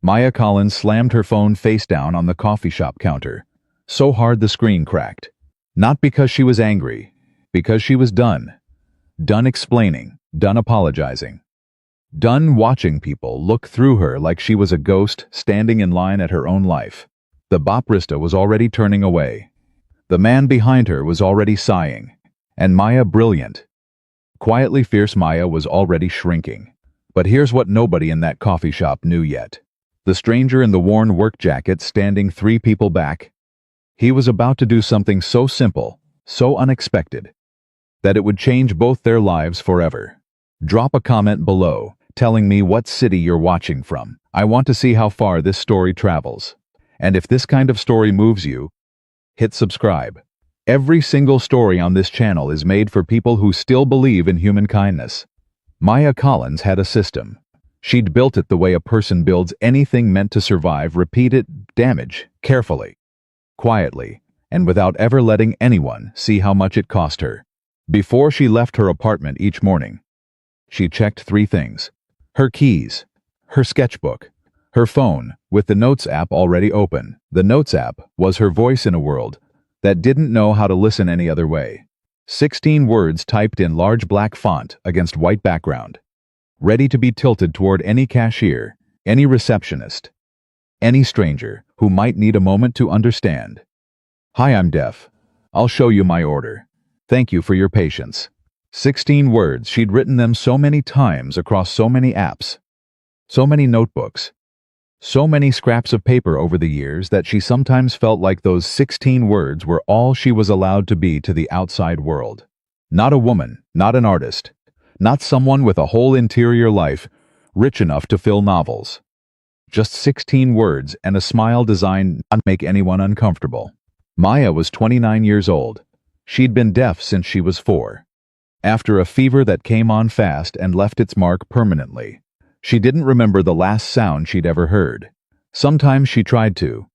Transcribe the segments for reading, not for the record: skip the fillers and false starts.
Maya Collins slammed her phone face down on the coffee shop counter, so hard the screen cracked. Not because she was angry, because she was done. Done explaining, done apologizing. Done watching people look through her like she was a ghost standing in line at her own life. The barista was already turning away. The man behind her was already sighing. And Maya brilliant. Quietly fierce Maya was already shrinking. But here's what nobody in that coffee shop knew yet. The stranger in the worn work jacket standing 3 people back. He was about to do something so simple, so unexpected, that it would change both their lives forever. Drop a comment below, telling me what city you're watching from. I want to see how far this story travels. And if this kind of story moves you, hit subscribe. Every single story on this channel is made for people who still believe in human kindness. Maya Collins had a system. She'd built it the way a person builds anything meant to survive repeated damage, carefully, quietly, and without ever letting anyone see how much it cost her. Before she left her apartment each morning, she checked 3 things: her keys, her sketchbook, her phone, with the Notes app already open. The Notes app was her voice in a world that didn't know how to listen any other way. 16 words typed in large black font against white background, ready to be tilted toward any cashier, any receptionist, any stranger who might need a moment to understand. Hi, I'm deaf. I'll show you my order. Thank you for your patience. 16 words. She'd written them so many times across so many apps, so many notebooks, so many scraps of paper over the years that she sometimes felt like those 16 words were all she was allowed to be to the outside world. Not a woman, not an artist, not someone with a whole interior life rich enough to fill novels. Just 16 words and a smile designed not to make anyone uncomfortable. Maya was 29 years old. She'd been deaf since she was 4. After a fever that came on fast and left its mark permanently, she didn't remember the last sound she'd ever heard. Sometimes she tried to,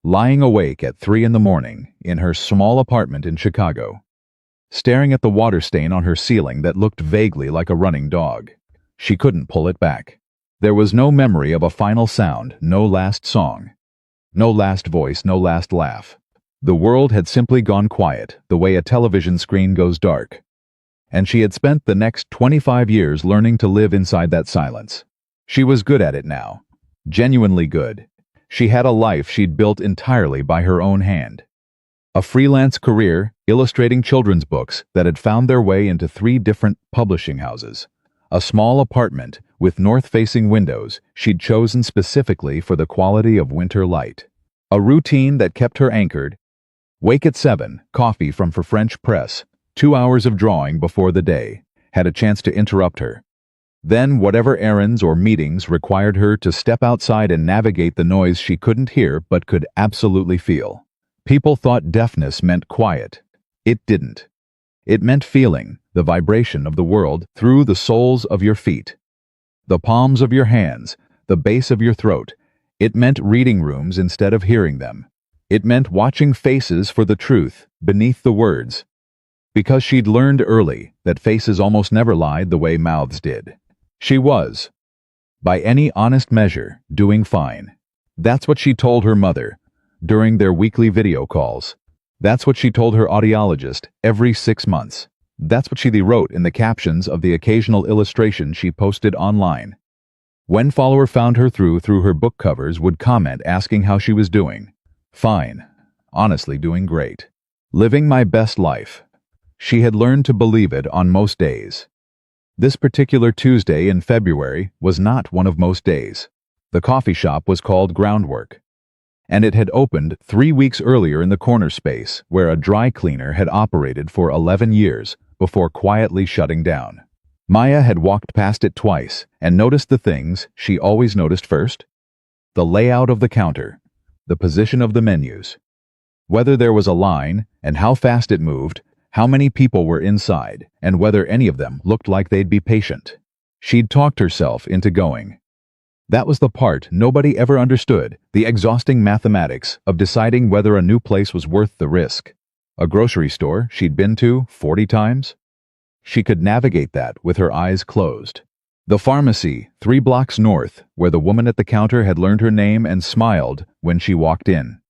lying awake at 3 in the morning in her small apartment in Chicago, staring at the water stain on her ceiling that looked vaguely like a running dog. She couldn't pull it back. There was no memory of a final sound, no last song, no last voice, no last laugh. The world had simply gone quiet, the way a television screen goes dark. And she had spent the next 25 years learning to live inside that silence. She was good at it now. Genuinely good. She had a life she'd built entirely by her own hand. A freelance career illustrating children's books that had found their way into 3 different publishing houses. A small apartment with north-facing windows she'd chosen specifically for the quality of winter light. A routine that kept her anchored. Wake at 7, coffee from her French press, 2 hours of drawing before the day had a chance to interrupt her. Then whatever errands or meetings required her to step outside and navigate the noise she couldn't hear but could absolutely feel. People thought deafness meant quiet. It didn't. It meant feeling the vibration of the world through the soles of your feet, the palms of your hands, the base of your throat. It meant reading rooms instead of hearing them. It meant watching faces for the truth beneath the words. Because she'd learned early that faces almost never lied the way mouths did. She was, by any honest measure, doing fine. That's what she told her mother during their weekly video calls. That's what she told her audiologist every 6 months. That's what she wrote in the captions of the occasional illustration she posted online. When follower found her through her book covers would comment asking how she was doing. Fine. Honestly doing great. Living my best life. She had learned to believe it on most days. This particular Tuesday in February was not one of most days. The coffee shop was called Groundwork, and it had opened 3 weeks earlier in the corner space where a dry cleaner had operated for 11 years before quietly shutting down. Maya had walked past it twice and noticed the things she always noticed first: the layout of the counter, the position of the menus, whether there was a line and how fast it moved, how many people were inside, and whether any of them looked like they'd be patient. She'd talked herself into going. That was the part nobody ever understood, the exhausting mathematics of deciding whether a new place was worth the risk. A grocery store she'd been to 40 times? She could navigate that with her eyes closed. The pharmacy, 3 blocks north, where the woman at the counter had learned her name and smiled when she walked in.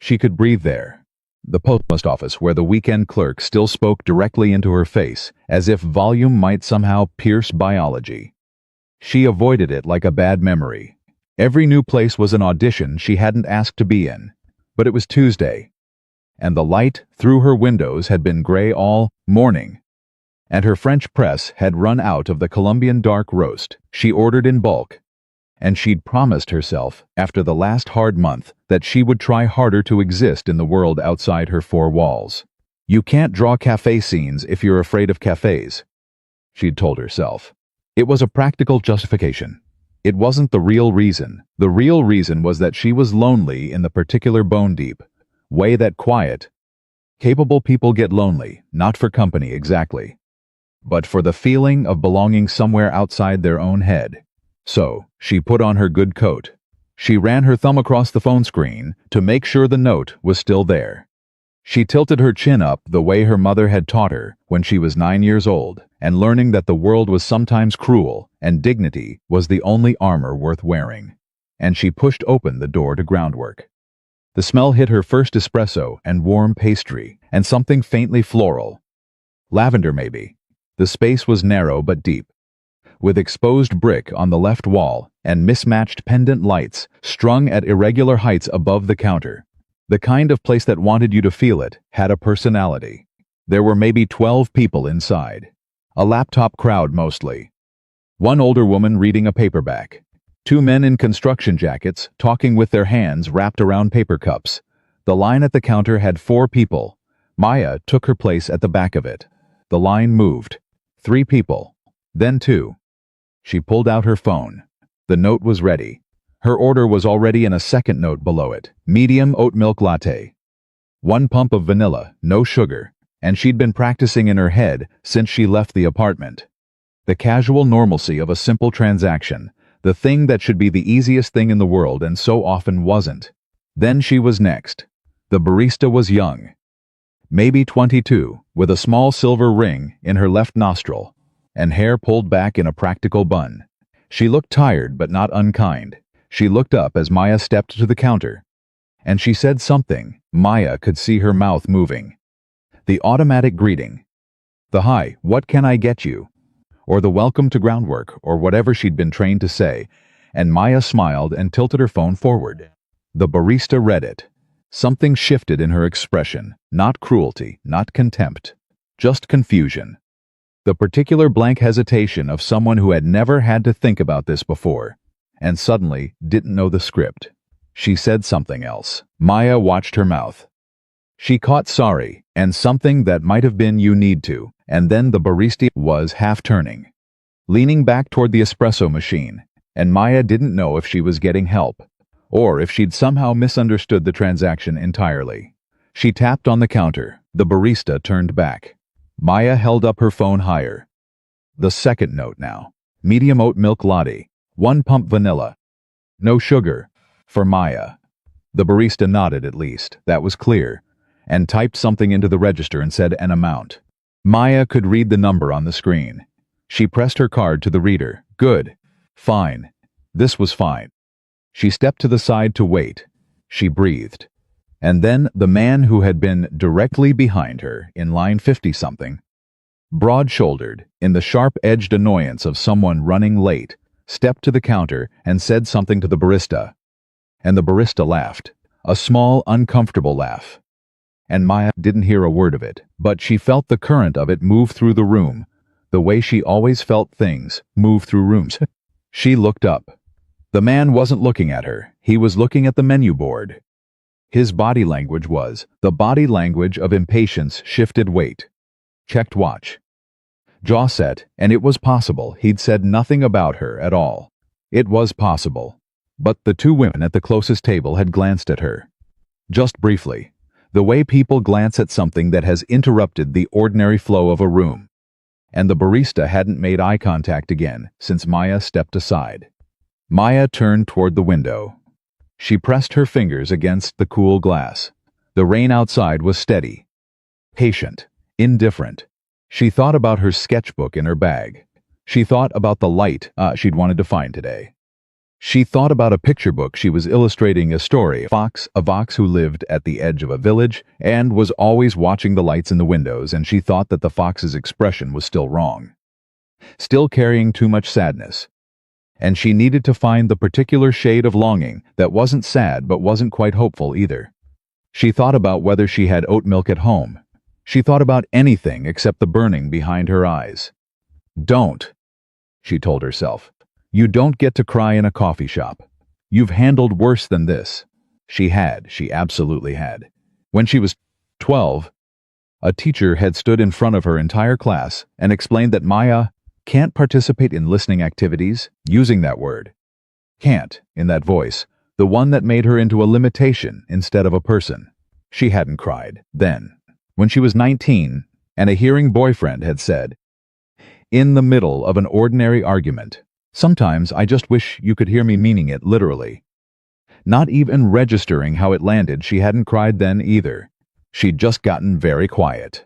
She could breathe there. The post office, where the weekend clerk still spoke directly into her face, as if volume might somehow pierce biology. She avoided it like a bad memory. Every new place was an audition she hadn't asked to be in. But it was Tuesday, and the light through her windows had been gray all morning, and her French press had run out of the Colombian dark roast she ordered in bulk, and she'd promised herself, after the last hard month, that she would try harder to exist in the world outside her 4 walls. You can't draw cafe scenes if you're afraid of cafes, she'd told herself. It was a practical justification. It wasn't the real reason. The real reason was that she was lonely in the particular bone-deep way that quiet, capable people get lonely, not for company exactly, but for the feeling of belonging somewhere outside their own head. So, she put on her good coat. She ran her thumb across the phone screen to make sure the note was still there. She tilted her chin up the way her mother had taught her when she was 9 years old, and learning that the world was sometimes cruel and dignity was the only armor worth wearing. And she pushed open the door to groundwork. The smell hit her first espresso and warm pastry, and something faintly floral. Lavender, maybe. The space was narrow but deep, with exposed brick on the left wall and mismatched pendant lights strung at irregular heights above the counter. The kind of place that wanted you to feel it had a personality. There were maybe 12 people inside. A laptop crowd mostly. One older woman reading a paperback. 2 men in construction jackets talking with their hands wrapped around paper cups. The line at the counter had 4 people. Maya took her place at the back of it. The line moved. 3 people. Then 2. She pulled out her phone. The note was ready. Her order was already in a second note below it. Medium oat milk latte. 1 pump of vanilla, no sugar, and she'd been practicing in her head since she left the apartment. The casual normalcy of a simple transaction, the thing that should be the easiest thing in the world and so often wasn't. Then she was next. The barista was young. Maybe 22, with a small silver ring in her left nostril, and hair pulled back in a practical bun. She looked tired but not unkind. She looked up as Maya stepped to the counter, and she said something. Maya could see her mouth moving. The automatic greeting. The hi, what can I get you? Or the welcome to groundwork, or whatever she'd been trained to say, and Maya smiled and tilted her phone forward. The barista read it. Something shifted in her expression, not cruelty, not contempt, just confusion. The particular blank hesitation of someone who had never had to think about this before, and suddenly didn't know the script. She said something else. Maya watched her mouth. She caught sorry, and something that might have been you need to, and then the barista was half-turning, leaning back toward the espresso machine, and Maya didn't know if she was getting help, or if she'd somehow misunderstood the transaction entirely. She tapped on the counter. The barista turned back. Maya held up her phone higher. The second note now. Medium oat milk latte. 1 pump vanilla. No sugar. For Maya. The barista nodded at least, that was clear, and typed something into the register and said an amount. Maya could read the number on the screen. She pressed her card to the reader. Good. Fine. This was fine. She stepped to the side to wait. She breathed. And then the man who had been directly behind her in line 50-something, broad-shouldered, in the sharp-edged annoyance of someone running late, stepped to the counter and said something to the barista. And the barista laughed, a small, uncomfortable laugh. And Maya didn't hear a word of it, but she felt the current of it move through the room, the way she always felt things move through rooms. She looked up. The man wasn't looking at her, he was looking at the menu board. His body language was the body language of impatience, shifted weight. Checked watch. Jaw set, and it was possible he'd said nothing about her at all. It was possible. But the 2 women at the closest table had glanced at her. Just briefly. The way people glance at something that has interrupted the ordinary flow of a room. And the barista hadn't made eye contact again since Maya stepped aside. Maya turned toward the window. She pressed her fingers against the cool glass. The rain outside was steady, patient, indifferent. She thought about her sketchbook in her bag. She thought about the light she'd wanted to find today. She thought about a picture book she was illustrating a story, a fox who lived at the edge of a village and was always watching the lights in the windows, and she thought that the fox's expression was still wrong, still carrying too much sadness. And she needed to find the particular shade of longing that wasn't sad but wasn't quite hopeful either. She thought about whether she had oat milk at home. She thought about anything except the burning behind her eyes. Don't, she told herself. You don't get to cry in a coffee shop. You've handled worse than this. She absolutely had. When she was 12, a teacher had stood in front of her entire class and explained that Maya can't participate in listening activities, using that word. Can't, in that voice, the one that made her into a limitation instead of a person. She hadn't cried then. When she was 19, and a hearing boyfriend had said, in the middle of an ordinary argument, sometimes I just wish you could hear me, meaning it literally. Not even registering how it landed, she hadn't cried then either. She'd just gotten very quiet.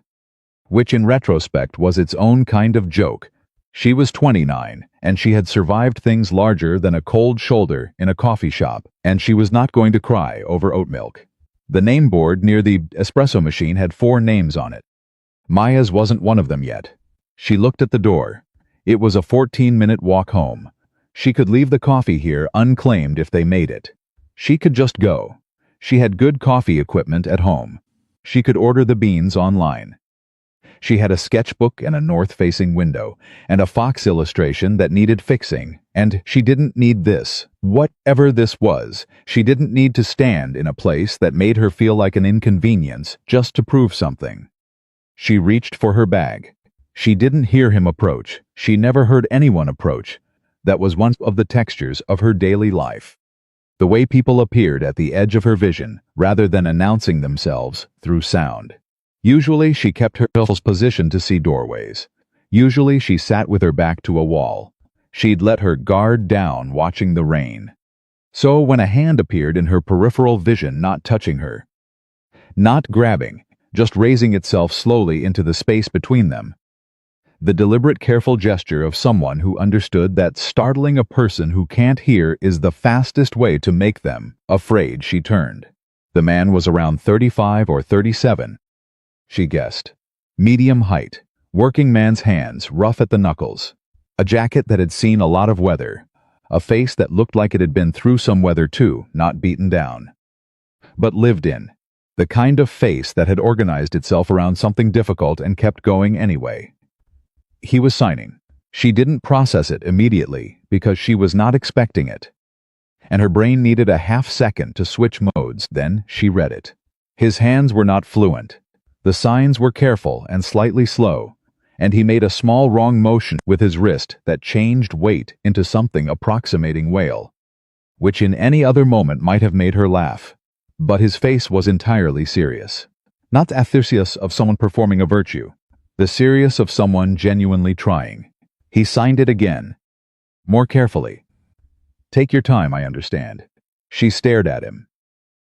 Which in retrospect was its own kind of joke. She was 29, and she had survived things larger than a cold shoulder in a coffee shop, and she was not going to cry over oat milk. The name board near the espresso machine had 4 names on it. Maya's wasn't one of them yet. She looked at the door. It was a 14-minute walk home. She could leave the coffee here unclaimed if they made it. She could just go. She had good coffee equipment at home. She could order the beans online. She had a sketchbook and a north-facing window, and a fox illustration that needed fixing, and she didn't need this. Whatever this was, she didn't need to stand in a place that made her feel like an inconvenience just to prove something. She reached for her bag. She didn't hear him approach. She never heard anyone approach. That was one of the textures of her daily life. The way people appeared at the edge of her vision, rather than announcing themselves through sound. Usually she kept herself positioned to see doorways. Usually she sat with her back to a wall. She'd let her guard down watching the rain. So when a hand appeared in her peripheral vision, not touching her, not grabbing, just raising itself slowly into the space between them, the deliberate, careful gesture of someone who understood that startling a person who can't hear is the fastest way to make them afraid, she turned. The man was around 35 or 37, she guessed. Medium height, working man's hands, rough at the knuckles. A jacket that had seen a lot of weather. A face that looked like it had been through some weather too, not beaten down, but lived in. The kind of face that had organized itself around something difficult and kept going anyway. He was signing. She didn't process it immediately because she was not expecting it. And her brain needed a half-second to switch modes. Then she read it. His hands were not fluent. The signs were careful and slightly slow, and he made a small wrong motion with his wrist that changed weight into something approximating wail, which in any other moment might have made her laugh. But his face was entirely serious. Not the athirsius of someone performing a virtue. The serious of someone genuinely trying. He signed it again, more carefully. Take your time, I understand. She stared at him.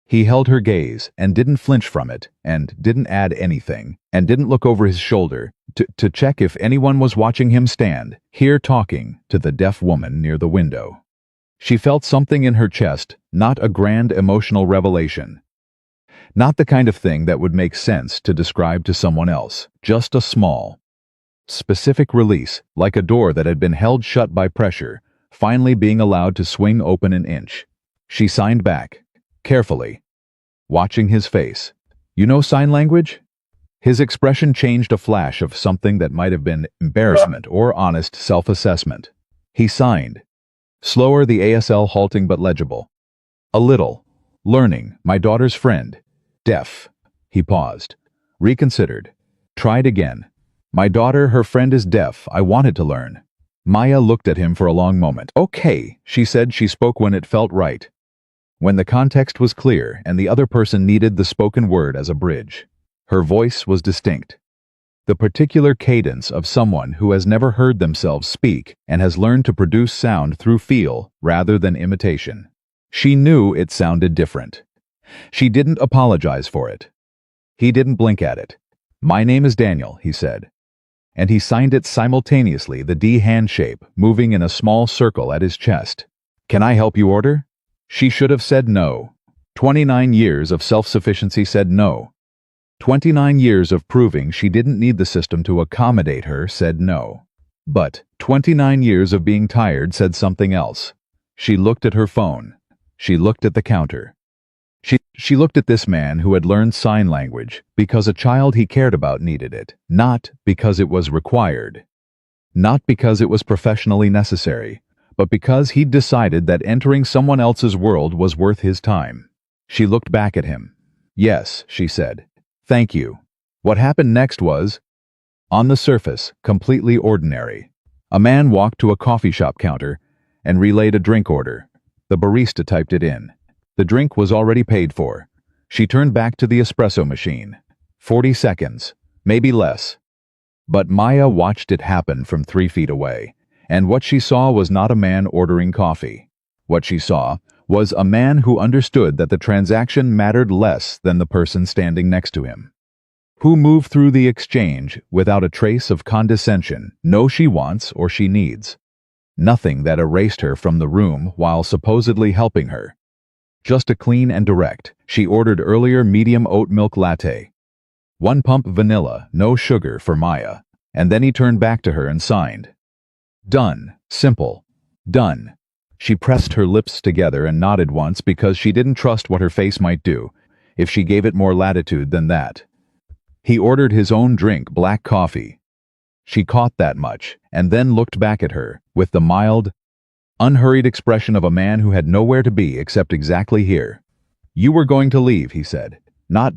He held her gaze and didn't flinch from it, and didn't add anything, and didn't look over his shoulder to check if anyone was watching him stand, here talking to the deaf woman near the window. She felt something in her chest, not a grand emotional revelation. Not the kind of thing that would make sense to describe to someone else, just a small, specific release, like a door that had been held shut by pressure, finally being allowed to swing open an inch. She signed back, carefully, watching his face. You know sign language? His expression changed, a flash of something that might have been embarrassment or honest self-assessment. He signed. Slower, the ASL halting but legible. A little. Learning, my daughter's friend. Deaf. He paused. Reconsidered. Tried again. My daughter, her friend is deaf. I wanted to learn. Maya looked at him for a long moment. Okay, she said. She spoke when it felt right. When the context was clear and the other person needed the spoken word as a bridge. Her voice was distinct. The particular cadence of someone who has never heard themselves speak and has learned to produce sound through feel rather than imitation. She knew it sounded different. She didn't apologize for it. He didn't blink at it. My name is Daniel, he said. and he signed it simultaneously, the D hand shape moving in a small circle at his chest. "Can I help you order?" She should have said no. 29 years of self-sufficiency said no. 29 years of proving she didn't need the system to accommodate her said no. But 29 years of being tired said something else. She looked at her phone. She looked at the counter. She looked at this man who had learned sign language because a child he cared about needed it, not because it was required. Not because it was professionally necessary, but because he'd decided that entering someone else's world was worth his time. She looked back at him. "Yes," she said. "Thank you." What happened next was, on the surface, completely ordinary. A man walked to a coffee shop counter and relayed a drink order. The barista typed it in. The drink was already paid for. She turned back to the espresso machine. 40 seconds, maybe less. But Maya watched it happen from 3 feet away, and what she saw was not a man ordering coffee. What she saw was a man who understood that the transaction mattered less than the person standing next to him. Who moved through the exchange without a trace of condescension, no she wants or she needs. Nothing that erased her from the room while supposedly helping her. Just a clean and direct. She ordered earlier medium oat milk latte. 1 pump vanilla, no sugar for Maya. And then he turned back to her and signed. Done. Simple. Done. She pressed her lips together and nodded once because she didn't trust what her face might do if she gave it more latitude than that. He ordered his own drink, black coffee. She caught that much and then looked back at her with the mild, unhurried expression of a man who had nowhere to be except exactly here. "You were going to leave," he said. Not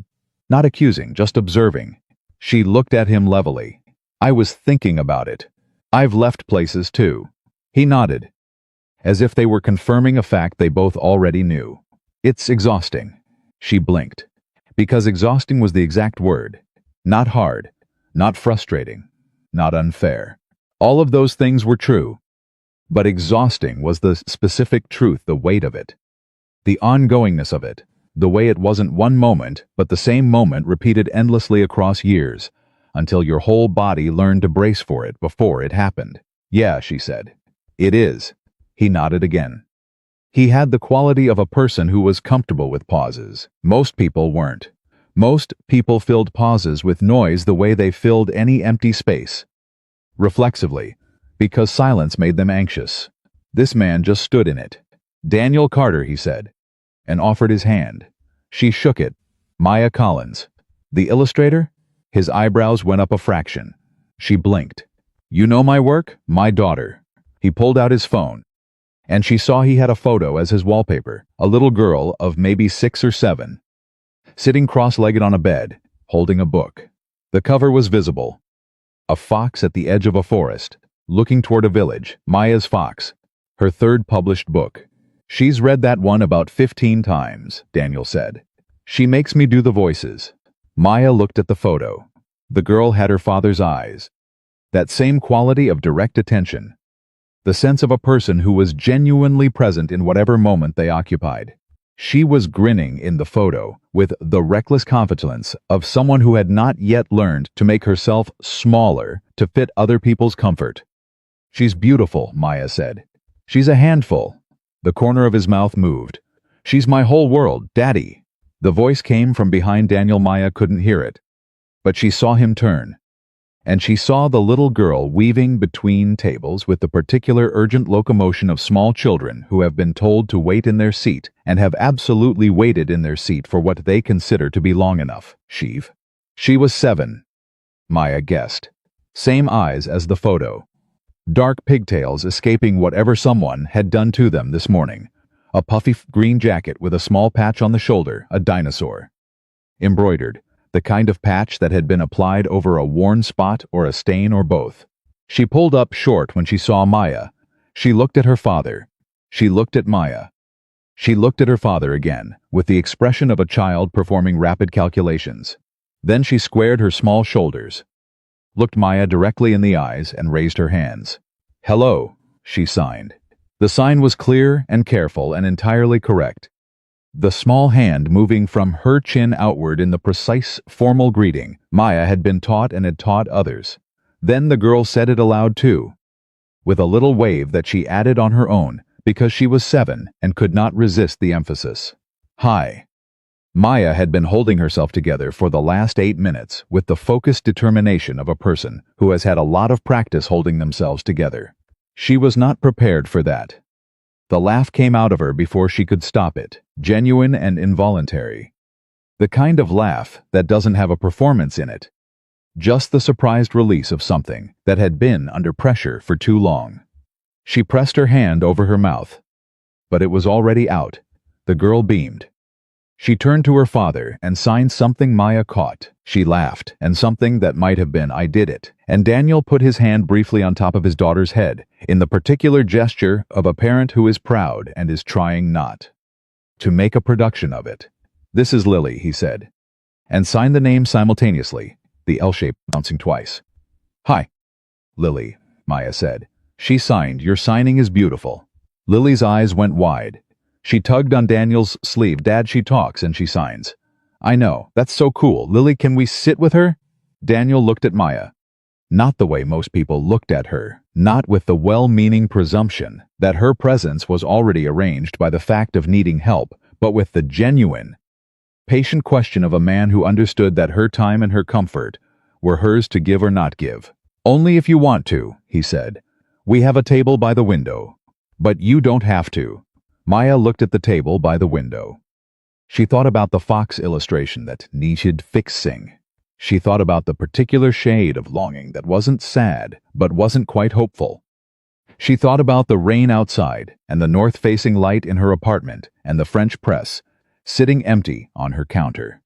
accusing, just observing. She looked at him levelly. "I was thinking about it. I've left places too." He nodded, as if they were confirming a fact they both already knew. "It's exhausting." She blinked, because exhausting was the exact word. Not hard, not frustrating, not unfair. All of those things were true. But exhausting was the specific truth, the weight of it. The ongoingness of it, the way it wasn't one moment, but the same moment repeated endlessly across years, until your whole body learned to brace for it before it happened. "Yeah," she said. "It is." He nodded again. He had the quality of a person who was comfortable with pauses. Most people weren't. Most people filled pauses with noise the way they filled any empty space. Reflexively, because silence made them anxious. This man just stood in it. "Daniel Carter," he said, and offered his hand. She shook it. "Maya Collins." "The illustrator?" His eyebrows went up a fraction. She blinked. "You know my work? My daughter." He pulled out his phone, and she saw he had a photo as his wallpaper, a little girl of maybe 6 or 7, sitting cross-legged on a bed, holding a book. The cover was visible. A fox at the edge of a forest, looking toward a village, Maya's Fox, her 3rd published book. "She's read that one about 15 times, Daniel said. "She makes me do the voices." Maya looked at the photo. The girl had her father's eyes. That same quality of direct attention. The sense of a person who was genuinely present in whatever moment they occupied. She was grinning in the photo with the reckless confidence of someone who had not yet learned to make herself smaller to fit other people's comfort. "She's beautiful," Maya said. "She's a handful." The corner of his mouth moved. "She's my whole world, Daddy." The voice came from behind Daniel. Maya couldn't hear it, but she saw him turn. And she saw the little girl weaving between tables with the particular urgent locomotion of small children who have been told to wait in their seat and have absolutely waited in their seat for what they consider to be long enough. She was 7, Maya guessed. Same eyes as the photo. Dark pigtails escaping whatever someone had done to them this morning. A puffy green jacket with a small patch on the shoulder, a dinosaur. Embroidered. The kind of patch that had been applied over a worn spot or a stain or both. She pulled up short when she saw Maya. She looked at her father. She looked at Maya. She looked at her father again, with the expression of a child performing rapid calculations. Then she squared her small shoulders, looked Maya directly in the eyes, and raised her hands. "Hello," she signed. The sign was clear and careful and entirely correct. The small hand moving from her chin outward in the precise, formal greeting Maya had been taught and had taught others. Then the girl said it aloud too, with a little wave that she added on her own because she was 7 and could not resist the emphasis. Hi. Maya had been holding herself together for the last 8 minutes with the focused determination of a person who has had a lot of practice holding themselves together. She was not prepared for that. The laugh came out of her before she could stop it, genuine and involuntary. The kind of laugh that doesn't have a performance in it. Just the surprised release of something that had been under pressure for too long. She pressed her hand over her mouth, but it was already out. The girl beamed. She turned to her father and signed something Maya caught. She laughed, and something that might have been "I did it." And Daniel put his hand briefly on top of his daughter's head, in the particular gesture of a parent who is proud and is trying not to make a production of it. "This is Lily," he said, and signed the name simultaneously, the L shape bouncing twice. "Hi, Lily," Maya said. She signed. "Your signing is beautiful." Lily's eyes went wide. She tugged on Daniel's sleeve. "Dad, she talks and she signs." "I know. That's so cool. Lily, can we sit with her?" Daniel looked at Maya. Not the way most people looked at her. Not with the well-meaning presumption that her presence was already arranged by the fact of needing help, but with the genuine, patient question of a man who understood that her time and her comfort were hers to give or not give. "Only if you want to," he said. "We have a table by the window. But you don't have to." Maya looked at the table by the window. She thought about the fox illustration that needed fixing. She thought about the particular shade of longing that wasn't sad, but wasn't quite hopeful. She thought about the rain outside, and the north-facing light in her apartment, and the French press, sitting empty on her counter.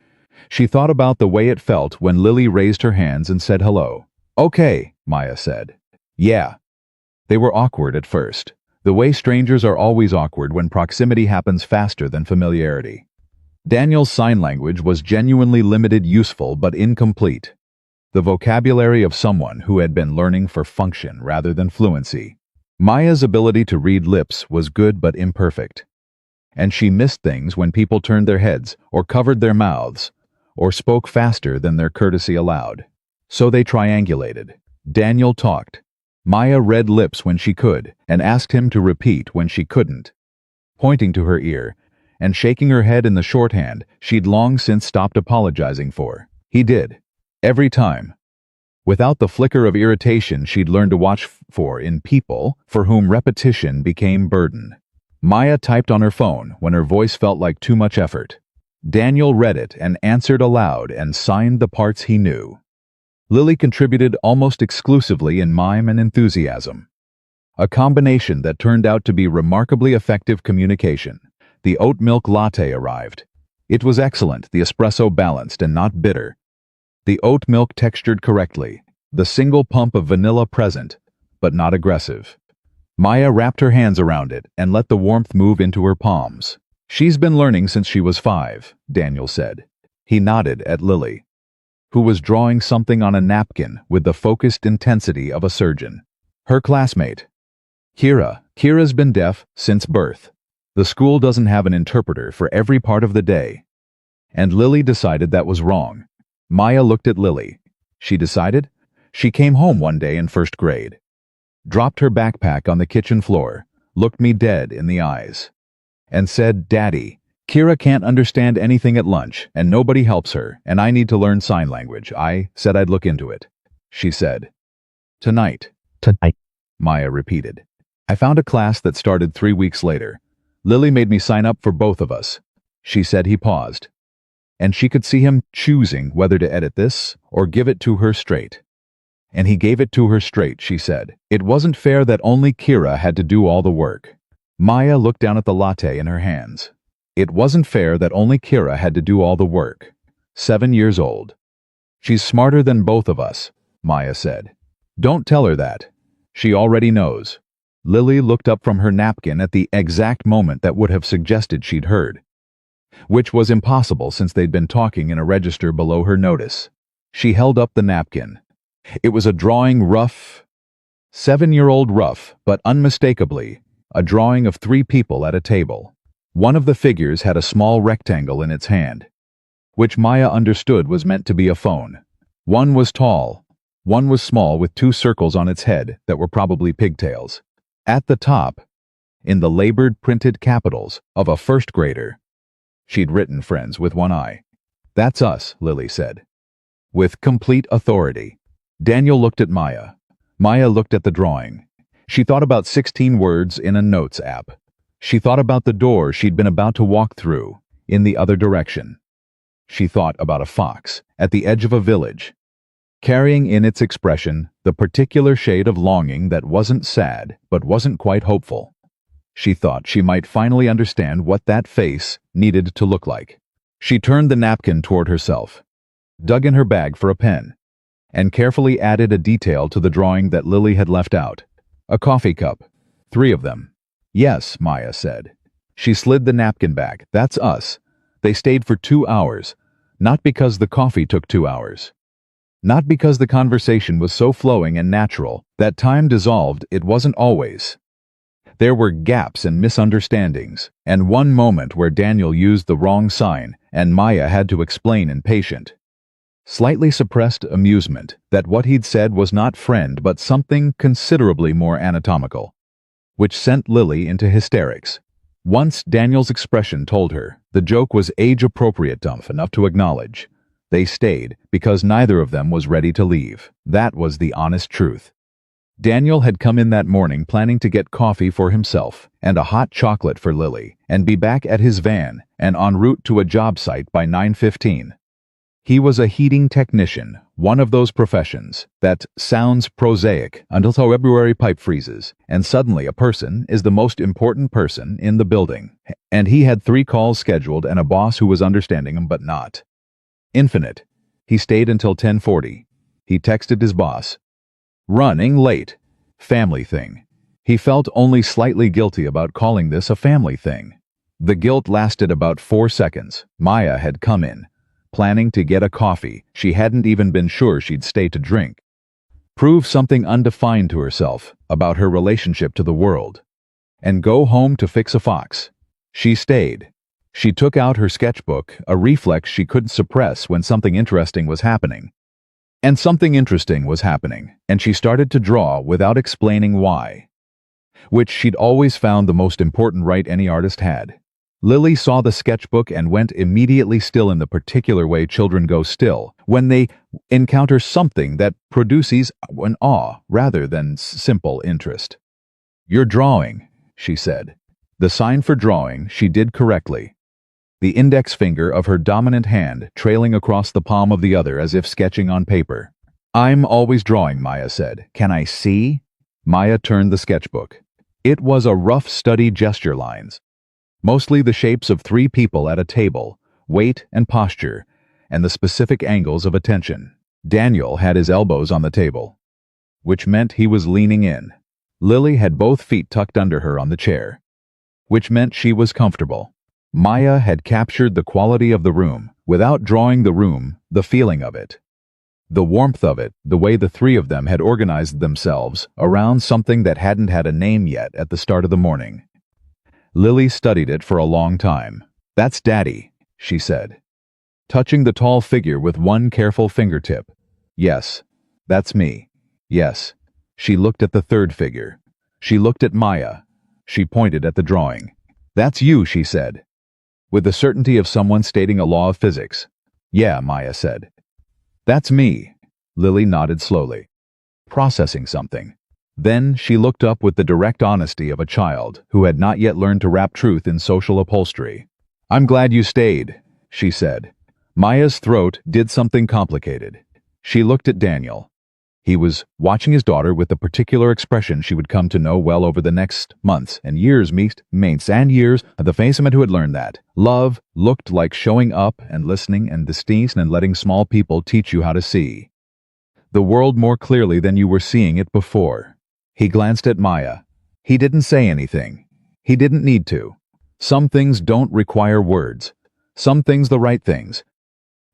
She thought about the way it felt when Lily raised her hands and said hello. "Okay," Maya said. "Yeah." They were awkward at first. The way strangers are always awkward when proximity happens faster than familiarity. Daniel's sign language was genuinely limited, useful, but incomplete. The vocabulary of someone who had been learning for function rather than fluency. Maya's ability to read lips was good but imperfect. And she missed things when people turned their heads, or covered their mouths, or spoke faster than their courtesy allowed. So they triangulated. Daniel talked. Maya read lips when she could, and asked him to repeat when she couldn't. Pointing to her ear, and shaking her head in the shorthand she'd long since stopped apologizing for. He did. Every time. Without the flicker of irritation she'd learned to watch for in people for whom repetition became burden. Maya typed on her phone when her voice felt like too much effort. Daniel read it and answered aloud and signed the parts he knew. Lily contributed almost exclusively in mime and enthusiasm. A combination that turned out to be remarkably effective communication. The oat milk latte arrived. It was excellent, the espresso balanced and not bitter. The oat milk textured correctly, the single pump of vanilla present, but not aggressive. Maya wrapped her hands around it and let the warmth move into her palms. "She's been learning since she was 5, Daniel said. He nodded at Lily, who was drawing something on a napkin with the focused intensity of a surgeon. Her classmate. Kira's been deaf since birth. The school doesn't have an interpreter for every part of the day. And Lily decided that was wrong. Maya looked at Lily. She decided? She came home one day in 1st grade. Dropped her backpack on the kitchen floor, looked me dead in the eyes, and said, "Daddy, Kira can't understand anything at lunch, and nobody helps her, and I need to learn sign language. I said I'd look into it." She said. Tonight, Maya repeated. "I found a class that started 3 weeks later. Lily made me sign up for both of us." She said. He paused, and she could see him choosing whether to edit this or give it to her straight. And he gave it to her straight, she said. It wasn't fair that only Kira had to do all the work. Maya looked down at the latte in her hands. It wasn't fair that only Kira had to do all the work. 7 years old. "She's smarter than both of us," Maya said. "Don't tell her that. She already knows." Lily looked up from her napkin at the exact moment that would have suggested she'd heard, which was impossible since they'd been talking in a register below her notice. She held up the napkin. It was a drawing rough, 7-year-old rough, but unmistakably, a drawing of 3 people at a table. One of the figures had a small rectangle in its hand, which Maya understood was meant to be a phone. One was tall, One was small with 2 circles on its head that were probably pigtails. At the top, in the labored printed capitals of a first grader, she'd written "Friends with one eye." "That's us," Lily said, with complete authority. Daniel looked at Maya. Maya looked at the drawing. She thought about 16 words in a notes app. She thought about the door she'd been about to walk through, in the other direction. She thought about a fox, at the edge of a village, carrying in its expression the particular shade of longing that wasn't sad but wasn't quite hopeful. She thought she might finally understand what that face needed to look like. She turned the napkin toward herself, dug in her bag for a pen, and carefully added a detail to the drawing that Lily had left out. A coffee cup. 3 of them. "Yes," Maya said. She slid the napkin back. "That's us. They stayed for 2 hours. Not because the coffee took 2 hours. Not because the conversation was so flowing and natural that time dissolved. It wasn't always. There were gaps and misunderstandings, and one moment where Daniel used the wrong sign and Maya had to explain in patient, slightly suppressed amusement that what he'd said was not friend but something considerably more anatomical, which sent Lily into hysterics. Once Daniel's expression told her the joke was age-appropriate enough to acknowledge. They stayed because neither of them was ready to leave. That was the honest truth. Daniel had come in that morning planning to get coffee for himself and a hot chocolate for Lily and be back at his van and en route to a job site by 9:15. He was a heating technician, one of those professions that sounds prosaic until February pipe freezes, and suddenly a person is the most important person in the building. And he had 3 calls scheduled and a boss who was understanding him but not. Infinite. He stayed until 10:40. He texted his boss. "Running late. Family thing." He felt only slightly guilty about calling this a family thing. The guilt lasted about 4 seconds. Maya had come in, planning to get a coffee she hadn't even been sure she'd stay to drink. Prove something undefined to herself about her relationship to the world. And go home to fix a fox. She stayed. She took out her sketchbook, a reflex she couldn't suppress when something interesting was happening. And something interesting was happening, and she started to draw without explaining why. Which she'd always found the most important right any artist had. Lily saw the sketchbook and went immediately still in the particular way children go still when they encounter something that produces an awe rather than simple interest. "You're drawing," she said. The sign for drawing she did correctly, the index finger of her dominant hand trailing across the palm of the other as if sketching on paper. "I'm always drawing," Maya said. "Can I see?" Maya turned the sketchbook. It was a rough study gesture lines. Mostly the shapes of 3 people at a table, weight and posture, and the specific angles of attention. Daniel had his elbows on the table, which meant he was leaning in. Lily had both feet tucked under her on the chair, which meant she was comfortable. Maya had captured the quality of the room, without drawing the room, the feeling of it. The warmth of it, the way the 3 of them had organized themselves around something that hadn't had a name yet at the start of the morning. Lily studied it for a long time. "That's Daddy," she said, touching the tall figure with one careful fingertip. "Yes, that's me. Yes." She looked at the 3rd figure. She looked at Maya. She pointed at the drawing. "That's you," she said, with the certainty of someone stating a law of physics. "Yeah," Maya said. "That's me." Lily nodded slowly, processing something. Then she looked up with the direct honesty of a child who had not yet learned to wrap truth in social upholstery. "I'm glad you stayed," she said. Maya's throat did something complicated. She looked at Daniel. He was watching his daughter with the particular expression she would come to know well over the next months and years the face of it who had learned that love looked like showing up and listening and distinct and letting small people teach you how to see the world more clearly than you were seeing it before. He glanced at Maya. He didn't say anything. He didn't need to. Some things don't require words. Some things the right things.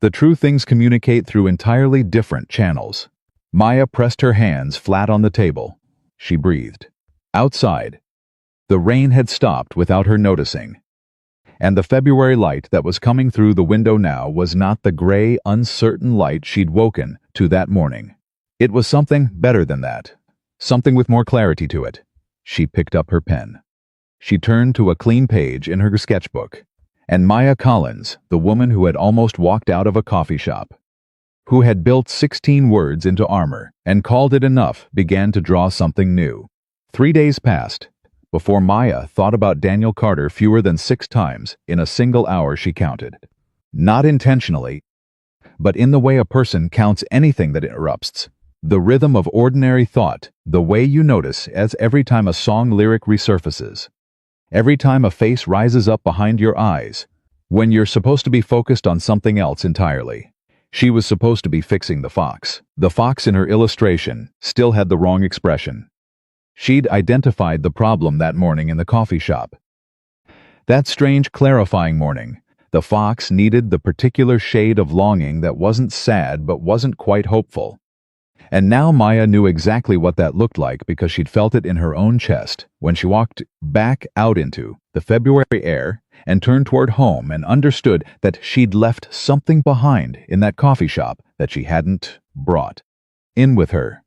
The true things communicate through entirely different channels. Maya pressed her hands flat on the table. She breathed. Outside, the rain had stopped without her noticing, and the February light that was coming through the window now was not the gray, uncertain light she'd woken to that morning. It was something better than that. Something with more clarity to it. She picked up her pen. She turned to a clean page in her sketchbook. And Maya Collins, the woman who had almost walked out of a coffee shop, who had built 16 words into armor and called it enough, began to draw something new. 3 days passed before Maya thought about Daniel Carter fewer than 6 times in a single hour she counted. Not intentionally, but in the way a person counts anything that interrupts. The rhythm of ordinary thought, the way you notice as every time a song lyric resurfaces, every time a face rises up behind your eyes, when you're supposed to be focused on something else entirely. She was supposed to be fixing the fox. The fox in her illustration still had the wrong expression. She'd identified the problem that morning in the coffee shop. That strange clarifying morning, the fox needed the particular shade of longing that wasn't sad but wasn't quite hopeful. And now Maya knew exactly what that looked like because she'd felt it in her own chest when she walked back out into the February air and turned toward home and understood that she'd left something behind in that coffee shop that she hadn't brought in with her.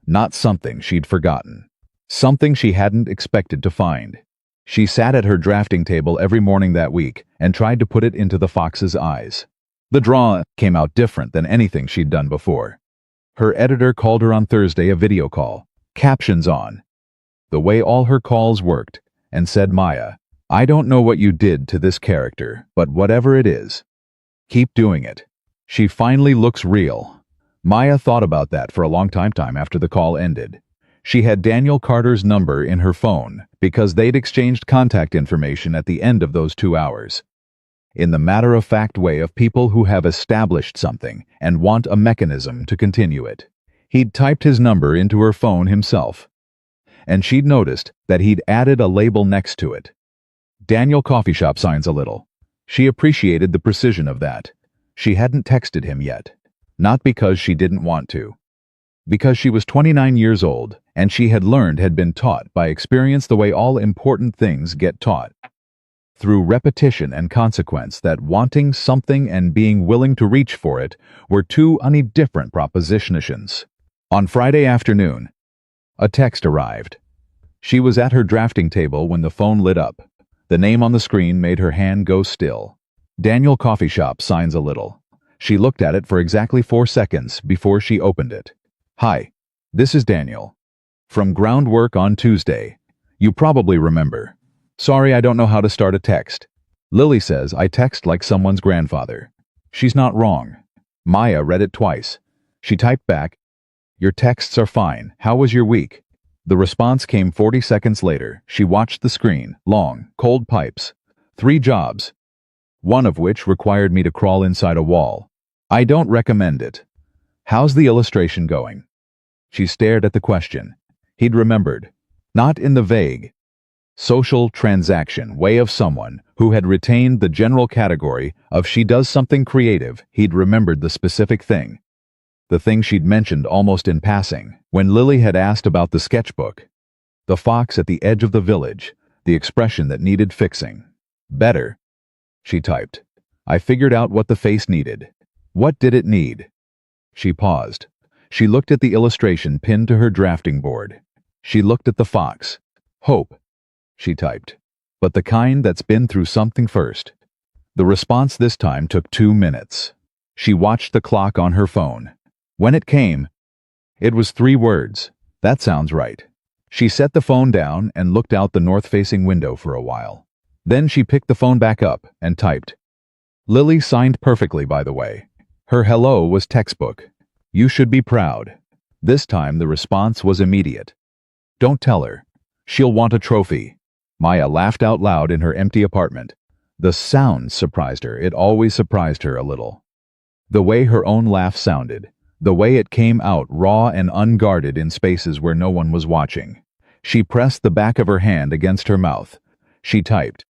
Not something she'd forgotten. Something she hadn't expected to find. She sat at her drafting table every morning that week and tried to put it into the fox's eyes. The draw came out different than anything she'd done before. Her editor called her on Thursday, a video call, captions on, the way all her calls worked, and said, "Maya, I don't know what you did to this character, but whatever it is, keep doing it. She finally looks real." Maya thought about that for a long time after the call ended. She had Daniel Carter's number in her phone because they'd exchanged contact information at the end of those 2 hours. In the matter-of-fact way of people who have established something and want a mechanism to continue it. He'd typed his number into her phone himself, and she'd noticed that he'd added a label next to it. Daniel Coffee Shop signs a little. She appreciated the precision of that. She hadn't texted him yet. Not because she didn't want to. Because she was 29 years old, and she had been taught by experience the way all important things get taught. Through repetition and consequence, that wanting something and being willing to reach for it were two different propositions. On Friday afternoon, a text arrived. She was at her drafting table when the phone lit up. The name on the screen made her hand go still. Daniel Coffee Shop signs a little. She looked at it for exactly 4 seconds before she opened it. "Hi, this is Daniel. From Groundwork on Tuesday. You probably remember. Sorry, I don't know how to start a text. Lily says I text like someone's grandfather. She's not wrong." Maya read it twice. She typed back, "Your texts are fine. How was your week?" The response came 40 seconds later. She watched the screen. Long, cold pipes. 3 jobs. One of which required me to crawl inside a wall. I don't recommend it. How's the illustration going? She stared at the question. He'd remembered. Not in the vague, social transaction way of someone who had retained the general category of she does something creative. He'd remembered the specific thing. The thing she'd mentioned almost in passing, when Lily had asked about the sketchbook. The fox at the edge of the village, the expression that needed fixing. "Better," she typed. "I figured out what the face needed." What did it need? She paused. She looked at the illustration pinned to her drafting board. She looked at the fox. "Hope," she typed. "But the kind that's been through something first." The response this time took 2 minutes. She watched the clock on her phone. When it came, it was 3 words. That sounds right. She set the phone down and looked out the north-facing window for a while. Then she picked the phone back up and typed. Lily signed perfectly, by the way. Her hello was textbook. "You should be proud." This time the response was immediate. "Don't tell her. She'll want a trophy." Maya laughed out loud in her empty apartment. The sound surprised her. It always surprised her a little. The way her own laugh sounded. The way it came out raw and unguarded in spaces where no one was watching. She pressed the back of her hand against her mouth. She typed.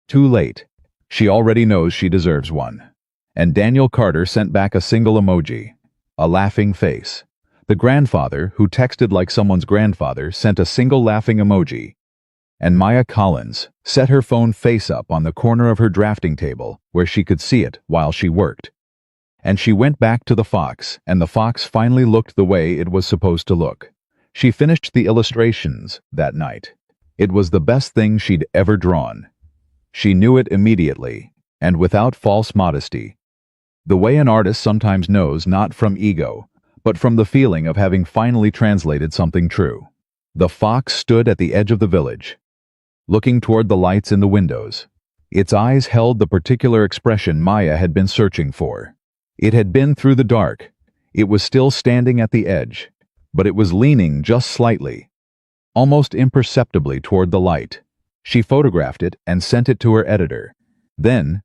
Too late. She already knows she deserves one. And Daniel Carter sent back a single emoji. A laughing face. The grandfather, who texted like someone's grandfather, sent a single laughing emoji. And Maya Collins set her phone face up on the corner of her drafting table where she could see it while she worked. And she went back to the fox, and the fox finally looked the way it was supposed to look. She finished the illustrations that night. It was the best thing she'd ever drawn. She knew it immediately, and without false modesty. The way an artist sometimes knows, not from ego, but from the feeling of having finally translated something true. The fox stood at the edge of the village, looking toward the lights in the windows. Its eyes held the particular expression Maya had been searching for. It had been through the dark. It was still standing at the edge, but it was leaning just slightly, almost imperceptibly toward the light. She photographed it and sent it to her editor. Then,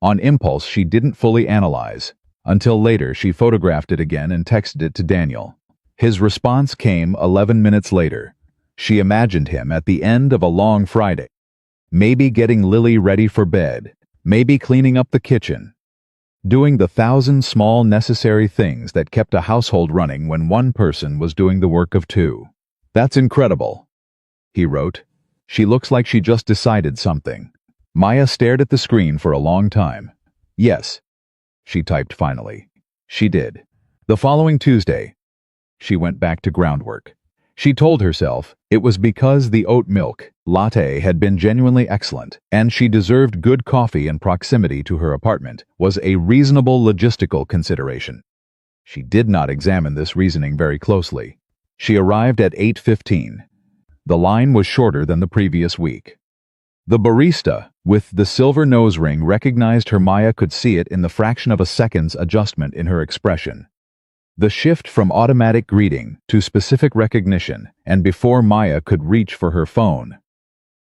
on impulse she didn't fully analyze, until later she photographed it again and texted it to Daniel. His response came 11 minutes later. She imagined him at the end of a long Friday, maybe getting Lily ready for bed, maybe cleaning up the kitchen, doing the 1,000 small necessary things that kept a household running when one person was doing the work of two. "That's incredible," he wrote. "She looks like she just decided something." Maya stared at the screen for a long time. "Yes," she typed finally. She did. The following Tuesday, she went back to groundwork. She told herself it was because the oat milk latte had been genuinely excellent, and she deserved good coffee, and proximity to her apartment was a reasonable logistical consideration. She did not examine this reasoning very closely. She arrived at 8:15. The line was shorter than the previous week. The barista, with the silver nose ring, recognized her. Maya could see it in the fraction of a second's adjustment in her expression. The shift from automatic greeting to specific recognition, and before Maya could reach for her phone,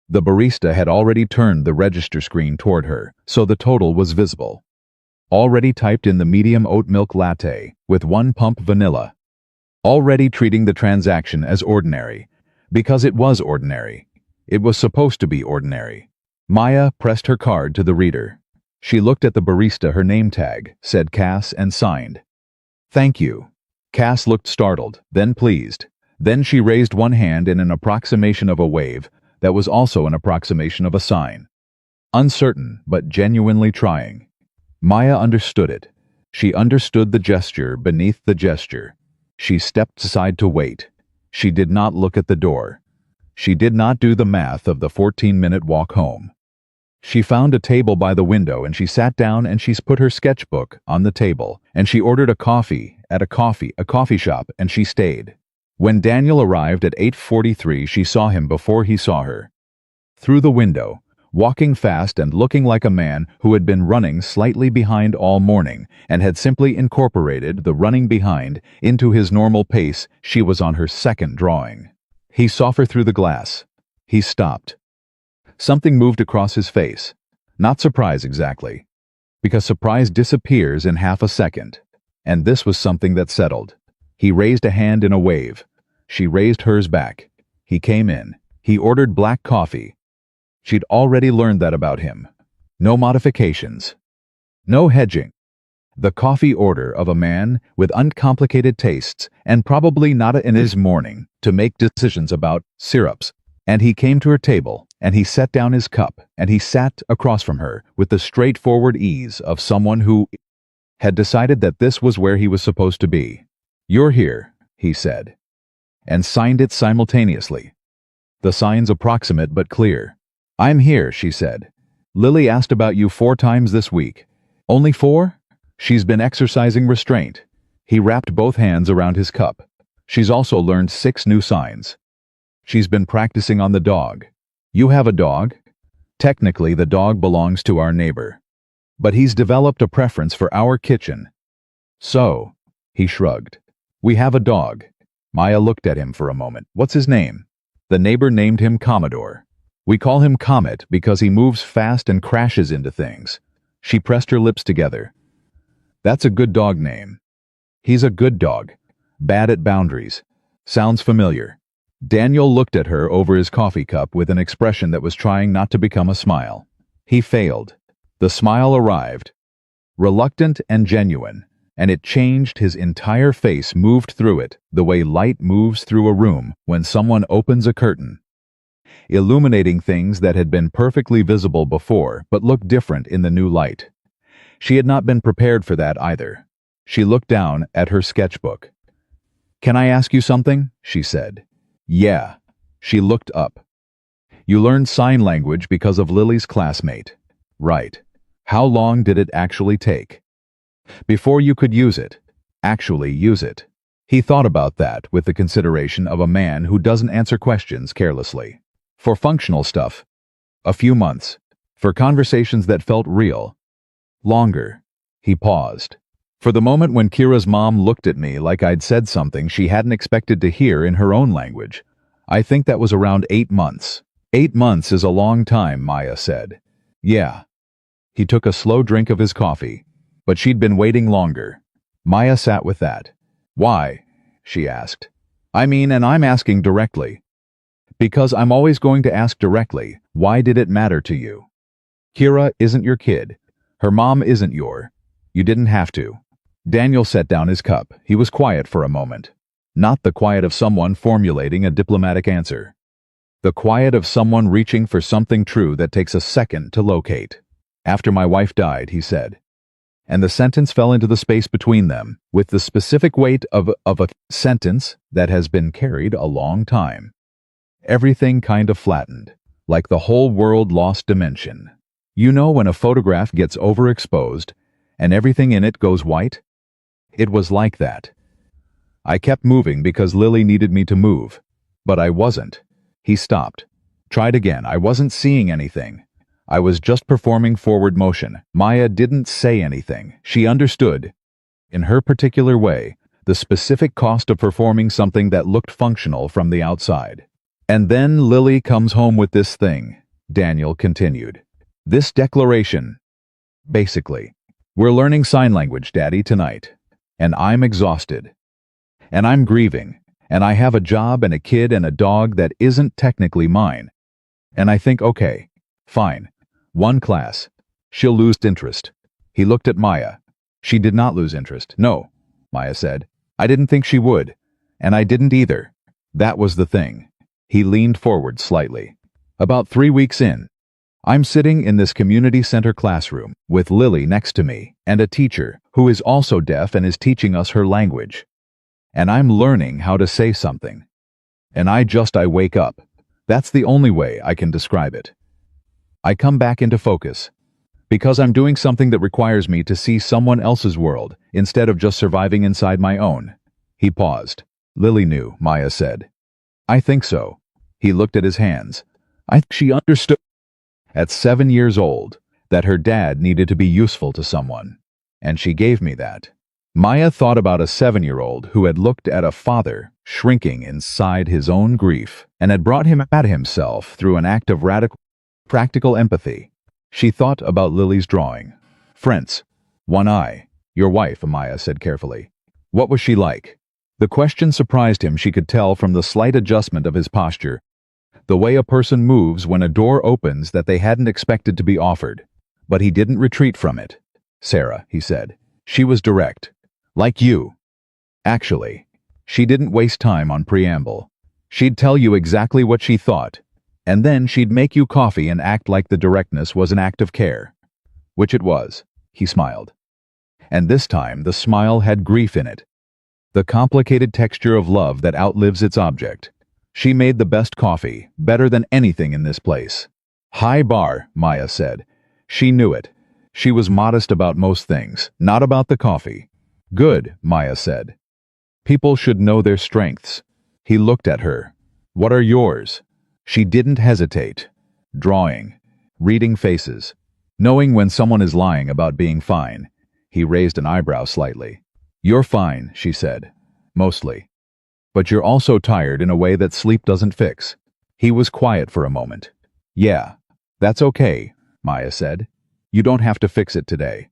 the barista had already turned the register screen toward her, so the total was visible. Already typed in the medium oat milk latte, with 1 pump vanilla. Already treating the transaction as ordinary, because it was ordinary. It was supposed to be ordinary. Maya pressed her card to the reader. She looked at the barista. Her name tag said Cass and signed. "Thank you." Cass looked startled, then pleased. Then she raised one hand in an approximation of a wave that was also an approximation of a sign. Uncertain, but genuinely trying. Maya understood it. She understood the gesture beneath the gesture. She stepped aside to wait. She did not look at the door. She did not do the math of the 14-minute walk home. She found a table by the window, and she sat down, and she put her sketchbook on the table, and she ordered a coffee at a coffee shop, and she stayed. When Daniel arrived at 8:43, she saw him before he saw her. Through the window, walking fast and looking like a man who had been running slightly behind all morning and had simply incorporated the running behind into his normal pace, she was on her second drawing. He saw her through the glass. He stopped. Something moved across his face. Not surprise exactly, because surprise disappears in half a second. And this was something that settled. He raised a hand in a wave. She raised hers back. He came in. He ordered black coffee. She'd already learned that about him. No modifications. No hedging. The coffee order of a man with uncomplicated tastes, and probably not in his morning to make decisions about syrups. And he came to her table, and he set down his cup, and he sat across from her with the straightforward ease of someone who had decided that this was where he was supposed to be. "You're here," he said, and signed it simultaneously. The signs approximate but clear. "I'm here," she said. "Lily asked about you 4 times this week." "Only 4? She's been exercising restraint." He wrapped both hands around his cup. "She's also learned 6 new signs. She's been practicing on the dog." "You have a dog?" "Technically, the dog belongs to our neighbor, but he's developed a preference for our kitchen." "So," he shrugged. "We have a dog." Maya looked at him for a moment. "What's his name?" The neighbor named him Commodore. "We call him Comet because he moves fast and crashes into things." She pressed her lips together. "That's a good dog name." "He's a good dog. Bad at boundaries." "Sounds familiar." Daniel looked at her over his coffee cup with an expression that was trying not to become a smile. He failed. The smile arrived, reluctant and genuine, and it changed. His entire face moved through it the way light moves through a room when someone opens a curtain, illuminating things that had been perfectly visible before but looked different in the new light. She had not been prepared for that either. She looked down at her sketchbook. "Can I ask you something?" she said. "Yeah." She looked up. "You learned sign language because of Lily's classmate." "Right. How long did it actually take?" "Before you could use it. Actually use it." He thought about that with the consideration of a man who doesn't answer questions carelessly. For functional stuff, a few months. For conversations that felt real, longer. He paused. For the moment when Kira's mom looked at me like I'd said something she hadn't expected to hear in her own language, I think that was around 8 months. 8 months is a long time, Maya said. Yeah. He took a slow drink of his coffee, but she'd been waiting longer. Maya sat with that. "Why?" she asked. "I mean, and I'm asking directly." "Because I'm always going to ask directly, why did it matter to you? Kira isn't your kid. Her mom isn't You didn't have to." Daniel set down his cup. He was quiet for a moment. Not the quiet of someone formulating a diplomatic answer. The quiet of someone reaching for something true that takes a second to locate. "After my wife died," he said. And the sentence fell into the space between them, with the specific weight of a sentence that has been carried a long time. Everything kind of flattened, like the whole world lost dimension. You know when a photograph gets overexposed, and everything in it goes white? It was like that. I kept moving because Lily needed me to move, but I wasn't. He stopped. Tried again. I wasn't seeing anything. I was just performing forward motion. Maya didn't say anything. She understood, in her particular way, the specific cost of performing something that looked functional from the outside. "And then Lily comes home with this thing," Daniel continued. "This declaration. Basically, we're learning sign language, Daddy, tonight. And I'm exhausted. And I'm grieving. And I have a job and a kid and a dog that isn't technically mine. And I think, okay, fine. One class. She'll lose interest." He looked at Maya. "She did not lose interest." "No," Maya said. "I didn't think she would. And I didn't either. That was the thing." He leaned forward slightly. "About 3 weeks in, I'm sitting in this community center classroom with Lily next to me and a teacher who is also deaf and is teaching us her language. And I'm learning how to say something. And I wake up. That's the only way I can describe it. I come back into focus. Because I'm doing something that requires me to see someone else's world instead of just surviving inside my own." He paused. "Lily knew," Maya said. "I think so." He looked at his hands. "I think she understood at 7 years old that her dad needed to be useful to someone. And she gave me that." Maya thought about a 7-year-old who had looked at a father shrinking inside his own grief and had brought him at himself through an act of radical, practical empathy. She thought about Lily's drawing. "Friends. One eye. Your wife," Maya said carefully. "What was she like?" The question surprised him. She could tell from the slight adjustment of his posture, the way a person moves when a door opens that they hadn't expected to be offered. But he didn't retreat from it. "Sarah," he said. "She was direct. Like you. Actually, she didn't waste time on preamble. She'd tell you exactly what she thought, and then she'd make you coffee and act like the directness was an act of care." Which it was. He smiled. And this time the smile had grief in it. The complicated texture of love that outlives its object. She made the best coffee, better than anything in this place. "High bar," Maya said. She knew it. She was modest about most things, not about the coffee. "Good," Maya said. "People should know their strengths." He looked at her. "What are yours?" She didn't hesitate. Drawing. Reading faces. Knowing when someone is lying about being fine. He raised an eyebrow slightly. "You're fine," she said. "Mostly. But you're also tired in a way that sleep doesn't fix." He was quiet for a moment. "Yeah, that's okay," Maya said. "You don't have to fix it today."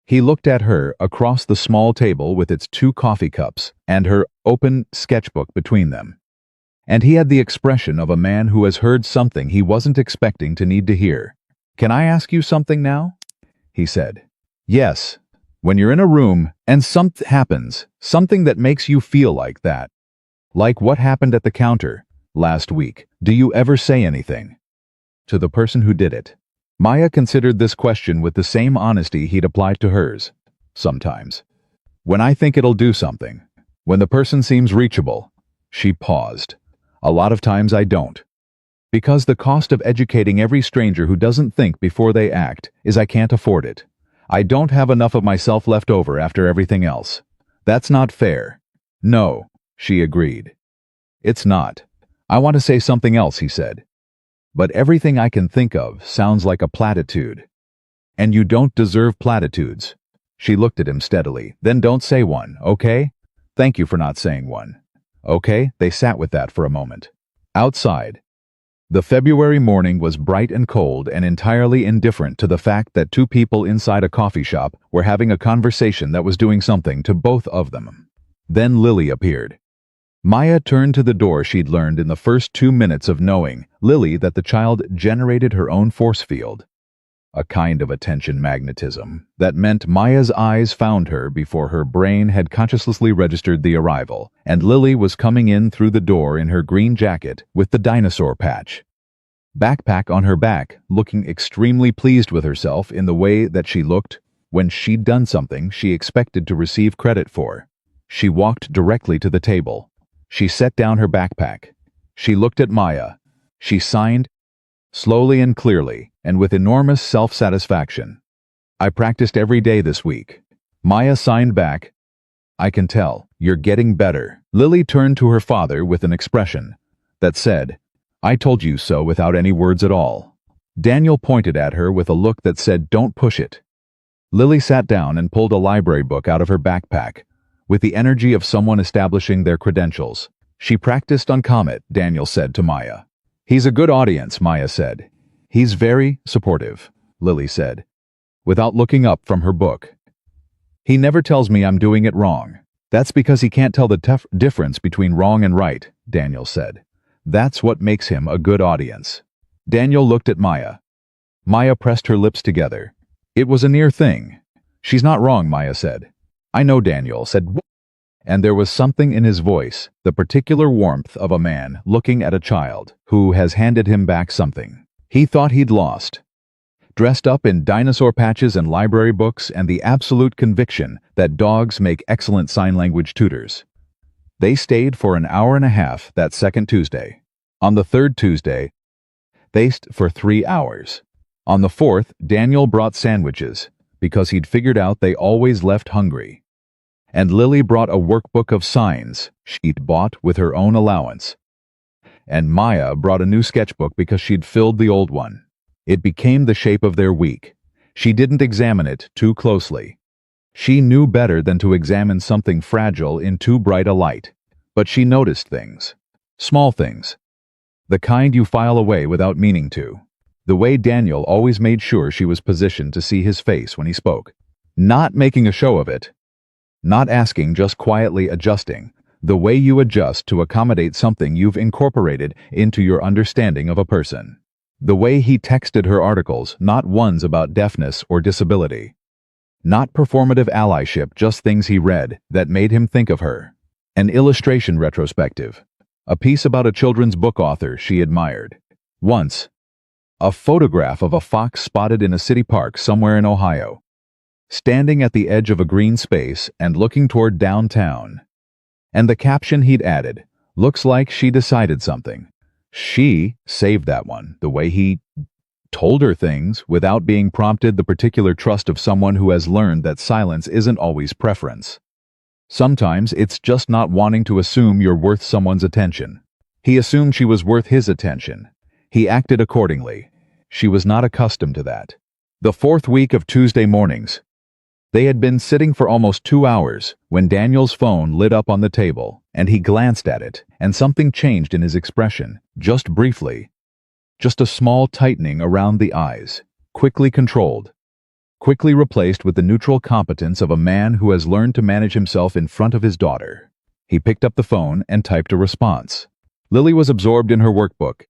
He looked at her across the small table with its 2 coffee cups and her open sketchbook between them. And he had the expression of a man who has heard something he wasn't expecting to need to hear. "Can I ask you something now?" he said. "Yes. When you're in a room and something happens, something that makes you feel like that. Like what happened at the counter last week, do you ever say anything to the person who did it?" Maya considered this question with the same honesty he'd applied to hers. Sometimes. When I think it'll do something. When the person seems reachable. She paused. A lot of times I don't. Because the cost of educating every stranger who doesn't think before they act is I can't afford it. I don't have enough of myself left over after everything else. That's not fair. No, she agreed. It's not. I want to say something else, he said. But everything I can think of sounds like a platitude. And you don't deserve platitudes. She looked at him steadily. Then don't say one, okay? Thank you for not saying one. Okay, they sat with that for a moment. Outside. The February morning was bright and cold and entirely indifferent to the fact that two people inside a coffee shop were having a conversation that was doing something to both of them. Then Lily appeared. Maya turned to the door she'd learned in the first 2 minutes of knowing Lily that the child generated her own force field. A kind of attention magnetism that meant Maya's eyes found her before her brain had consciously registered the arrival, and Lily was coming in through the door in her green jacket with the dinosaur patch. Backpack on her back, looking extremely pleased with herself in the way that she looked when she'd done something she expected to receive credit for. She walked directly to the table. She set down her backpack. She looked at Maya. She signed, slowly and clearly, and with enormous self-satisfaction. I practiced every day this week. Maya signed back. I can tell, you're getting better. Lily turned to her father with an expression that said, I told you so without any words at all. Daniel pointed at her with a look that said, don't push it. Lily sat down and pulled a library book out of her backpack, with the energy of someone establishing their credentials. She practiced on Comet, Daniel said to Maya. He's a good audience, Maya said. He's very supportive, Lily said, without looking up from her book. He never tells me I'm doing it wrong. That's because he can't tell the difference between wrong and right, Daniel said. That's what makes him a good audience. Daniel looked at Maya. Maya pressed her lips together. It was a near thing. She's not wrong, Maya said. I know, Daniel said. And there was something in his voice, the particular warmth of a man looking at a child who has handed him back something he thought he'd lost. Dressed up in dinosaur patches and library books and the absolute conviction that dogs make excellent sign language tutors. They stayed for an hour and a half that second Tuesday. On the third Tuesday, they stayed for 3 hours. On the fourth, Daniel brought sandwiches, because he'd figured out they always left hungry. And Lily brought a workbook of signs she'd bought with her own allowance. And Maya brought a new sketchbook because she'd filled the old one. It became the shape of their week. She didn't examine it too closely. She knew better than to examine something fragile in too bright a light. But she noticed things. Small things. The kind you file away without meaning to. The way Daniel always made sure she was positioned to see his face when he spoke. Not making a show of it. Not asking, just quietly adjusting. The way you adjust to accommodate something you've incorporated into your understanding of a person. The way he texted her articles, not ones about deafness or disability. Not performative allyship, just things he read that made him think of her. An illustration retrospective. A piece about a children's book author she admired. Once. A photograph of a fox spotted in a city park somewhere in Ohio. Standing at the edge of a green space and looking toward downtown. And the caption he'd added, looks like she decided something. She saved that one, the way he told her things without being prompted, the particular trust of someone who has learned that silence isn't always preference. Sometimes it's just not wanting to assume you're worth someone's attention. He assumed she was worth his attention. He acted accordingly. She was not accustomed to that. The fourth week of Tuesday mornings. They had been sitting for almost 2 hours when Daniel's phone lit up on the table, and he glanced at it, and something changed in his expression, just briefly. Just a small tightening around the eyes, quickly controlled. Quickly replaced with the neutral competence of a man who has learned to manage himself in front of his daughter. He picked up the phone and typed a response. Lily was absorbed in her workbook,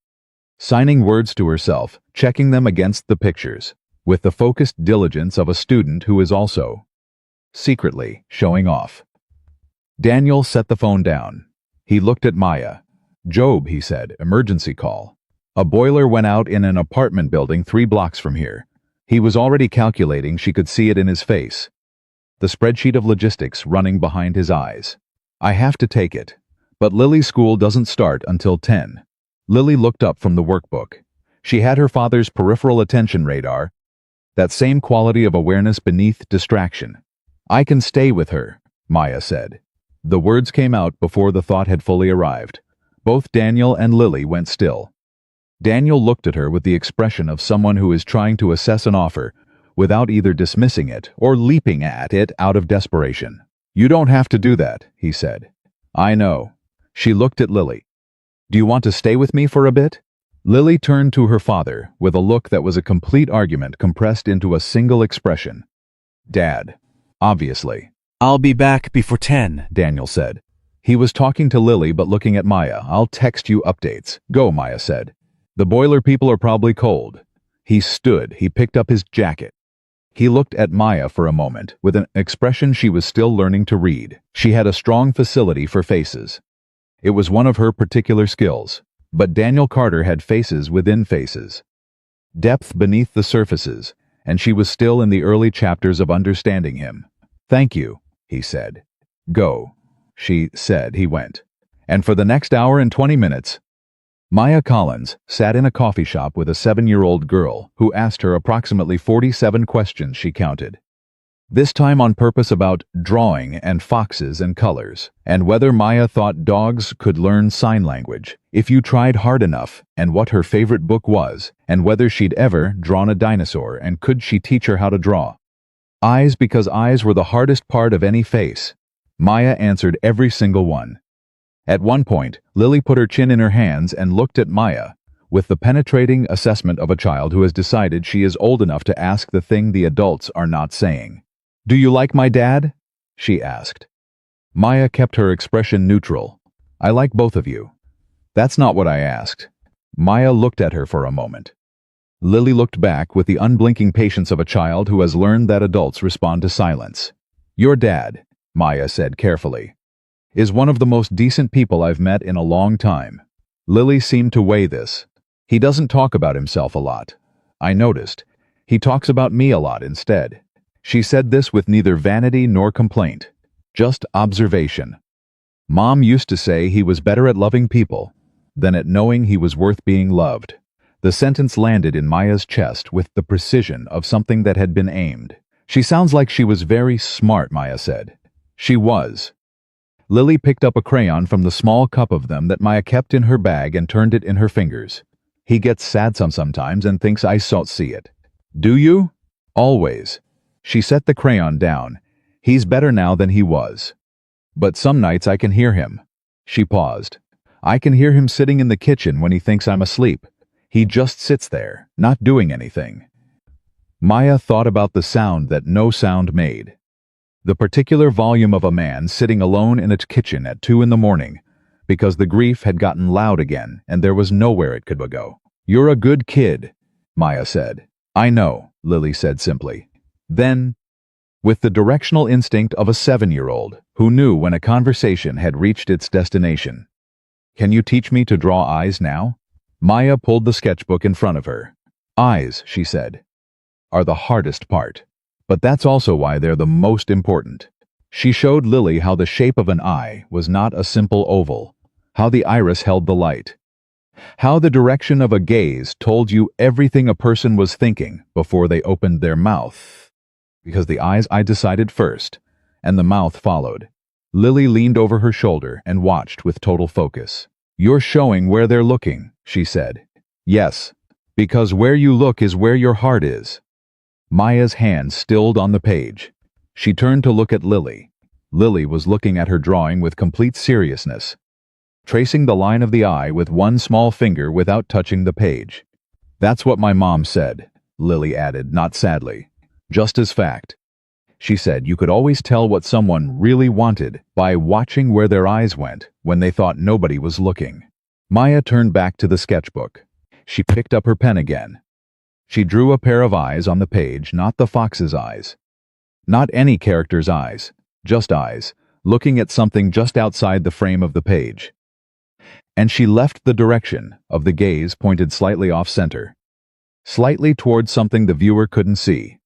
signing words to herself, checking them against the pictures, with the focused diligence of a student who is also, secretly, showing off. Daniel set the phone down. He looked at Maya. Job, he said, emergency call. A boiler went out in an apartment building 3 blocks from here. He was already calculating, she could see it in his face. The spreadsheet of logistics running behind his eyes. I have to take it. But Lily's school doesn't start until 10. Lily looked up from the workbook. She had her father's peripheral attention radar, that same quality of awareness beneath distraction. I can stay with her, Maya said. The words came out before the thought had fully arrived. Both Daniel and Lily went still. Daniel looked at her with the expression of someone who is trying to assess an offer without either dismissing it or leaping at it out of desperation. You don't have to do that, he said. I know. She looked at Lily. Do you want to stay with me for a bit? Lily turned to her father with a look that was a complete argument compressed into a single expression. Dad. Obviously. I'll be back before 10, Daniel said. He was talking to Lily but looking at Maya. I'll text you updates. Go, Maya said. The boiler people are probably cold. He stood. He picked up his jacket. He looked at Maya for a moment with an expression she was still learning to read. She had a strong facility for faces. It was one of her particular skills. But Daniel Carter had faces within faces. Depth beneath the surfaces, and she was still in the early chapters of understanding him. Thank you, he said. Go, she said. He went. And for the next hour and 20 minutes, Maya Collins sat in a coffee shop with a 7-year-old girl who asked her approximately 47 questions she counted. This time on purpose about drawing and foxes and colors, and whether Maya thought dogs could learn sign language if you tried hard enough, and what her favorite book was, and whether she'd ever drawn a dinosaur and could she teach her how to draw. Eyes, because eyes were the hardest part of any face. Maya answered every single one. At one point, Lily put her chin in her hands and looked at Maya with the penetrating assessment of a child who has decided she is old enough to ask the thing the adults are not saying. Do you like my dad? She asked. Maya kept her expression neutral. I like both of you. That's not what I asked. Maya looked at her for a moment. Lily looked back with the unblinking patience of a child who has learned that adults respond to silence. Your dad, Maya said carefully, is one of the most decent people I've met in a long time. Lily seemed to weigh this. He doesn't talk about himself a lot. I noticed. He talks about me a lot instead. She said this with neither vanity nor complaint, just observation. Mom used to say he was better at loving people than at knowing he was worth being loved. The sentence landed in Maya's chest with the precision of something that had been aimed. She sounds like she was very smart, Maya said. She was. Lily picked up a crayon from the small cup of them that Maya kept in her bag and turned it in her fingers. He gets sad sometimes and thinks I don't see it. Do you? Always. She set the crayon down. He's better now than he was. But some nights I can hear him. She paused. I can hear him sitting in the kitchen when he thinks I'm asleep. He just sits there, not doing anything. Maya thought about the sound that no sound made. The particular volume of a man sitting alone in a kitchen at 2 in the morning, because the grief had gotten loud again and there was nowhere it could go. You're a good kid, Maya said. I know, Lily said simply. Then, with the directional instinct of a 7-year-old who knew when a conversation had reached its destination. Can you teach me to draw eyes now? Maya pulled the sketchbook in front of her. Eyes, she said, are the hardest part. But that's also why they're the most important. She showed Lily how the shape of an eye was not a simple oval, how the iris held the light, how the direction of a gaze told you everything a person was thinking before they opened their mouth. Because the eyes I decided first, and the mouth followed. Lily leaned over her shoulder and watched with total focus. You're showing where they're looking, she said. Yes, because where you look is where your heart is. Maya's hand stilled on the page. She turned to look at Lily. Lily was looking at her drawing with complete seriousness, tracing the line of the eye with one small finger without touching the page. That's what my mom said, Lily added, not sadly. Just as fact. She said you could always tell what someone really wanted by watching where their eyes went when they thought nobody was looking. Maya turned back to the sketchbook. She picked up her pen again. She drew a pair of eyes on the page, not the fox's eyes. Not any character's eyes, just eyes, looking at something just outside the frame of the page. and she left the direction of the gaze pointed slightly off-center, slightly towards something the viewer couldn't see.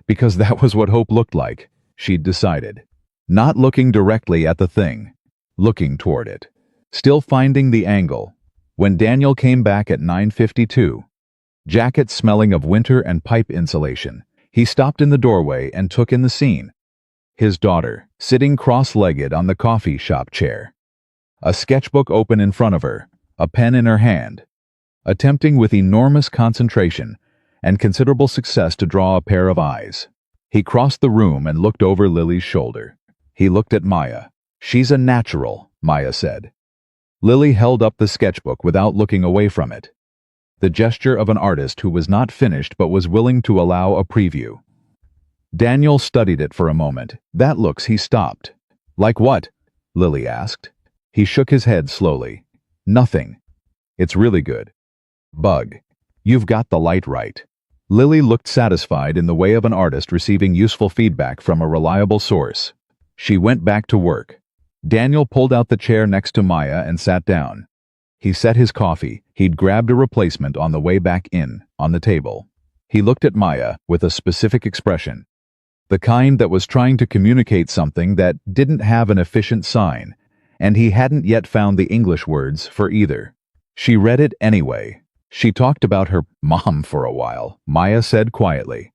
Because that was what hope looked like, she'd decided. Not looking directly at the thing, looking toward it. Still finding the angle. When Daniel came back at 9:52, jacket smelling of winter and pipe insulation, he stopped in the doorway and took in the scene. His daughter, sitting cross-legged on the coffee shop chair. A sketchbook open in front of her, a pen in her hand, attempting with enormous concentration and considerable success to draw a pair of eyes. He crossed the room and looked over Lily's shoulder. He looked at Maya. "She's a natural," Maya said. Lily held up the sketchbook without looking away from it. The gesture of an artist who was not finished but was willing to allow a preview. Daniel studied it for a moment. "That looks," he stopped. "Like what?" Lily asked. He shook his head slowly. "Nothing. It's really good. Bug. You've got the light right." Lily looked satisfied in the way of an artist receiving useful feedback from a reliable source. She went back to work. Daniel pulled out the chair next to Maya and sat down. He set his coffee. He'd grabbed a replacement on the way back in, on the table. He looked at Maya with a specific expression. The kind that was trying to communicate something that didn't have an efficient sign, and he hadn't yet found the English words for either. She read it anyway. She talked about her mom for a while, Maya said quietly.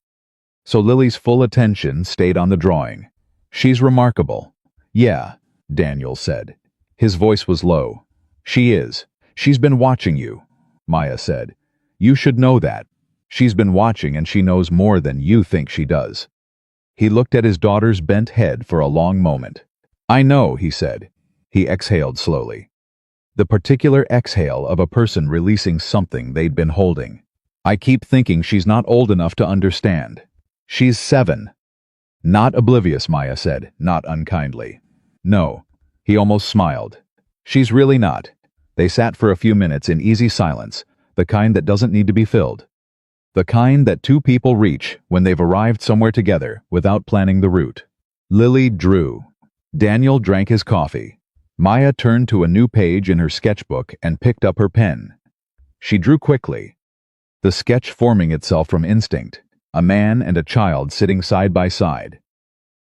So Lily's full attention stayed on the drawing. "She's remarkable." "Yeah," Daniel said. His voice was low. "She is. She's been watching you," Maya said. "You should know that. She's been watching and she knows more than you think she does." He looked at his daughter's bent head for a long moment. "I know," he said. He exhaled slowly. The particular exhale of a person releasing something they'd been holding. "I keep thinking she's not old enough to understand. She's 7. "Not oblivious," Maya said, not unkindly. "No." He almost smiled. "She's really not." They sat for a few minutes in easy silence, the kind that doesn't need to be filled. The kind that two people reach when they've arrived somewhere together without planning the route. Lily drew. Daniel drank his coffee. Maya turned to a new page in her sketchbook and picked up her pen. She drew quickly, the sketch forming itself from instinct, a man and a child sitting side by side.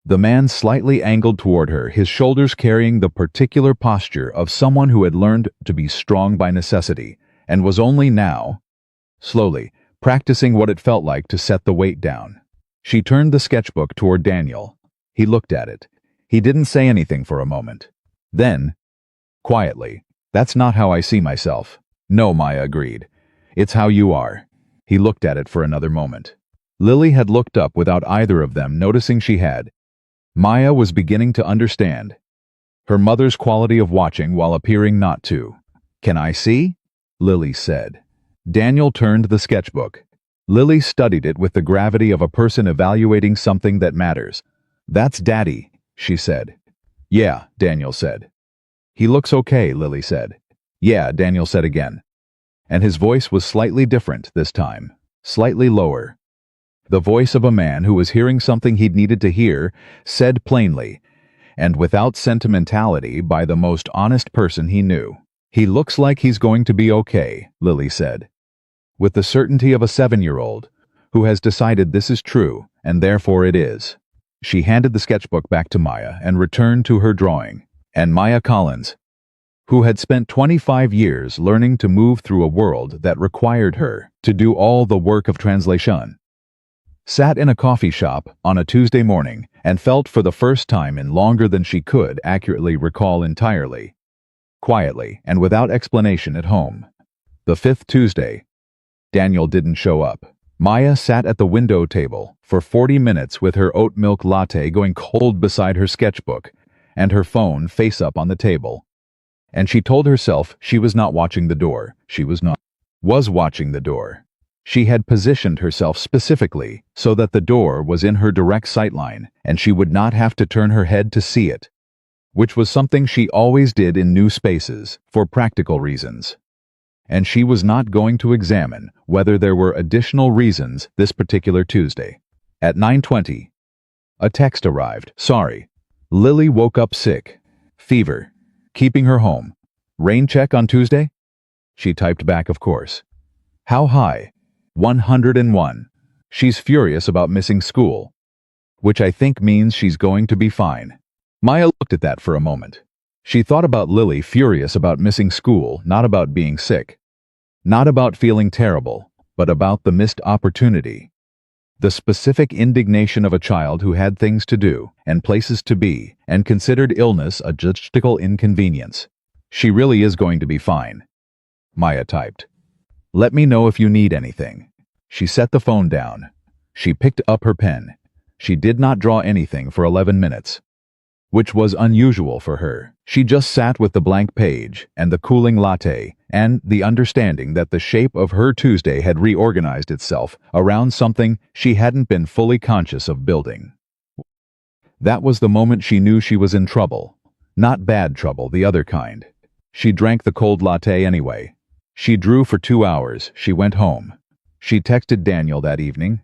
The man slightly angled toward her, his shoulders carrying the particular posture of someone who had learned to be strong by necessity, and was only now, slowly, practicing what it felt like to set the weight down. She turned the sketchbook toward Daniel. He looked at it. He didn't say anything for a moment. Then, quietly, "That's not how I see myself." "No," Maya agreed. "It's how you are." He looked at it for another moment. Lily had looked up without either of them noticing she had. Maya was beginning to understand. Her mother's quality of watching while appearing not to. "Can I see?" Lily said. Daniel turned the sketchbook. Lily studied it with the gravity of a person evaluating something that matters. "That's Daddy," she said. "Yeah," Daniel said. "He looks okay," Lily said. "Yeah," Daniel said again. And his voice was slightly different this time, slightly lower. The voice of a man who was hearing something he'd needed to hear, said plainly, and without sentimentality, by the most honest person he knew. "He looks like he's going to be okay," Lily said, with the certainty of a 7-year-old who has decided this is true, and therefore it is. She handed the sketchbook back to Maya and returned to her drawing. And Maya Collins, who had spent 25 years learning to move through a world that required her to do all the work of translation, sat in a coffee shop on a Tuesday morning and felt for the first time in longer than she could accurately recall entirely, quietly and without explanation at home. The 5th Tuesday. Daniel didn't show up. Maya sat at the window table for 40 minutes with her oat milk latte going cold beside her sketchbook and her phone face up on the table. And she told herself she was not watching the door. She was watching the door. She had positioned herself specifically so that the door was in her direct sightline and she would not have to turn her head to see it, which was something she always did in new spaces for practical reasons. And she was not going to examine whether there were additional reasons this particular Tuesday. At 9:20, a text arrived. "Sorry. Lily woke up sick. Fever. Keeping her home. Rain check on Tuesday? She typed back, of course. How high? 101. She's furious about missing school. Which I think means she's going to be fine. Maya looked at that for a moment. She thought about Lily furious about missing school, not about being sick. Not about feeling terrible, but about the missed opportunity. The specific indignation of a child who had things to do, and places to be, and considered illness a logistical inconvenience. She really is going to be fine. Maya typed. Let me know if you need anything. She set the phone down. She picked up her pen. She did not draw anything for 11 minutes. Which was unusual for her. She just sat with the blank page, and the cooling latte, and the understanding that the shape of her Tuesday had reorganized itself around something she hadn't been fully conscious of building. That was the moment she knew she was in trouble. Not bad trouble, the other kind. She drank the cold latte anyway. She drew for 2 hours. She went home. She texted Daniel that evening.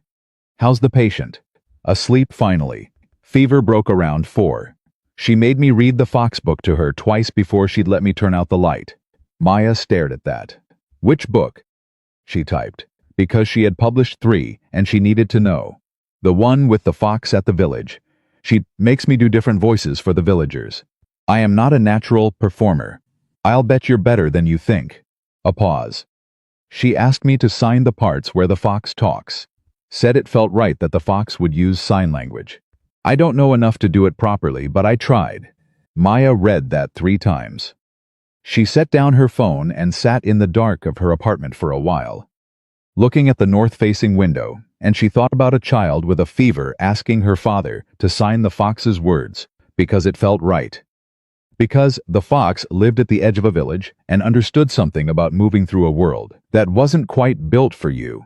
How's the patient? Asleep finally. Fever broke around 4. She made me read the Fox book to her twice before she'd let me turn out the light. Maya stared at that. Which book? She typed. Because she had published 3, and she needed to know. The one with the fox at the village. She makes me do different voices for the villagers. I am not a natural performer. I'll bet you're better than you think. A pause. She asked me to sign the parts where the fox talks. Said it felt right that the fox would use sign language. I don't know enough to do it properly, but I tried. Maya read that 3 times. She set down her phone and sat in the dark of her apartment for a while, looking at the north-facing window, and she thought about a child with a fever asking her father to sign the fox's words, because it felt right. Because the fox lived at the edge of a village and understood something about moving through a world that wasn't quite built for you.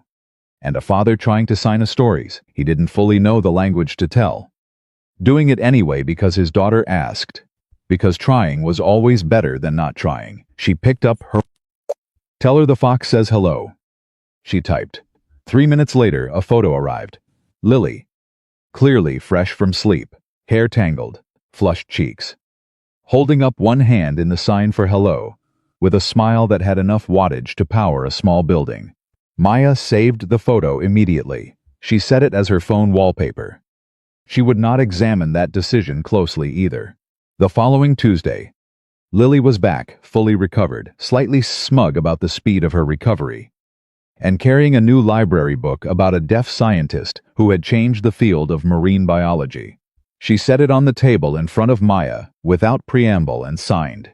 And a father trying to sign a stories he didn't fully know the language to tell. Doing it anyway because his daughter asked. Because trying was always better than not trying. She picked up her... Tell her the fox says hello. She typed. 3 minutes later, a photo arrived. Lily. Clearly fresh from sleep. Hair tangled. Flushed cheeks. Holding up one hand in the sign for hello, with a smile that had enough wattage to power a small building. Maya saved the photo immediately. She set it as her phone wallpaper. She would not examine that decision closely either. The following Tuesday, Lily was back, fully recovered, slightly smug about the speed of her recovery, and carrying a new library book about a deaf scientist who had changed the field of marine biology. She set it on the table in front of Maya, without preamble, and signed.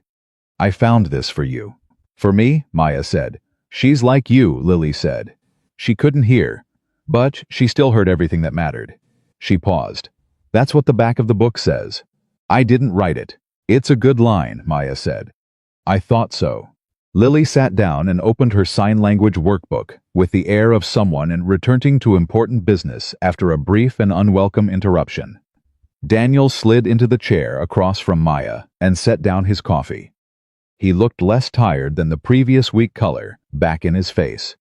I found this for you. For me, Maya said. She's like you, Lily said. She couldn't hear, but she still heard everything that mattered. She paused. That's what the back of the book says. I didn't write it. It's a good line, Maya said. I thought so. Lily sat down and opened her sign language workbook with the air of someone returning to important business after a brief and unwelcome interruption. Daniel slid into the chair across from Maya and set down his coffee. He looked less tired than the previous week, color back in his face.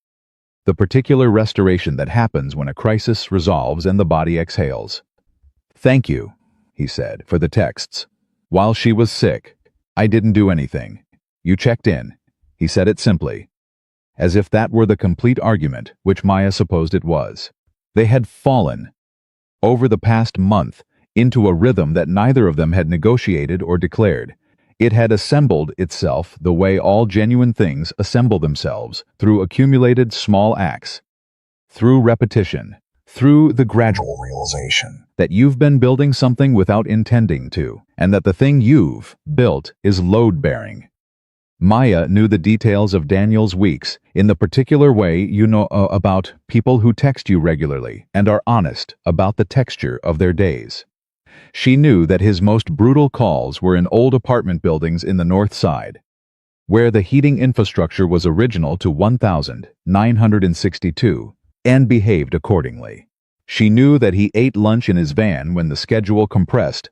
The particular restoration that happens when a crisis resolves and the body exhales. Thank you, he said, for the texts. While she was sick, I didn't do anything. You checked in. He said it simply, as if that were the complete argument, which Maya supposed it was. They had fallen, over the past month, into a rhythm that neither of them had negotiated or declared. It had assembled itself the way all genuine things assemble themselves, through accumulated small acts, through repetition, through the gradual realization that you've been building something without intending to, and that the thing you've built is load-bearing. Maya knew the details of Daniel's weeks in the particular way you know about people who text you regularly and are honest about the texture of their days. She knew that his most brutal calls were in old apartment buildings in the North Side, where the heating infrastructure was original to 1962 and behaved accordingly. She knew that he ate lunch in his van when the schedule compressed,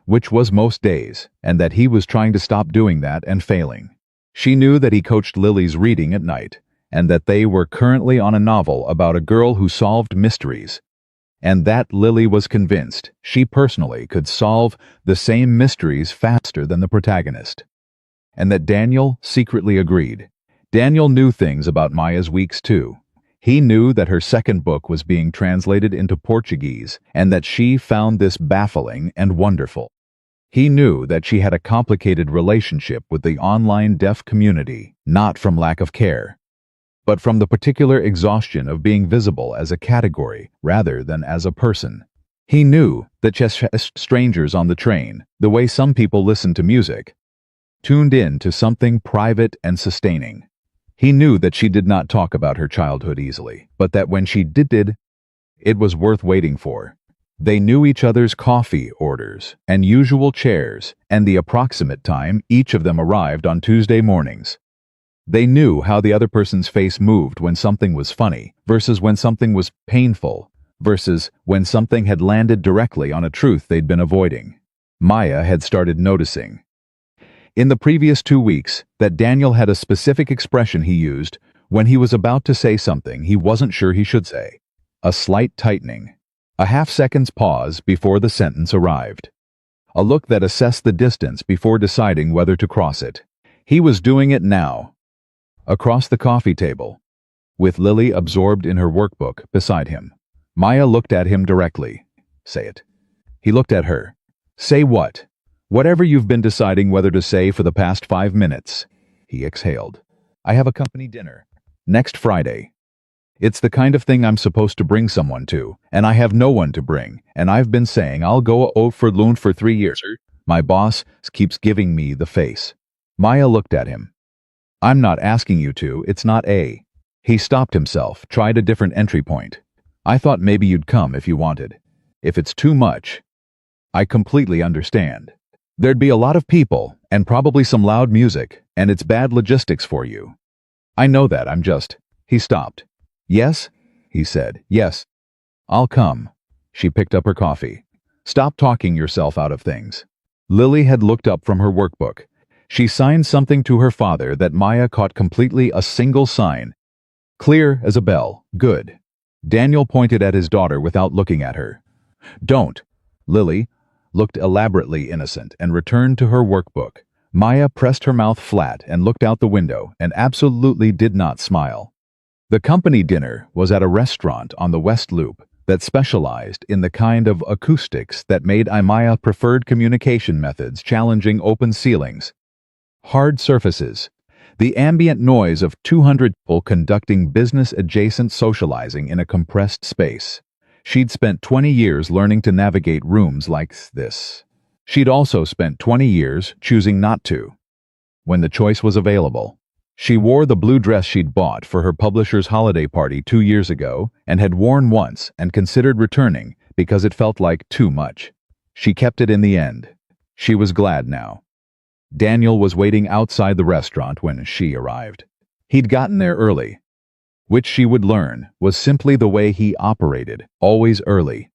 which was most days, and that he was trying to stop doing that and failing. She knew that he coached Lily's reading at night, and that they were currently on a novel about a girl who solved mysteries, and that Lily was convinced she personally could solve the same mysteries faster than the protagonist. and that Daniel secretly agreed. Daniel knew things about Maya's weeks too. He knew that her second book was being translated into Portuguese and that she found this baffling and wonderful. He knew that she had a complicated relationship with the online deaf community, not from lack of care, but from the particular exhaustion of being visible as a category rather than as a person. He knew that just strangers on the train, the way some people listen to music, tuned in to something private and sustaining. He knew that she did not talk about her childhood easily, but that when she did, it was worth waiting for. They knew each other's coffee orders and usual chairs and the approximate time each of them arrived on Tuesday mornings. They knew how the other person's face moved when something was funny versus when something was painful versus when something had landed directly on a truth they'd been avoiding. Maya had started noticing, in the previous 2 weeks, that Daniel had a specific expression he used when he was about to say something he wasn't sure he should say. A slight tightening. A half-second's pause before the sentence arrived. A look that assessed the distance before deciding whether to cross it. He was doing it now. Across the coffee table, with Lily absorbed in her workbook beside him. Maya looked at him directly. Say it. He looked at her. Say what? Whatever you've been deciding whether to say for the past 5 minutes. He exhaled. I have a company dinner. Next Friday. It's the kind of thing I'm supposed to bring someone to, and I have no one to bring, and I've been saying I'll go for loan for 3 years. My boss keeps giving me the face. Maya looked at him. I'm not asking you to, it's not a. He stopped himself, tried a different entry point. I thought maybe you'd come if you wanted. If it's too much, I completely understand. There'd be a lot of people, and probably some loud music, and it's bad logistics for you. I know that, I'm just. He stopped. Yes? He said. Yes. I'll come. She picked up her coffee. Stop talking yourself out of things. Lily had looked up from her workbook. She signed something to her father that Maya caught completely, a single sign. Clear as a bell. Good. Daniel pointed at his daughter without looking at her. Don't. Lily looked elaborately innocent and returned to her workbook. Maya pressed her mouth flat and looked out the window and absolutely did not smile. The company dinner was at a restaurant on the West Loop that specialized in the kind of acoustics that made Maya preferred communication methods challenging open ceilings, hard surfaces, the ambient noise of 200 people conducting business-adjacent socializing in a compressed space. She'd spent 20 years learning to navigate rooms like this. She'd also spent 20 years choosing not to, when the choice was available. She wore the blue dress she'd bought for her publisher's holiday party 2 years ago and had worn once and considered returning because it felt like too much. She kept it in the end. She was glad now. Daniel was waiting outside the restaurant when she arrived. He'd gotten there early, which she would learn was simply the way he operated, always early,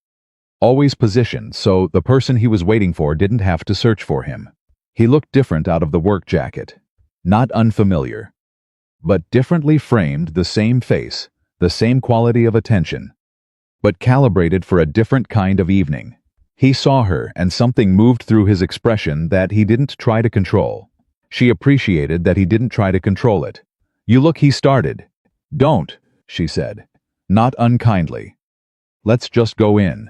always positioned so the person he was waiting for didn't have to search for him. He looked different out of the work jacket, not unfamiliar, but differently framed, the same face, the same quality of attention, but calibrated for a different kind of evening. He saw her, and something moved through his expression that he didn't try to control. She appreciated that he didn't try to control it. You look, he started. Don't, she said, not unkindly. Let's just go in.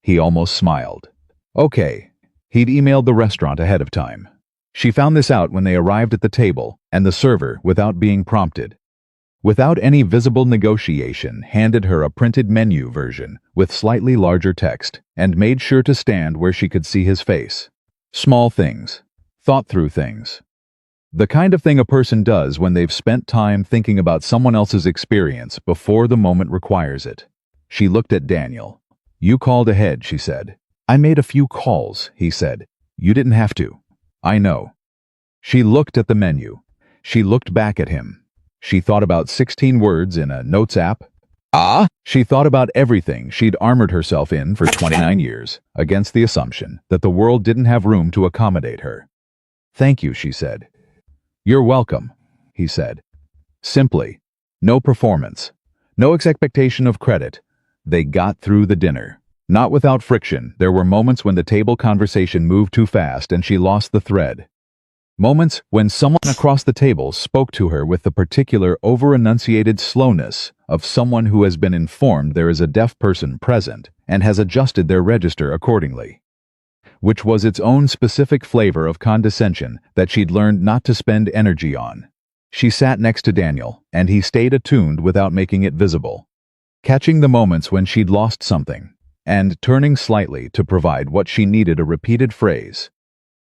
He almost smiled. Okay. He'd emailed the restaurant ahead of time. She found this out when they arrived at the table, and the server, without being prompted, without any visible negotiation, handed her a printed menu version with slightly larger text and made sure to stand where she could see his face. Small things. Thought through things. The kind of thing a person does when they've spent time thinking about someone else's experience before the moment requires it. She looked at Daniel. You called ahead, she said. I made a few calls, he said. You didn't have to. I know. She looked at the menu. She looked back at him. She thought about 16 words in a notes app. She thought about everything she'd armored herself in for 29 years, against the assumption that the world didn't have room to accommodate her. Thank you, she said. You're welcome, he said. Simply. No performance. No expectation of credit. They got through the dinner. Not without friction. There were moments when the table conversation moved too fast and she lost the thread. Moments when someone across the table spoke to her with the particular over-enunciated slowness of someone who has been informed there is a deaf person present and has adjusted their register accordingly, which was its own specific flavor of condescension that she'd learned not to spend energy on. She sat next to Daniel, and he stayed attuned without making it visible, catching the moments when she'd lost something, and turning slightly to provide what she needed, a repeated phrase.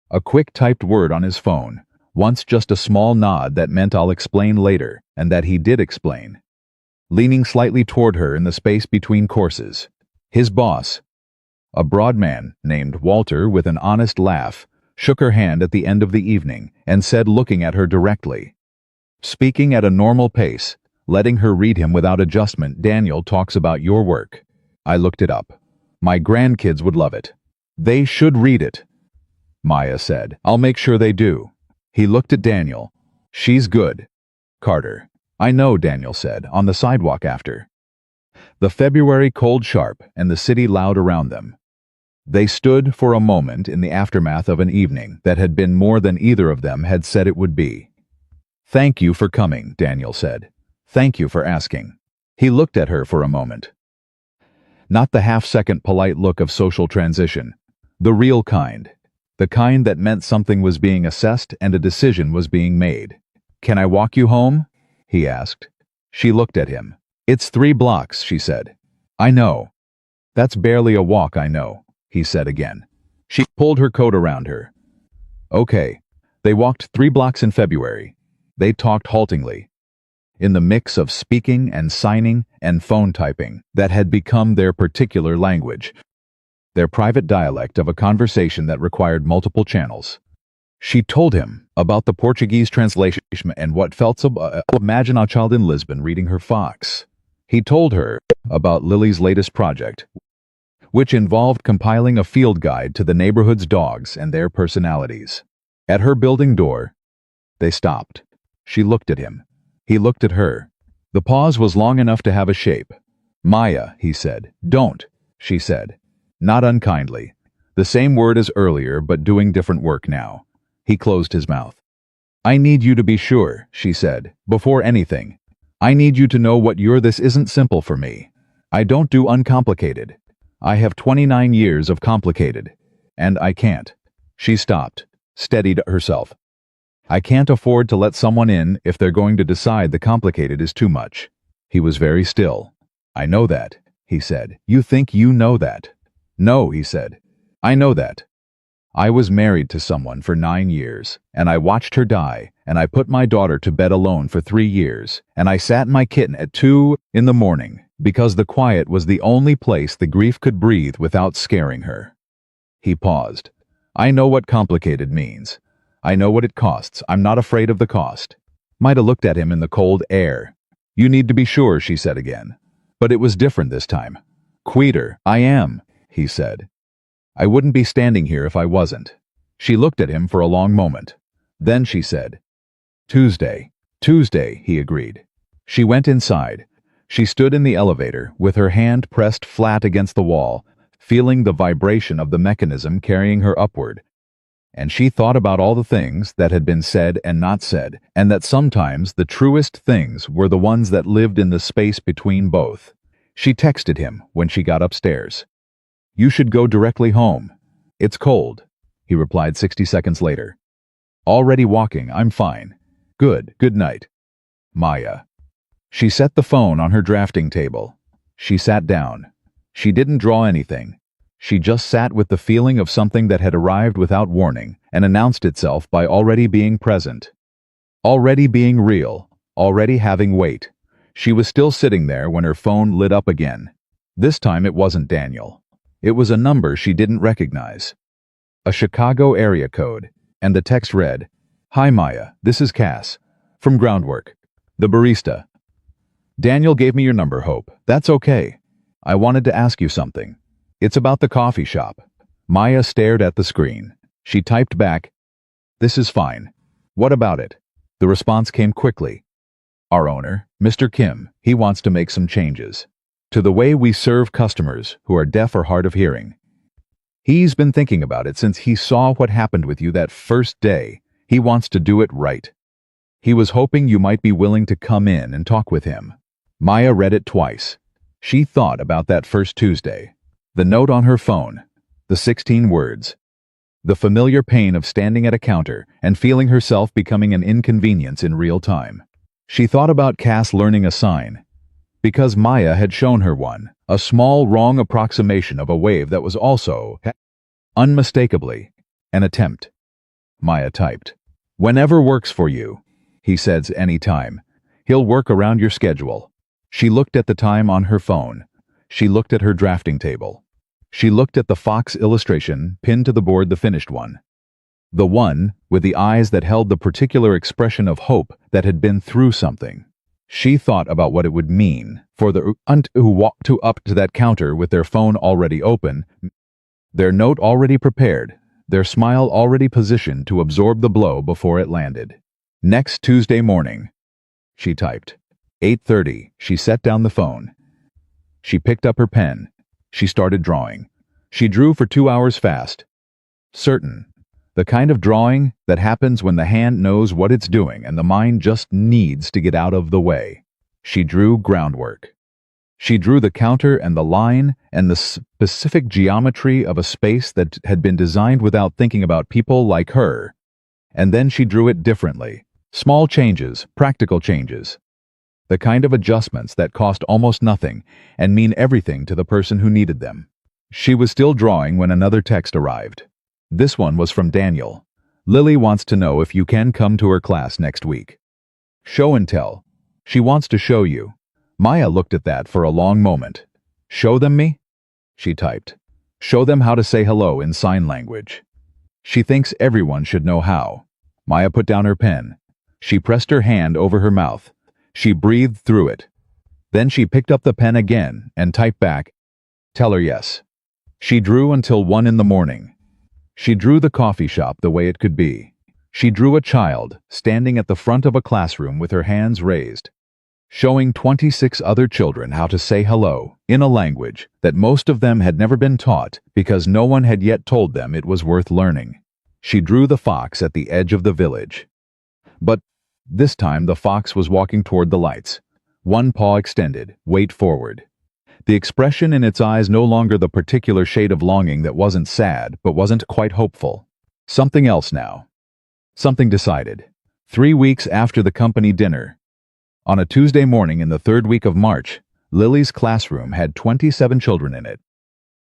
A quick typed word on his phone, once just a small nod that meant I'll explain later, and that he did explain. Leaning slightly toward her in the space between courses, his boss, a broad man named Walter with an honest laugh, shook her hand at the end of the evening and said, looking at her directly, speaking at a normal pace, letting her read him without adjustment, "Daniel talks about your work. I looked it up. My grandkids would love it. They should read it." Maya said, "I'll make sure they do." He looked at Daniel. "She's good." Carter. "I know," Daniel said, on the sidewalk after. The February cold sharp and the city loud around them. They stood for a moment in the aftermath of an evening that had been more than either of them had said it would be. "Thank you for coming," Daniel said. "Thank you for asking." He looked at her for a moment. Not the half-second polite look of social transition. The real kind. The kind that meant something was being assessed and a decision was being made. "Can I walk you home?" he asked. She looked at him. "It's 3 blocks, she said. "I know." "That's barely a walk, I know," he said again. She pulled her coat around her. "Okay." They walked 3 blocks in February. They talked haltingly, in the mix of speaking and signing and phone typing that had become their particular language, their private dialect of a conversation that required multiple channels. She told him about the Portuguese translation and what felt so. Imagine a child in Lisbon reading her Fox. He told her about Lily's latest project, which involved compiling a field guide to the neighborhood's dogs and their personalities. At her building door, they stopped. She looked at him. He looked at her. The pause was long enough to have a shape. "Maya," he said. "Don't," she said. Not unkindly. The same word as earlier, but doing different work now. He closed his mouth. "I need you to be sure," she said, "before anything. I need you to know what you're. This isn't simple for me. I don't do uncomplicated. I have 29 years of complicated. And I can't." She stopped, steadied herself. "I can't afford to let someone in if they're going to decide the complicated is too much." He was very still. "I know that," he said. "You think you know that?" "No," he said. "I know that. I was married to someone for 9 years, and I watched her die, and I put my daughter to bed alone for 3 years, and I sat my kitten at 2 in the morning, because the quiet was the only place the grief could breathe without scaring her." He paused. "I know what complicated means. I know what it costs. I'm not afraid of the cost." Maida looked at him in the cold air. "You need to be sure," she said again. But it was different this time. "Quieter, I am," he said. "I wouldn't be standing here if I wasn't." She looked at him for a long moment. Then she said, "Tuesday." "Tuesday," he agreed. She went inside. She stood in the elevator, with her hand pressed flat against the wall, feeling the vibration of the mechanism carrying her upward. And she thought about all the things that had been said and not said, and that sometimes the truest things were the ones that lived in the space between both. She texted him when she got upstairs. "You should go directly home. It's cold," he replied 60 seconds later. "Already walking, I'm fine." "Good night." Maya. She set the phone on her drafting table. She sat down. She didn't draw anything. She just sat with the feeling of something that had arrived without warning and announced itself by already being present. Already being real, already having weight. She was still sitting there when her phone lit up again. This time it wasn't Daniel. It was a number she didn't recognize. A Chicago area code, and the text read, "Hi Maya, this is Cass. From Groundwork. The barista. Daniel gave me your number, Hope. That's okay. I wanted to ask you something. It's about the coffee shop." Maya stared at the screen. She typed back, "This is fine. What about it?" The response came quickly. "Our owner, Mr. Kim, he wants to make some changes to the way we serve customers who are deaf or hard of hearing. He's been thinking about it since he saw what happened with you that first day, He wants to do it right. He was hoping you might be willing to come in and talk with him. Maya read it twice. She thought about that first Tuesday. The note on her phone. The 16 words. The familiar pain of standing at a counter and feeling herself becoming an inconvenience in real time. She thought about Cass learning a sign. Because Maya had shown her one, a small wrong approximation of a wave that was also, unmistakably, an attempt. Maya typed. Whenever works for you. He says anytime. He'll work around your schedule. She looked at the time on her phone. She looked at her drafting table. She looked at the fox illustration pinned to the board, the finished one. The one with the eyes that held the particular expression of hope that had been through something. She thought about what it would mean for the who walked up to that counter with their phone already open, their note already prepared, their smile already positioned to absorb the blow before it landed. Next Tuesday morning, she typed. 8:30, she set down the phone. She picked up her pen. She started drawing. She drew for 2 hours fast. Certain. The kind of drawing that happens when the hand knows what it's doing and the mind just needs to get out of the way. She drew groundwork. She drew the counter and the line and the specific geometry of a space that had been designed without thinking about people like her. And then she drew it differently. Small changes, practical changes. The kind of adjustments that cost almost nothing and mean everything to the person who needed them. She was still drawing when another text arrived. This one was from Daniel. Lily wants to know if you can come to her class next week. Show and tell. She wants to show you. Maya looked at that for a long moment. Show them me? She typed. Show them how to say hello in sign language. She thinks everyone should know how. Maya put down her pen. She pressed her hand over her mouth. She breathed through it. Then she picked up the pen again and typed back, tell her yes. She drew until 1 in the morning. She drew the coffee shop the way it could be. She drew a child standing at the front of a classroom with her hands raised, showing 26 other children how to say hello in a language that most of them had never been taught because no one had yet told them it was worth learning. She drew the fox at the edge of the village. But this time the fox was walking toward the lights, one paw extended, weight forward. The expression in its eyes no longer the particular shade of longing that wasn't sad but wasn't quite hopeful. Something else now. Something decided. 3 weeks after the company dinner. On a Tuesday morning in the 3rd week of March, Lily's classroom had 27 children in it.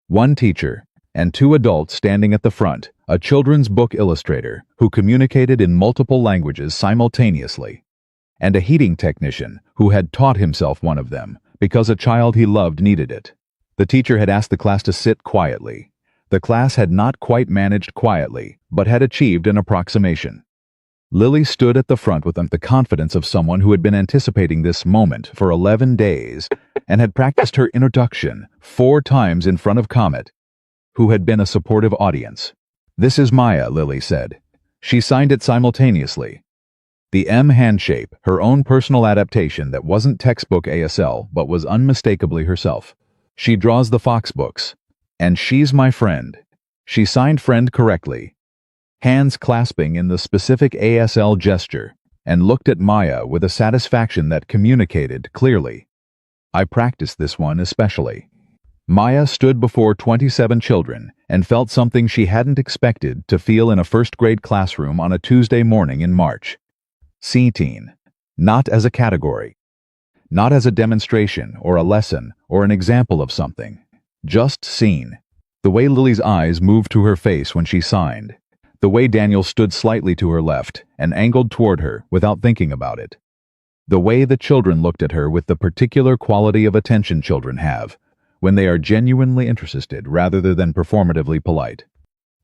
1 teacher and 2 adults standing at the front, a children's book illustrator who communicated in multiple languages simultaneously, and a heating technician who had taught himself one of them because a child he loved needed it. The teacher had asked the class to sit quietly. The class had not quite managed quietly, but had achieved an approximation. Lily stood at the front with the confidence of someone who had been anticipating this moment for 11 days and had practiced her introduction 4 times in front of Comet, who had been a supportive audience. This is Maya, Lily said. She signed it simultaneously. The M hand shape, her own personal adaptation that wasn't textbook ASL but was unmistakably herself. She draws the Fox books. And she's my friend. She signed friend correctly. Hands clasping in the specific ASL gesture, and looked at Maya with a satisfaction that communicated clearly. I practiced this one especially. Maya stood before 27 children and felt something she hadn't expected to feel in a first-grade classroom on a Tuesday morning in March. C-teen. Not as a category. Not as a demonstration or a lesson or an example of something. Just seen. The way Lily's eyes moved to her face when she signed. The way Daniel stood slightly to her left and angled toward her without thinking about it. The way the children looked at her with the particular quality of attention children have when they are genuinely interested rather than performatively polite.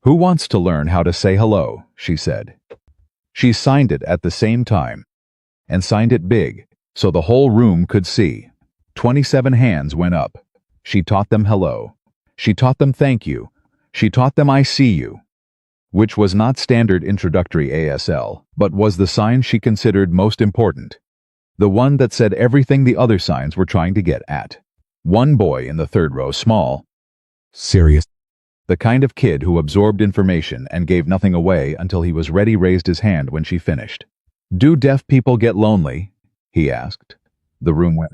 Who wants to learn how to say hello? She said. She signed it at the same time, and signed it big, so the whole room could see. 27 hands went up. She taught them hello. She taught them thank you. She taught them I see you, which was not standard introductory ASL, but was the sign she considered most important. The one that said everything the other signs were trying to get at. One boy in the 3rd row, small, serious, The kind of kid who absorbed information and gave nothing away until he was ready, raised his hand when she finished. "Do deaf people get lonely?" he asked. The room went.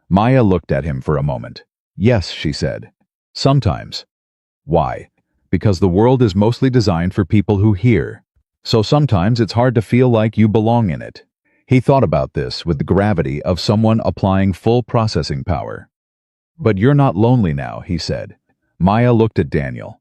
Maya looked at him for a moment. "Yes," she said. "Sometimes." "Why?" "Because the world is mostly designed for people who hear. So sometimes it's hard to feel like you belong in it." He thought about this with the gravity of someone applying full processing power. "But you're not lonely now," he said. Maya looked at Daniel,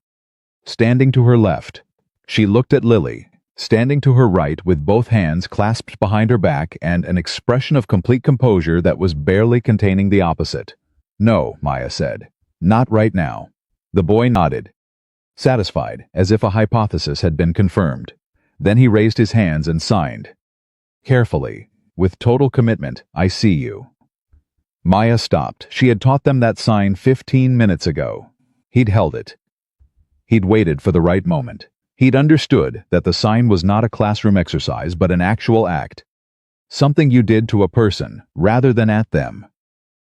standing to her left. She looked at Lily, standing to her right with both hands clasped behind her back and an expression of complete composure that was barely containing the opposite. "No," Maya said. "Not right now." The boy nodded, satisfied, as if a hypothesis had been confirmed. Then he raised his hands and signed. Carefully, with total commitment, "I see you." Maya stopped. She had taught them that sign 15 minutes ago. He'd held it. He'd waited for the right moment. He'd understood that the sign was not a classroom exercise but an actual act. Something you did to a person rather than at them.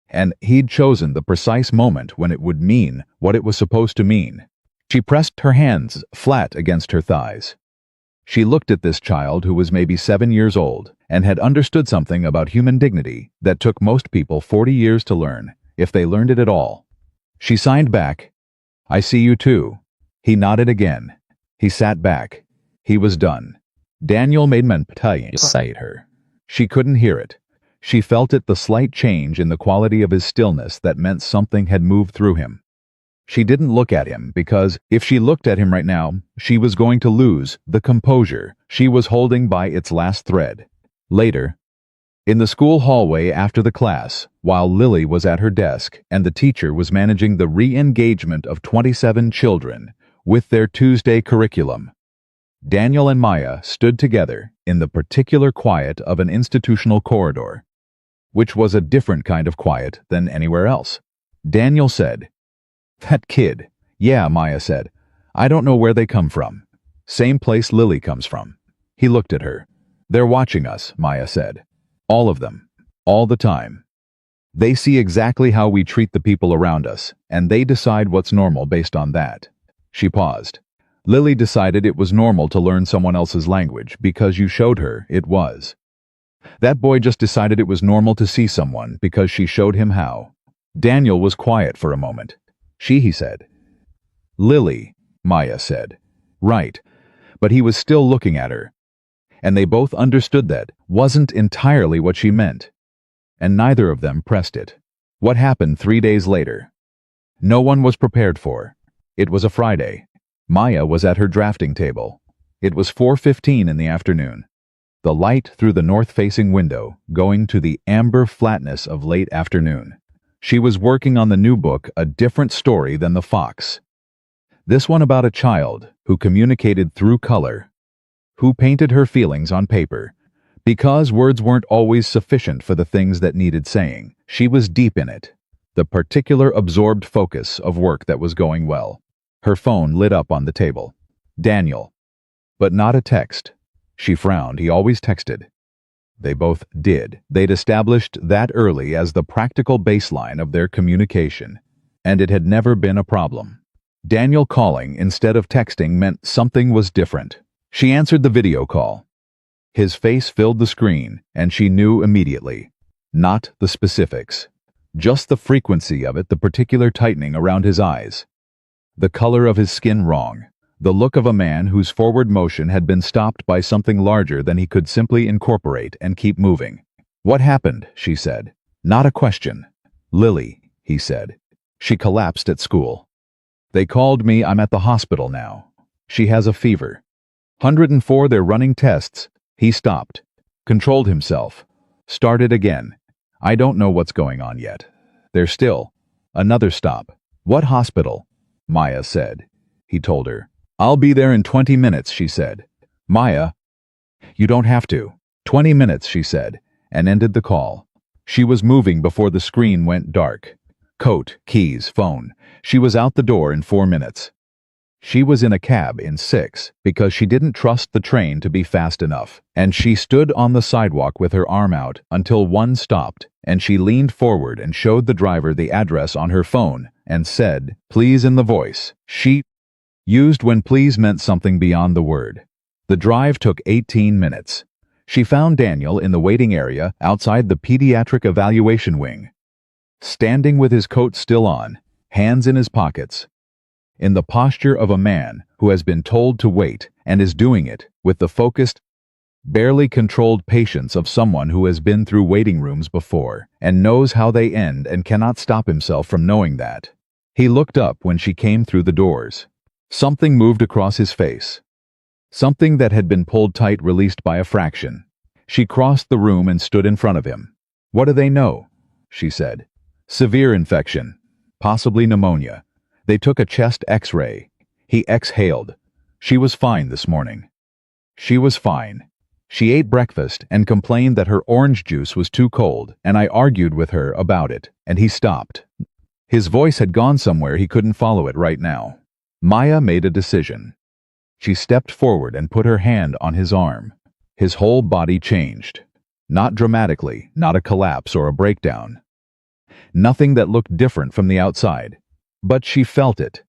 And he'd chosen the precise moment when it would mean what it was supposed to mean. She pressed her hands flat against her thighs. She looked at this child who was maybe 7 years old and had understood something about human dignity that took most people 40 years to learn, if they learned it at all. She signed back, "I see you too." He nodded again. He sat back. He was done. Daniel made beside her. She couldn't hear it. She felt it, the slight change in the quality of his stillness that meant something had moved through him. She didn't look at him because if she looked at him right now, she was going to lose the composure she was holding by its last thread. Later, in the school hallway after the class, while Lily was at her desk and the teacher was managing the re-engagement of 27 children with their Tuesday curriculum, Daniel and Maya stood together in the particular quiet of an institutional corridor, which was a different kind of quiet than anywhere else. Daniel said, "That kid." "Yeah," Maya said. "I don't know where they come from." "Same place Lily comes from." He looked at her. "They're watching us," Maya said. "All of them. All the time. They see exactly how we treat the people around us, and they decide what's normal based on that." She paused. "Lily decided it was normal to learn someone else's language because you showed her it was. That boy just decided it was normal to see someone because she showed him how." Daniel was quiet for a moment. He said. "Lily," Maya said. "Right." But he was still looking at her. And they both understood that wasn't entirely what she meant. And neither of them pressed it. What happened 3 days later? No one was prepared for. It was a Friday. Maya was at her drafting table. It was 4:15 in the afternoon. The light through the north-facing window going to the amber flatness of late afternoon. She was working on the new book, a different story than The Fox. This one about a child who communicated through color, who painted her feelings on paper. Because words weren't always sufficient for the things that needed saying, she was deep in it. The particular absorbed focus of work that was going well. Her phone lit up on the table. Daniel. But not a text. She frowned. He always texted. They both did. They'd established that early as the practical baseline of their communication, and it had never been a problem. Daniel calling instead of texting meant something was different. She answered the video call. His face filled the screen, and she knew immediately. Not the specifics. Just the frequency of it, the particular tightening around his eyes. The color of his skin wrong. The look of a man whose forward motion had been stopped by something larger than he could simply incorporate and keep moving. "What happened?" she said. Not a question. "Lily," he said. "She collapsed at school. They called me. I'm at the hospital now. She has a fever. 104, they're running tests." He stopped. Controlled himself. Started again. "I don't know what's going on yet. They're still." Another stop. "What hospital?" Maya said. He told her. "I'll be there in 20 minutes, she said. "Maya." "You don't have to." 20 minutes, she said, and ended the call. She was moving before the screen went dark. Coat, keys, phone. She was out the door in 4 minutes. She was in a cab in 6 because she didn't trust the train to be fast enough, and she stood on the sidewalk with her arm out until one stopped, and she leaned forward and showed the driver the address on her phone and said, "Please," in the voice she used when please meant something beyond the word. The drive took 18 minutes. She found Daniel in the waiting area outside the pediatric evaluation wing, standing with his coat still on, hands in his pockets, in the posture of a man who has been told to wait and is doing it with the focused, barely controlled patience of someone who has been through waiting rooms before and knows how they end and cannot stop himself from knowing that. He looked up when she came through the doors. Something moved across his face. Something that had been pulled tight released by a fraction. She crossed the room and stood in front of him. "What do they know?" she said. "Severe infection. Possibly pneumonia. They took a chest X-ray." He exhaled. She was fine this morning. She was fine. She ate breakfast and complained that her orange juice was too cold, and I argued with her about it, and he stopped. His voice had gone somewhere he couldn't follow it right now. Maya made a decision. She stepped forward and put her hand on his arm. His whole body changed. Not dramatically, not a collapse or a breakdown. Nothing that looked different from the outside. But she felt it.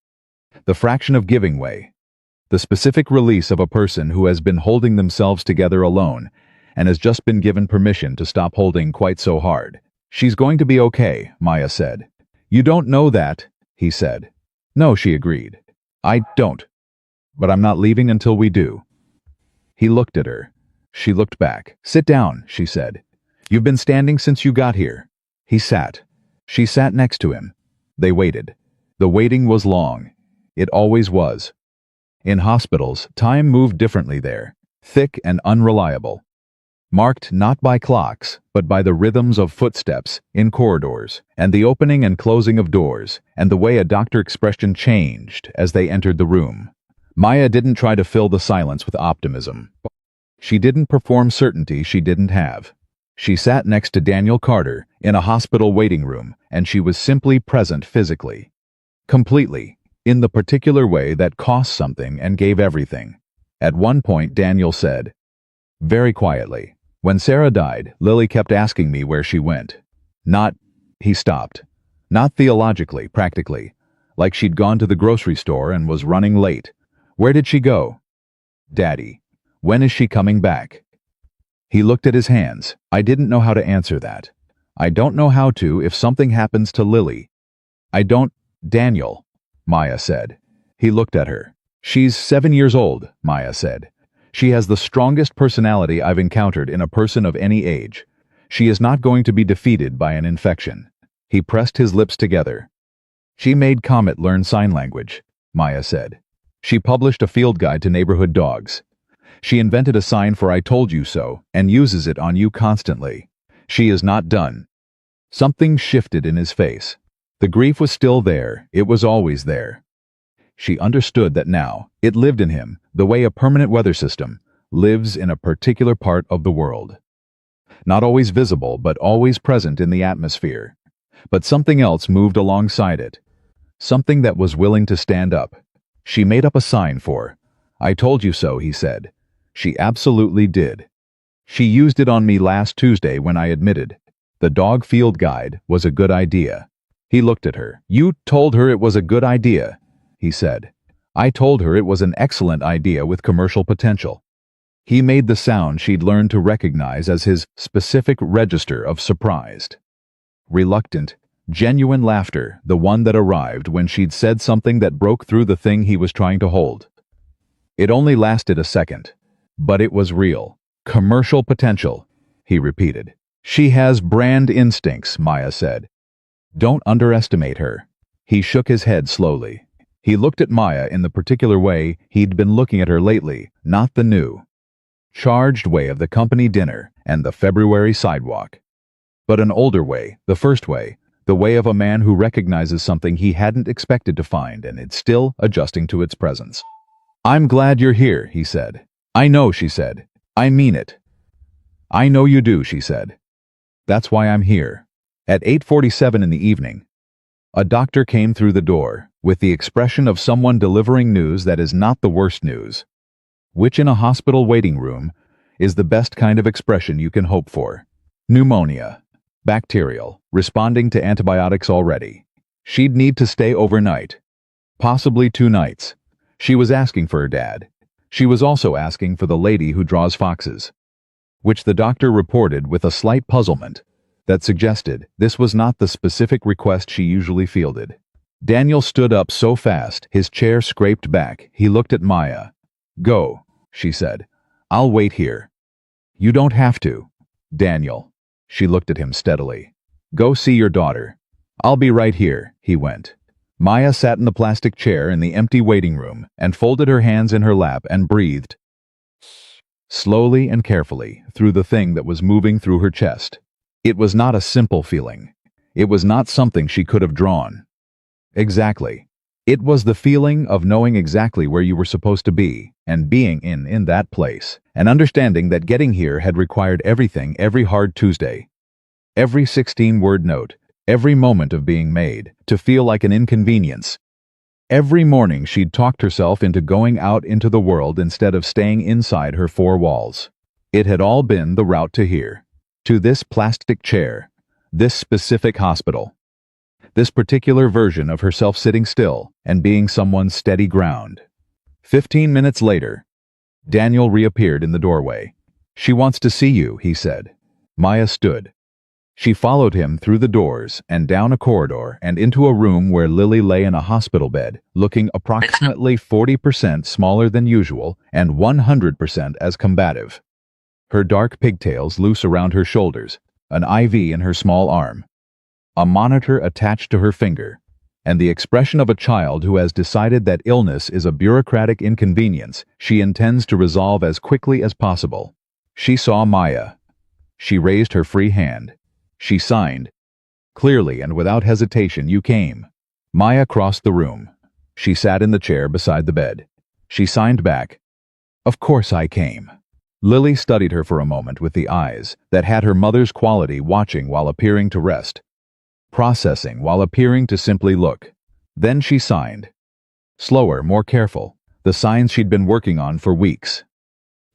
The fraction of giving way. The specific release of a person who has been holding themselves together alone and has just been given permission to stop holding quite so hard. "She's going to be okay," Maya said. "You don't know that," he said. "No," she agreed. "I don't. But I'm not leaving until we do." He looked at her. She looked back. "Sit down," she said. "You've been standing since you got here." He sat. She sat next to him. They waited. The waiting was long. It always was. In hospitals, time moved differently there, thick and unreliable. Marked not by clocks, but by the rhythms of footsteps in corridors, and the opening and closing of doors, and the way a doctor's expression changed as they entered the room. Maya didn't try to fill the silence with optimism. She didn't perform certainty she didn't have. She sat next to Daniel Carter in a hospital waiting room, and she was simply present physically. Completely, in the particular way that cost something and gave everything. At one point, Daniel said, very quietly, "When Sarah died, Lily kept asking me where she went. Not," he stopped, "not theologically, practically, like she'd gone to the grocery store and was running late. Where did she go? Daddy, when is she coming back?" He looked at his hands. "I didn't know how to answer that. I don't know how to if something happens to Lily. I don't." "Daniel," Maya said. He looked at her. "She's 7 years old," Maya said. "She has the strongest personality I've encountered in a person of any age. She is not going to be defeated by an infection." He pressed his lips together. "She made Comet learn sign language," Maya said. "She published a field guide to neighborhood dogs. She invented a sign for 'I told you so' and uses it on you constantly. She is not done." Something shifted in his face. The grief was still there. It was always there. She understood that now. It lived in him, the way a permanent weather system lives in a particular part of the world. Not always visible, but always present in the atmosphere. But something else moved alongside it. Something that was willing to stand up. She made up a sign for, "I told you so," he said. She absolutely did. She used it on me last Tuesday when I admitted the dog field guide was a good idea. He looked at her. "You told her it was a good idea," he said. "I told her it was an excellent idea with commercial potential." He made the sound she'd learned to recognize as his specific register of surprised. Reluctant, genuine laughter, the one that arrived when she'd said something that broke through the thing he was trying to hold. It only lasted a second, but it was real. "Commercial potential," he repeated. "She has brand instincts," Maya said. "Don't underestimate her." He shook his head slowly. He looked at Maya in the particular way he'd been looking at her lately, not the new, charged way of the company dinner and the February sidewalk, but an older way, the first way, the way of a man who recognizes something he hadn't expected to find and is still adjusting to its presence. "I'm glad you're here," he said. "I know," she said. "I mean it." "I know you do," she said. "That's why I'm here." At 8:47 in the evening, A doctor came through the door, with the expression of someone delivering news that is not the worst news, which in a hospital waiting room is the best kind of expression you can hope for. Pneumonia. Bacterial, responding to antibiotics already. She'd need to stay overnight. Possibly 2 nights. She was asking for her dad. She was also asking for the lady who draws foxes, which the doctor reported with a slight puzzlement that suggested this was not the specific request she usually fielded. Daniel stood up so fast, his chair scraped back. He looked at Maya. "Go," she said. "I'll wait here." "You don't have to, Daniel." She looked at him steadily. "Go see your daughter." "I'll be right here," he went. Maya sat in the plastic chair in the empty waiting room and folded her hands in her lap and breathed slowly and carefully through the thing that was moving through her chest. It was not a simple feeling. It was not something she could have drawn. Exactly. It was the feeling of knowing exactly where you were supposed to be and being in that place, and understanding that getting here had required everything every hard Tuesday. Every 16-word note, every moment of being made to feel like an inconvenience. Every morning she'd talked herself into going out into the world instead of staying inside her 4 walls. It had all been the route to here, to this plastic chair, this specific hospital. This particular version of herself sitting still and being someone's steady ground. 15 minutes later, Daniel reappeared in the doorway. "She wants to see you," he said. Maya stood. She followed him through the doors and down a corridor and into a room where Lily lay in a hospital bed, looking approximately 40% smaller than usual and 100% as combative. Her dark pigtails loose around her shoulders, an IV in her small arm, a monitor attached to her finger, and the expression of a child who has decided that illness is a bureaucratic inconvenience she intends to resolve as quickly as possible. She saw Maya. She raised her free hand. She signed. Clearly and without hesitation, "You came." Maya crossed the room. She sat in the chair beside the bed. She signed back, "Of course I came." Lily studied her for a moment with the eyes that had her mother's quality, watching while appearing to rest, processing while appearing to simply look. Then she signed. Slower, more careful, the signs she'd been working on for weeks.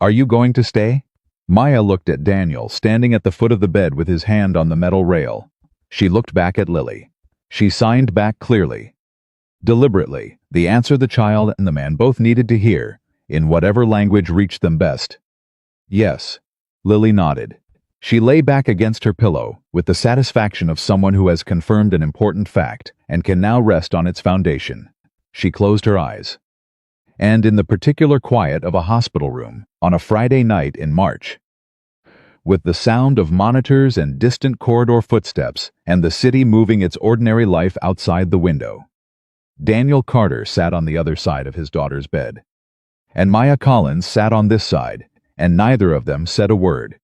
"Are you going to stay?" Maya looked at Daniel, standing at the foot of the bed with his hand on the metal rail. She looked back at Lily. She signed back clearly, deliberately, the answer the child and the man both needed to hear, in whatever language reached them best. "Yes." Lily nodded. She lay back against her pillow, with the satisfaction of someone who has confirmed an important fact and can now rest on its foundation. She closed her eyes. And in the particular quiet of a hospital room, on a Friday night in March, with the sound of monitors and distant corridor footsteps and the city moving its ordinary life outside the window, Daniel Carter sat on the other side of his daughter's bed, and Maya Collins sat on this side, and neither of them said a word,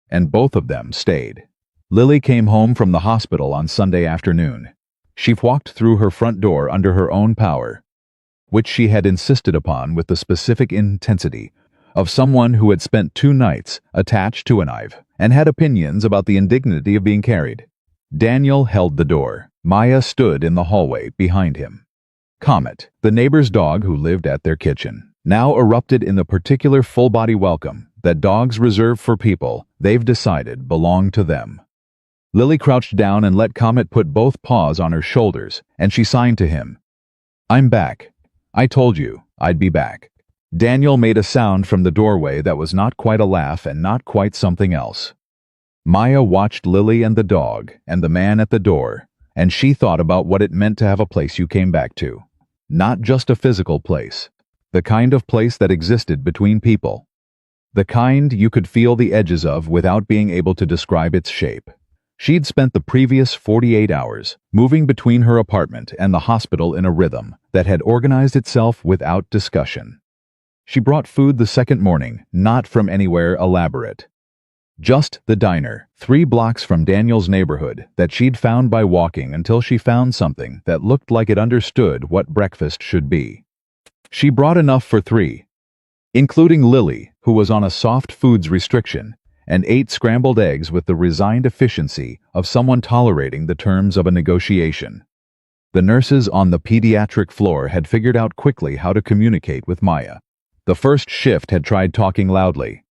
and both of them stayed. Lily came home from the hospital on Sunday afternoon. She walked through her front door under her own power, which she had insisted upon with the specific intensity of someone who had spent 2 nights attached to an IV and had opinions about the indignity of being carried. Daniel held the door. Maya stood in the hallway behind him. Comet, the neighbor's dog who lived at their kitchen, now erupted in the particular full-body welcome that dogs reserve for people they've decided belong to them. Lily crouched down and let Comet put both paws on her shoulders, and she signed to him. "I'm back. I told you I'd be back." Daniel made a sound from the doorway that was not quite a laugh and not quite something else. Maya watched Lily and the dog and the man at the door, and she thought about what it meant to have a place you came back to. Not just a physical place. The kind of place that existed between people. The kind you could feel the edges of without being able to describe its shape. She'd spent the previous 48 hours moving between her apartment and the hospital in a rhythm that had organized itself without discussion. She brought food the second morning, not from anywhere elaborate. Just the diner, 3 blocks from Daniel's neighborhood, that she'd found by walking until she found something that looked like it understood what breakfast should be. She brought enough for 3, including Lily, who was on a soft foods restriction, and 8 scrambled eggs with the resigned efficiency of someone tolerating the terms of a negotiation. The nurses on the pediatric floor had figured out quickly how to communicate with Maya. The first shift had tried talking loudly,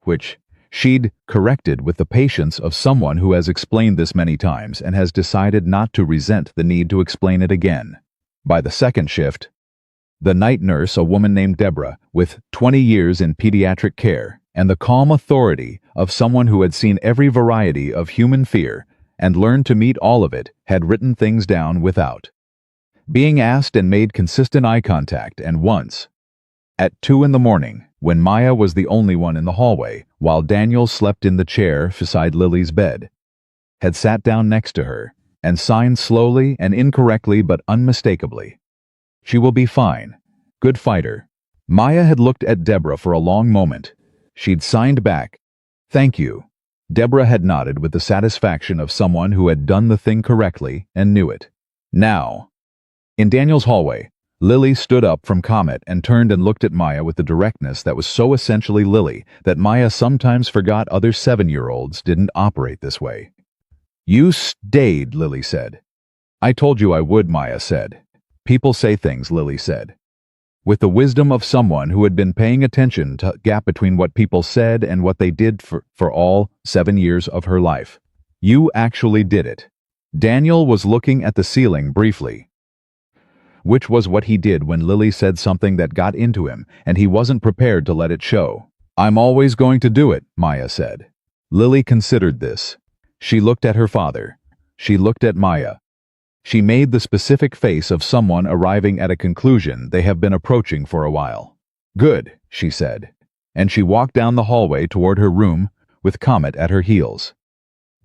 which she'd corrected with the patience of someone who has explained this many times and has decided not to resent the need to explain it again. By the second shift, the night nurse, a woman named Deborah, with 20 years in pediatric care and the calm authority of someone who had seen every variety of human fear and learned to meet all of it, had written things down without being asked and made consistent eye contact, and once, at 2 a.m, when Maya was the only one in the hallway, while Daniel slept in the chair beside Lily's bed, had sat down next to her and signed slowly and incorrectly but unmistakably, "She will be fine. Good fighter." Maya had looked at Deborah for a long moment. She'd signed back, "Thank you." Deborah had nodded with the satisfaction of someone who had done the thing correctly and knew it. Now, in Daniel's hallway, Lily stood up from Comet and turned and looked at Maya with the directness that was so essentially Lily that Maya sometimes forgot other 7-year-olds didn't operate this way. "You stayed," Lily said. "I told you I would," Maya said. "People say things," Lily said, with the wisdom of someone who had been paying attention to the gap between what people said and what they did for all 7 years of her life. "You actually did it." Daniel was looking at the ceiling briefly, which was what he did when Lily said something that got into him, and he wasn't prepared to let it show. "I'm always going to do it," Maya said. Lily considered this. She looked at her father. She looked at Maya. She made the specific face of someone arriving at a conclusion they have been approaching for a while. "Good," she said, and she walked down the hallway toward her room with Comet at her heels.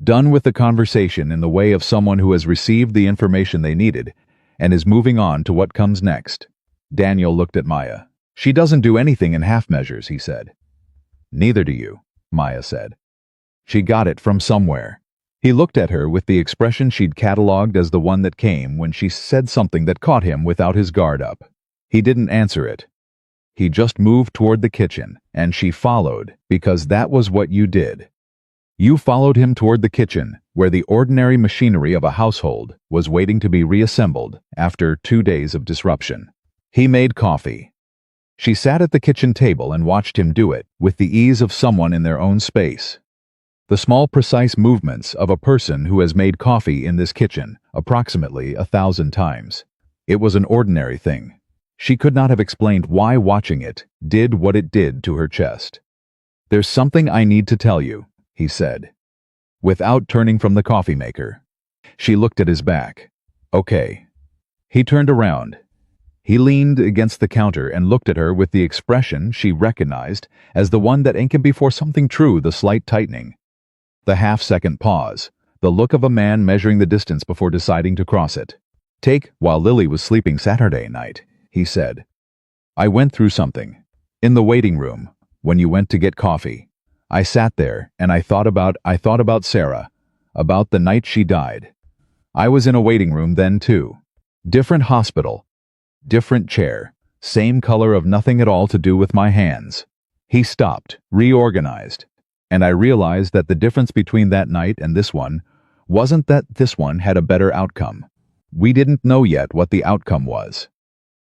Done with the conversation in the way of someone who has received the information they needed and is moving on to what comes next. Daniel looked at Maya. "She doesn't do anything in half measures," he said. "Neither do you," Maya said. "She got it from somewhere." He looked at her with the expression she'd catalogued as the one that came when she said something that caught him without his guard up. He didn't answer it. He just moved toward the kitchen, and she followed, because that was what you did. You followed him toward the kitchen, where the ordinary machinery of a household was waiting to be reassembled after 2 days of disruption. He made coffee. She sat at the kitchen table and watched him do it, with the ease of someone in their own space. The small, precise movements of a person who has made coffee in this kitchen approximately 1,000 times. It was an ordinary thing. She could not have explained why watching it did what it did to her chest. "There's something I need to tell you," he said, without turning from the coffee maker. She looked at his back. "Okay." He turned around. He leaned against the counter and looked at her with the expression she recognized as the one that came before something true, the slight tightening. The half-second pause, the look of a man measuring the distance before deciding to cross it. "Take while Lily was sleeping Saturday night," he said. "I went through something. In the waiting room, when you went to get coffee. I sat there and I thought about Sarah, about the night she died. I was in a waiting room then too. Different hospital, different chair, same color of nothing at all to do with my hands." He stopped, reorganized, and I realized that the difference between that night and this one wasn't that this one had a better outcome. We didn't know yet what the outcome was.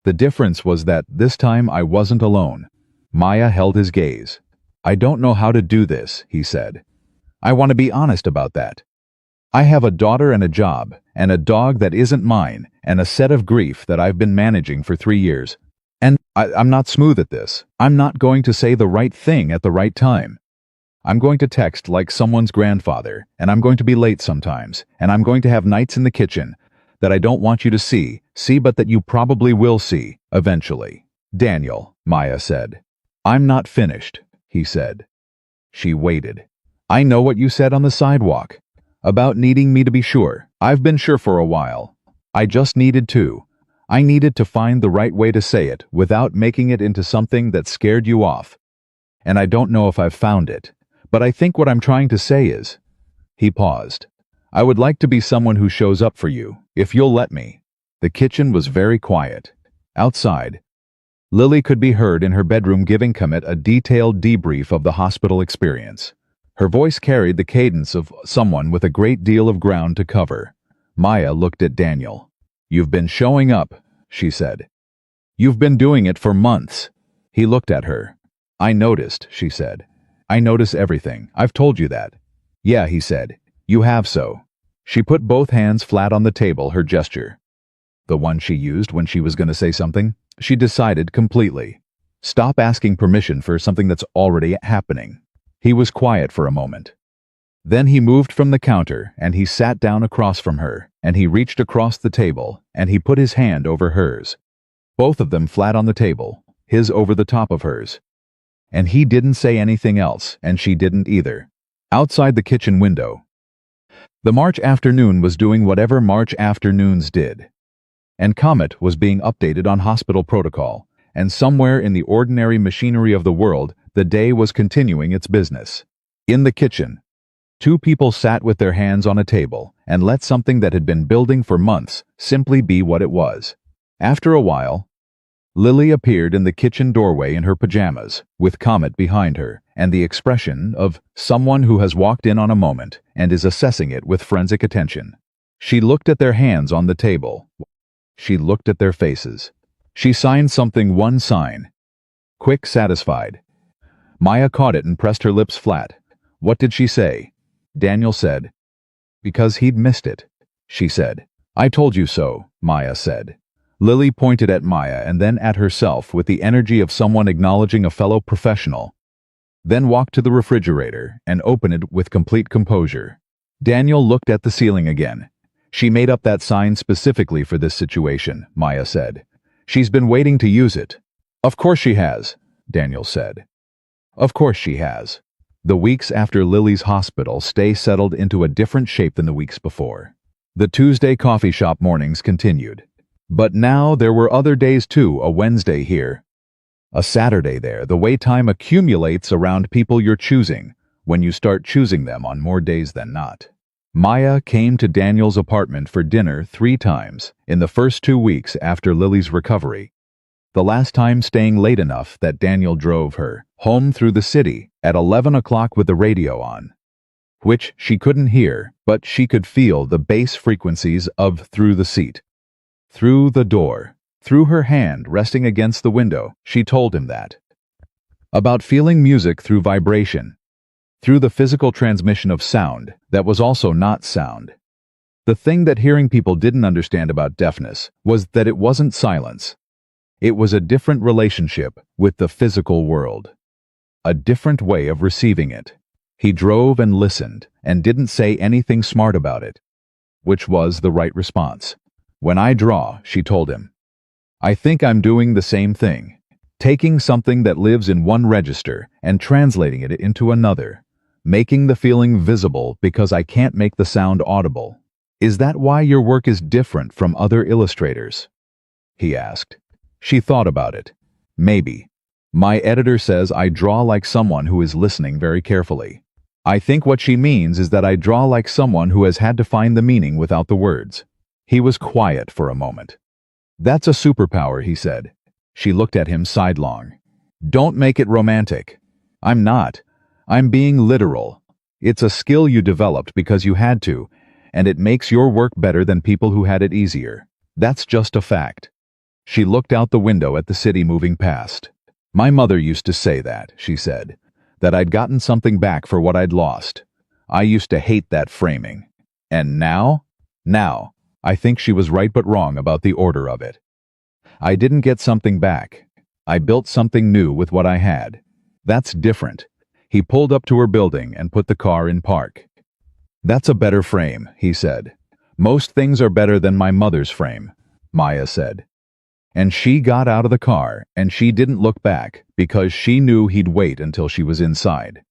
The difference was that this time I wasn't alone. Maya held his gaze. "I don't know how to do this," he said. "I want to be honest about that. I have a daughter and a job, and a dog that isn't mine, and a set of grief that I've been managing for 3 years. And I'm not smooth at this. I'm not going to say the right thing at the right time. I'm going to text like someone's grandfather, and I'm going to be late sometimes, and I'm going to have nights in the kitchen that I don't want you to see, but that you probably will see, eventually." "Daniel," Maya said. "I'm not finished," he said. She waited. "I know what you said on the sidewalk. About needing me to be sure. I've been sure for a while. I just needed to. I needed to find the right way to say it without making it into something that scared you off. And I don't know if I've found it. But I think what I'm trying to say is..." He paused. "I would like to be someone who shows up for you, if you'll let me." The kitchen was very quiet. Outside, Lily could be heard in her bedroom giving Comet a detailed debrief of the hospital experience. Her voice carried the cadence of someone with a great deal of ground to cover. Maya looked at Daniel. "You've been showing up," she said. "You've been doing it for months." He looked at her. "I noticed," she said. "I notice everything. I've told you that." "Yeah," he said. "You have so." She put both hands flat on the table, her gesture. The one she used when she was going to say something. She decided completely. Stop asking permission for something that's already happening. He was quiet for a moment. Then he moved from the counter, and he sat down across from her, and he reached across the table, and he put his hand over hers. Both of them flat on the table, his over the top of hers. And he didn't say anything else, and she didn't either. Outside the kitchen window, the March afternoon was doing whatever March afternoons did. And Comet was being updated on hospital protocol, and somewhere in the ordinary machinery of the world, the day was continuing its business. In the kitchen, two people sat with their hands on a table and let something that had been building for months simply be what it was. After a while, Lily appeared in the kitchen doorway in her pajamas, with Comet behind her, and the expression of someone who has walked in on a moment and is assessing it with forensic attention. She looked at their hands on the table. She looked at their faces. She signed something, one sign. Quick, satisfied. Maya caught it and pressed her lips flat. What did she say? Daniel said. Because he'd missed it, she said. I told you so, Maya said. Lily pointed at Maya and then at herself with the energy of someone acknowledging a fellow professional. Then walked to the refrigerator and opened it with complete composure. Daniel looked at the ceiling again. She made up that sign specifically for this situation, Maya said. She's been waiting to use it. Of course she has, Daniel said. Of course she has. The weeks after Lily's hospital stay settled into a different shape than the weeks before. The Tuesday coffee shop mornings continued. But now there were other days too, a Wednesday here, a Saturday there. The way time accumulates around people you're choosing, when you start choosing them on more days than not. Maya came to Daniel's apartment for dinner 3 times in the first 2 weeks after Lily's recovery. The last time staying late enough that Daniel drove her home through the city at 11 o'clock with the radio on, which she couldn't hear, but she could feel the bass frequencies of through the seat. Through the door, through her hand resting against the window, she told him that. About feeling music through vibration, through the physical transmission of sound that was also not sound. The thing that hearing people didn't understand about deafness was that it wasn't silence. It was a different relationship with the physical world. A different way of receiving it. He drove and listened and didn't say anything smart about it, which was the right response. When I draw, she told him, I think I'm doing the same thing, taking something that lives in one register and translating it into another, making the feeling visible because I can't make the sound audible. Is that why your work is different from other illustrators? He asked. She thought about it. Maybe. My editor says I draw like someone who is listening very carefully. I think what she means is that I draw like someone who has had to find the meaning without the words. He was quiet for a moment. That's a superpower, he said. She looked at him sidelong. Don't make it romantic. I'm not. I'm being literal. It's a skill you developed because you had to, and it makes your work better than people who had it easier. That's just a fact. She looked out the window at the city moving past. My mother used to say that, she said, that I'd gotten something back for what I'd lost. I used to hate that framing. And now? Now, I think she was right but wrong about the order of it. I didn't get something back. I built something new with what I had. That's different. He pulled up to her building and put the car in park. That's a better frame, he said. Most things are better than my mother's frame, Maya said. And she got out of the car, and she didn't look back because she knew he'd wait until she was inside.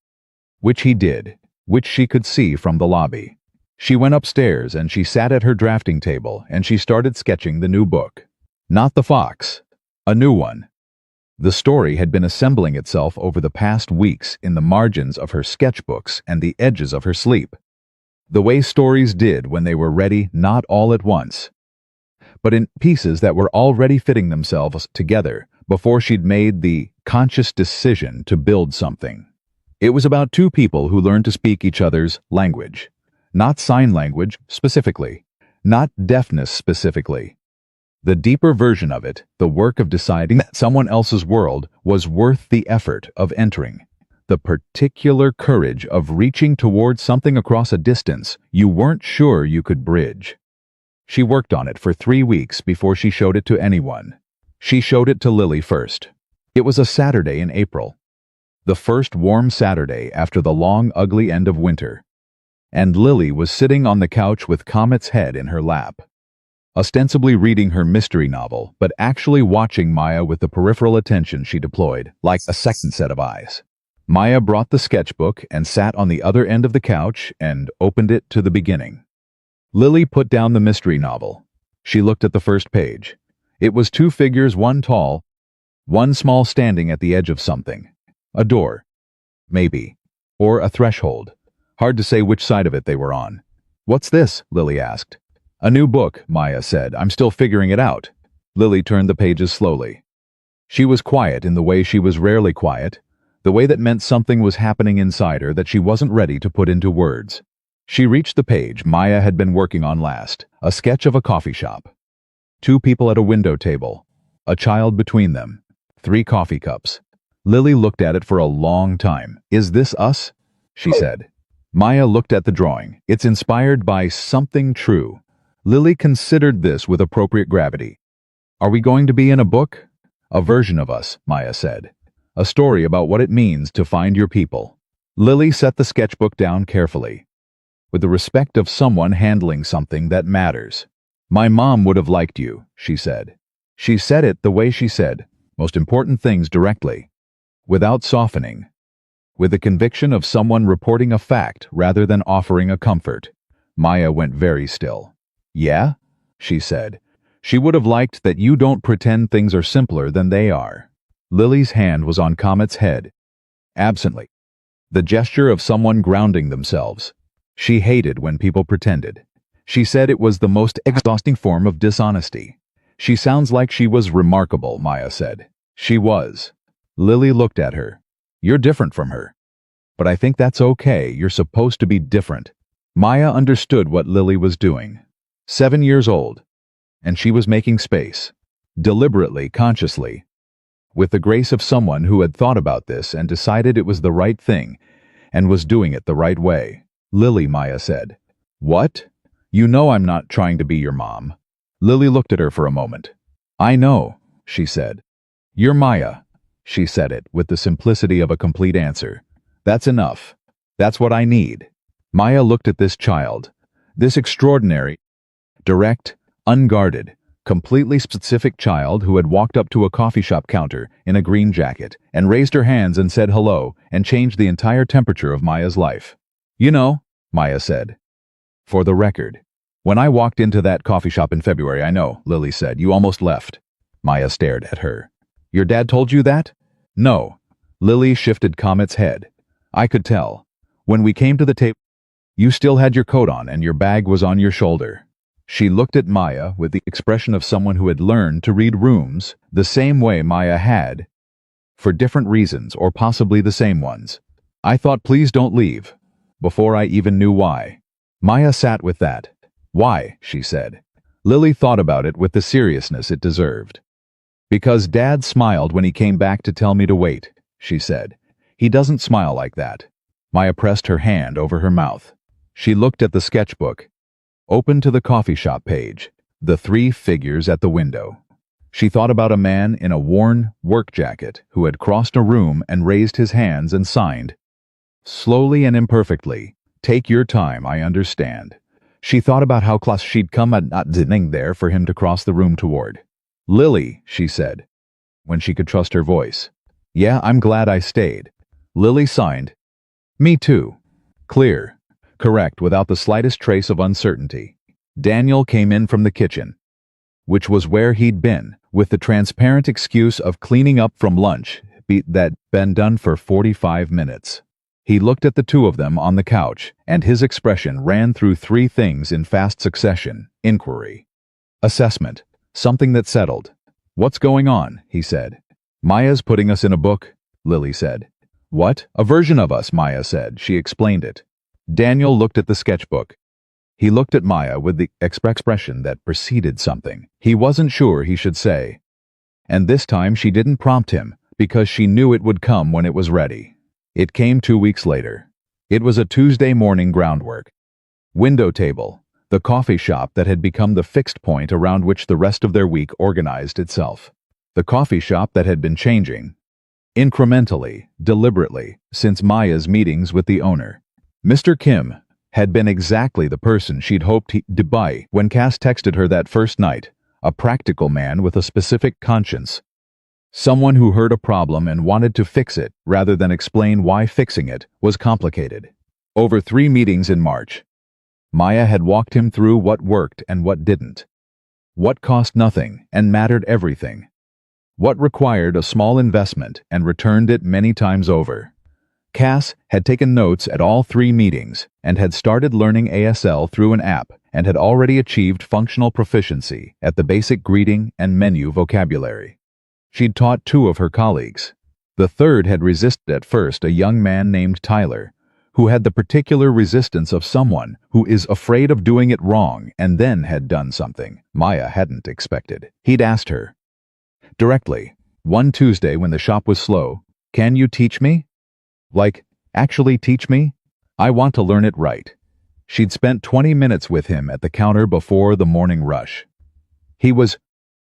Which he did, which she could see from the lobby. She went upstairs and she sat at her drafting table and she started sketching the new book. Not the Fox, a new one. The story had been assembling itself over the past weeks in the margins of her sketchbooks and the edges of her sleep. The way stories did when they were ready, not all at once, but in pieces that were already fitting themselves together before she'd made the conscious decision to build something. It was about 2 people who learned to speak each other's language. Not sign language specifically, not deafness specifically, The deeper version of it, the work of deciding that someone else's world was worth the effort of entering. The particular courage of reaching towards something across a distance you weren't sure you could bridge. She worked on it for 3 weeks before she showed it to anyone. She showed it to Lily first. It was a Saturday in April. The first warm Saturday after the long, ugly end of winter. And Lily was sitting on the couch with Comet's head in her lap, ostensibly reading her mystery novel, but actually watching Maya with the peripheral attention she deployed, like a second set of eyes. Maya brought the sketchbook and sat on the other end of the couch and opened it to the beginning. Lily put down the mystery novel. She looked at the first page. It was 2 figures, one tall, one small, standing at the edge of something. A door. Maybe. Or a threshold. Hard to say which side of it they were on. "What's this?" Lily asked. "A new book," Maya said. "I'm still figuring it out." Lily turned the pages slowly. She was quiet in the way she was rarely quiet, the way that meant something was happening inside her that she wasn't ready to put into words. She reached the page Maya had been working on last, a sketch of a coffee shop. 2 people at a window table, a child between them, 3 coffee cups. Lily looked at it for a long time. "Is this us?" she said. Maya looked at the drawing. "It's inspired by something true." Lily considered this with appropriate gravity. "Are we going to be in a book?" "A version of us," Maya said. "A story about what it means to find your people." Lily set the sketchbook down carefully, with the respect of someone handling something that matters. "My mom would have liked you," she said. She said it the way she said most important things directly, without softening, with the conviction of someone reporting a fact rather than offering a comfort. Maya went very still. "Yeah?" she said. "She would have liked that you don't pretend things are simpler than they are." Lily's hand was on Comet's head, absently, the gesture of someone grounding themselves. She hated when people pretended. She said it was the most exhausting form of dishonesty. "She sounds like she was remarkable," Maya said. She was. Lily looked at her. "You're different from her." "But I think that's okay. You're supposed to be different." Maya understood what Lily was doing. 7 years old. And she was making space. Deliberately, consciously. With the grace of someone who had thought about this and decided it was the right thing, and was doing it the right way. "Lily," Maya said. "What?" "You know I'm not trying to be your mom." Lily looked at her for a moment. "I know," she said. "You're Maya." She said it with the simplicity of a complete answer. "That's enough. That's what I need." Maya looked at this child, this extraordinary, direct, unguarded, completely specific child who had walked up to a coffee shop counter in a green jacket and raised her hands and said hello and changed the entire temperature of Maya's life. "You know," Maya said. "For the record, when I walked into that coffee shop in February, I know," Lily said, "you almost left." Maya stared at her. "Your dad told you that?" "No." Lily shifted Comet's head. "I could tell. When we came to the table, you still had your coat on and your bag was on your shoulder." She looked at Maya with the expression of someone who had learned to read rooms the same way Maya had, for different reasons or possibly the same ones. "I thought, please don't leave," before I even knew why. Maya sat with that. "Why?" she said. Lily thought about it with the seriousness it deserved. "Because Dad smiled when he came back to tell me to wait," she said. "He doesn't smile like that." Maya pressed her hand over her mouth. She looked at the sketchbook, open to the coffee shop page, the 3 figures at the window. She thought about a man in a worn work jacket who had crossed a room and raised his hands and signed, slowly and imperfectly, "Take your time, I understand." She thought about how close she'd come at not sitting there for him to cross the room toward. "Lily," she said, when she could trust her voice. "Yeah, I'm glad I stayed." Lily signed. "Me too." Clear. Correct, without the slightest trace of uncertainty. Daniel came in from the kitchen, which was where he'd been, with the transparent excuse of cleaning up from lunch that been done for 45 minutes. He looked at the 2 of them on the couch, and his expression ran through 3 things in fast succession: inquiry, assessment, something that settled. "What's going on?" he said. "Maya's putting us in a book," Lily said. "What?" "A version of us," Maya said. She explained it. Daniel looked at the sketchbook. He looked at Maya with the expression that preceded something he wasn't sure he should say. And this time she didn't prompt him, because she knew it would come when it was ready. It came 2 weeks later. It was a Tuesday morning groundwork. Window table, the coffee shop that had become the fixed point around which the rest of their week organized itself. The coffee shop that had been changing, incrementally, deliberately, since Maya's meetings with the owner. Mr. Kim had been exactly the person she'd hoped to buy when Cass texted her that first night, a practical man with a specific conscience. Someone who heard a problem and wanted to fix it rather than explain why fixing it was complicated. Over 3 meetings in March, Maya had walked him through what worked and what didn't. What cost nothing and mattered everything. What required a small investment and returned it many times over. Cass had taken notes at all 3 meetings and had started learning ASL through an app and had already achieved functional proficiency at the basic greeting and menu vocabulary. She'd taught 2 of her colleagues. The third had resisted at first, a young man named Tyler, who had the particular resistance of someone who is afraid of doing it wrong and then had done something Maya hadn't expected. He'd asked her directly, one Tuesday when the shop was slow, "Can you teach me? Like, actually teach me? I want to learn it right." She'd spent 20 minutes with him at the counter before the morning rush. He was,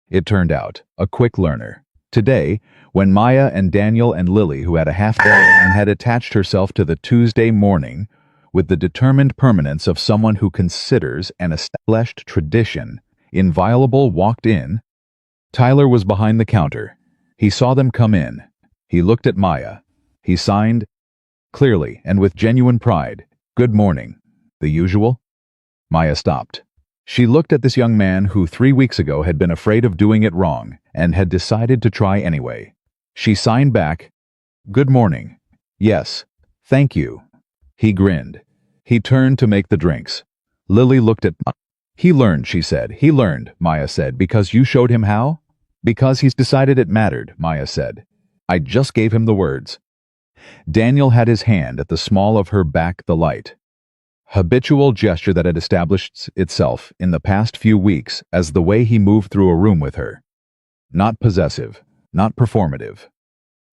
it turned out, a quick learner. Today, when Maya and Daniel and Lily, who had a half day and had attached herself to the Tuesday morning with the determined permanence of someone who considers an established tradition inviolable, walked in, Tyler was behind the counter. He saw them come in. He looked at Maya. He signed, clearly and with genuine pride, "Good morning." The usual? Maya stopped. She looked at this young man who 3 weeks ago had been afraid of doing it wrong and had decided to try anyway. She signed back, "Good morning. Yes, thank you." He grinned. He turned to make the drinks. Lily looked at Maya. "He learned," she said. "He learned," Maya said, "because you showed him how?" "Because he's decided it mattered," Maya said. "I just gave him the words." Daniel had his hand at the small of her back, the light. Habitual gesture that had established itself in the past few weeks as the way he moved through a room with her. Not possessive, not performative.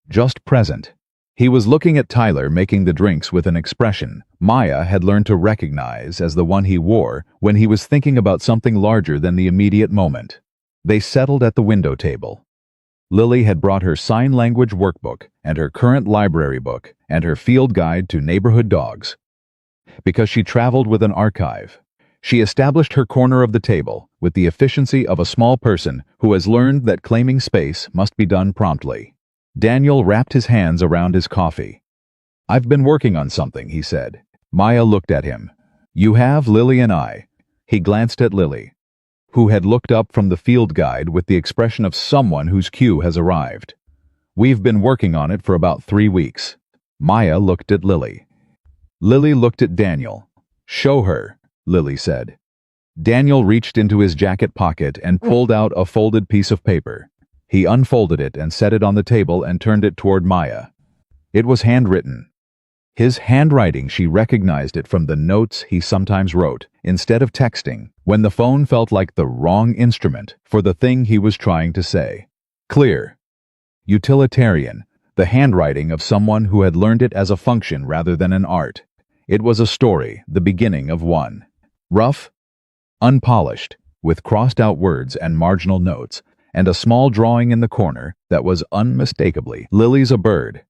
Just present. He was looking at Tyler making the drinks with an expression Maya had learned to recognize as the one he wore when he was thinking about something larger than the immediate moment. They settled at the window table. Lily had brought her sign language workbook and her current library book and her field guide to neighborhood dogs. Because she traveled with an archive, she established her corner of the table with the efficiency of a small person who has learned that claiming space must be done promptly. Daniel wrapped his hands around his coffee. "I've been working on something," he said. Maya looked at him. "You have, Lily and I." He glanced at Lily, who had looked up from the field guide with the expression of someone whose cue has arrived. "We've been working on it for about 3 weeks." Maya looked at Lily. Lily looked at Daniel. "Show her," Lily said. Daniel reached into his jacket pocket and pulled out a folded piece of paper. He unfolded it and set it on the table and turned it toward Maya. It was handwritten. His handwriting, she recognized it from the notes he sometimes wrote, instead of texting, when the phone felt like the wrong instrument for the thing he was trying to say. Clear. Utilitarian. The handwriting of someone who had learned it as a function rather than an art. It was a story, the beginning of one. Rough, unpolished, with crossed-out words and marginal notes, and a small drawing in the corner that was unmistakably Lily's a bird,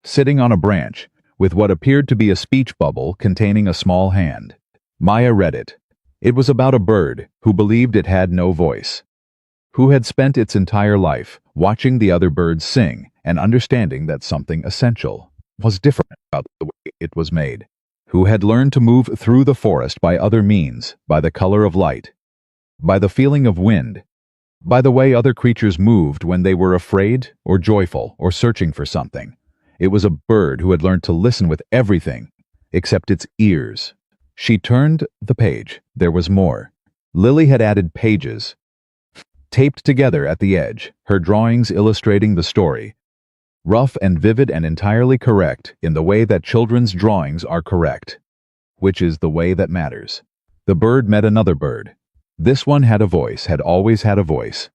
sitting on a branch, with what appeared to be a speech bubble containing a small hand. Maya read it. It was about a bird who believed it had no voice, who had spent its entire life watching the other birds sing and understanding that something essential was different about the way it was made, who had learned to move through the forest by other means, by the color of light, by the feeling of wind, by the way other creatures moved when they were afraid or joyful or searching for something. It was a bird who had learned to listen with everything except its ears. She turned the page. There was more. Lily had added pages, taped together at the edge, her drawings illustrating the story. Rough and vivid and entirely correct in the way that children's drawings are correct, which is the way that matters. The bird met another bird. This one had a voice, had always had a voice.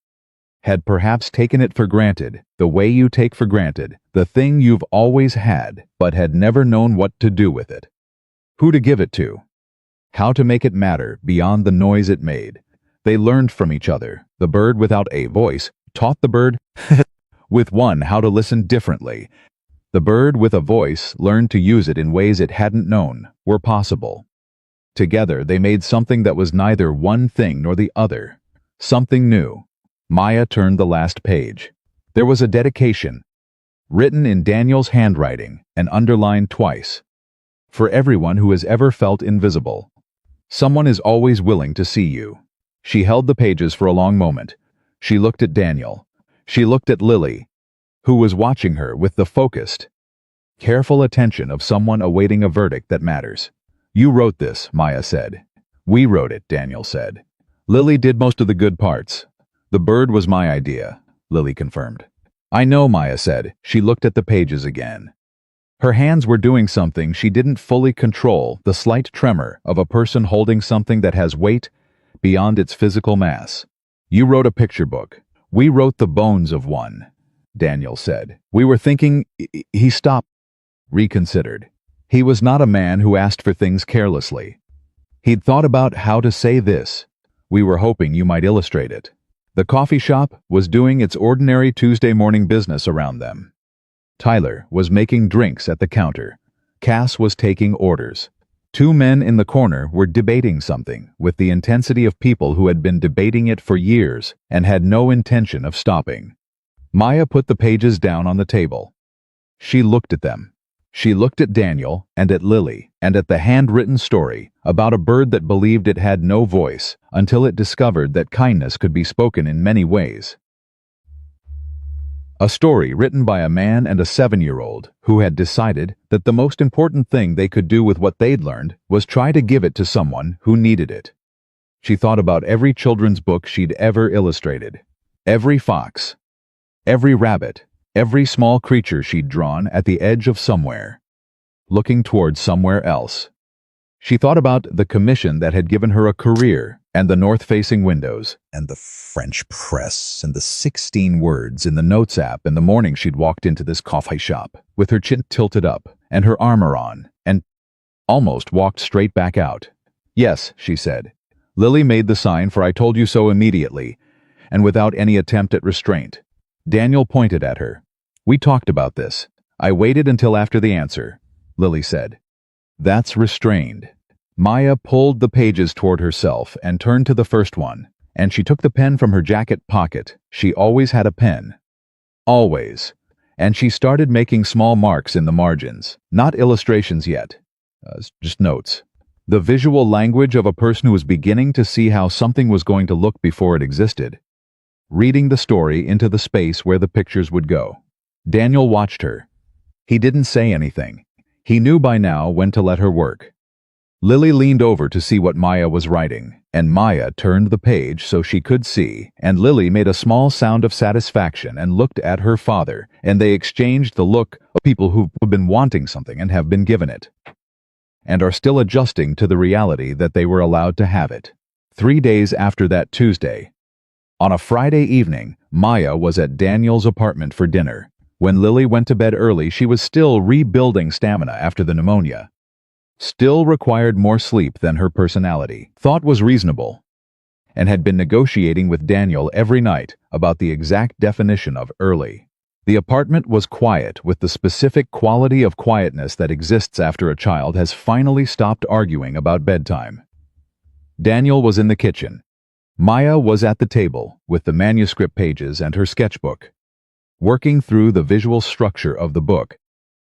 Had perhaps taken it for granted, the way you take for granted, the thing you've always had, but had never known what to do with it. Who to give it to. How to make it matter beyond the noise it made. They learned from each other. The bird without a voice taught the bird with one how to listen differently. The bird with a voice learned to use it in ways it hadn't known were possible. Together they made something that was neither one thing nor the other. Something new. Maya turned the last page. There was a dedication, written in Daniel's handwriting and underlined twice. For everyone who has ever felt invisible. Someone is always willing to see you. She held the pages for a long moment. She looked at Daniel. She looked at Lily, who was watching her with the focused, careful attention of someone awaiting a verdict that matters. You wrote this, Maya said. We wrote it, Daniel said. Lily did most of the good parts. The bird was my idea, Lily confirmed. I know, Maya said. She looked at the pages again. Her hands were doing something she didn't fully control, the slight tremor of a person holding something that has weight beyond its physical mass. You wrote a picture book. We wrote the bones of one, Daniel said. We were thinking. He stopped, reconsidered. He was not a man who asked for things carelessly. He'd thought about how to say this. We were hoping you might illustrate it. The coffee shop was doing its ordinary Tuesday morning business around them. Tyler was making drinks at the counter. Cass was taking orders. Two men in the corner were debating something with the intensity of people who had been debating it for years and had no intention of stopping. Maya put the pages down on the table. She looked at them. She looked at Daniel and at Lily and at the handwritten story about a bird that believed it had no voice until it discovered that kindness could be spoken in many ways. A story written by a man and a 7-year-old who had decided that the most important thing they could do with what they'd learned was try to give it to someone who needed it. She thought about every children's book she'd ever illustrated, every fox, every rabbit, every small creature she'd drawn at the edge of somewhere, looking towards somewhere else. She thought about the commission that had given her a career and the north-facing windows and the French press and the 16 words in the notes app in the morning she'd walked into this coffee shop with her chin tilted up and her armor on and almost walked straight back out. Yes, she said. Lily made the sign for I told you so immediately and without any attempt at restraint. Daniel pointed at her. We talked about this. I waited until after the answer, Lily said. That's restrained. Maya pulled the pages toward herself and turned to the first one, and she took the pen from her jacket pocket. She always had a pen. Always. And she started making small marks in the margins. Not illustrations yet. Just notes. The visual language of a person who was beginning to see how something was going to look before it existed. Reading the story into the space where the pictures would go. Daniel watched her. He didn't say anything. He knew by now when to let her work. Lily leaned over to see what Maya was writing, and Maya turned the page so she could see, and Lily made a small sound of satisfaction and looked at her father, and they exchanged the look of people who've been wanting something and have been given it, and are still adjusting to the reality that they were allowed to have it. 3 days after that Tuesday, on a Friday evening, Maya was at Daniel's apartment for dinner. When Lily went to bed early, she was still rebuilding stamina after the pneumonia. Still required more sleep than her personality thought was reasonable, and had been negotiating with Daniel every night about the exact definition of early. The apartment was quiet with the specific quality of quietness that exists after a child has finally stopped arguing about bedtime. Daniel was in the kitchen. Maya was at the table with the manuscript pages and her sketchbook, working through the visual structure of the book,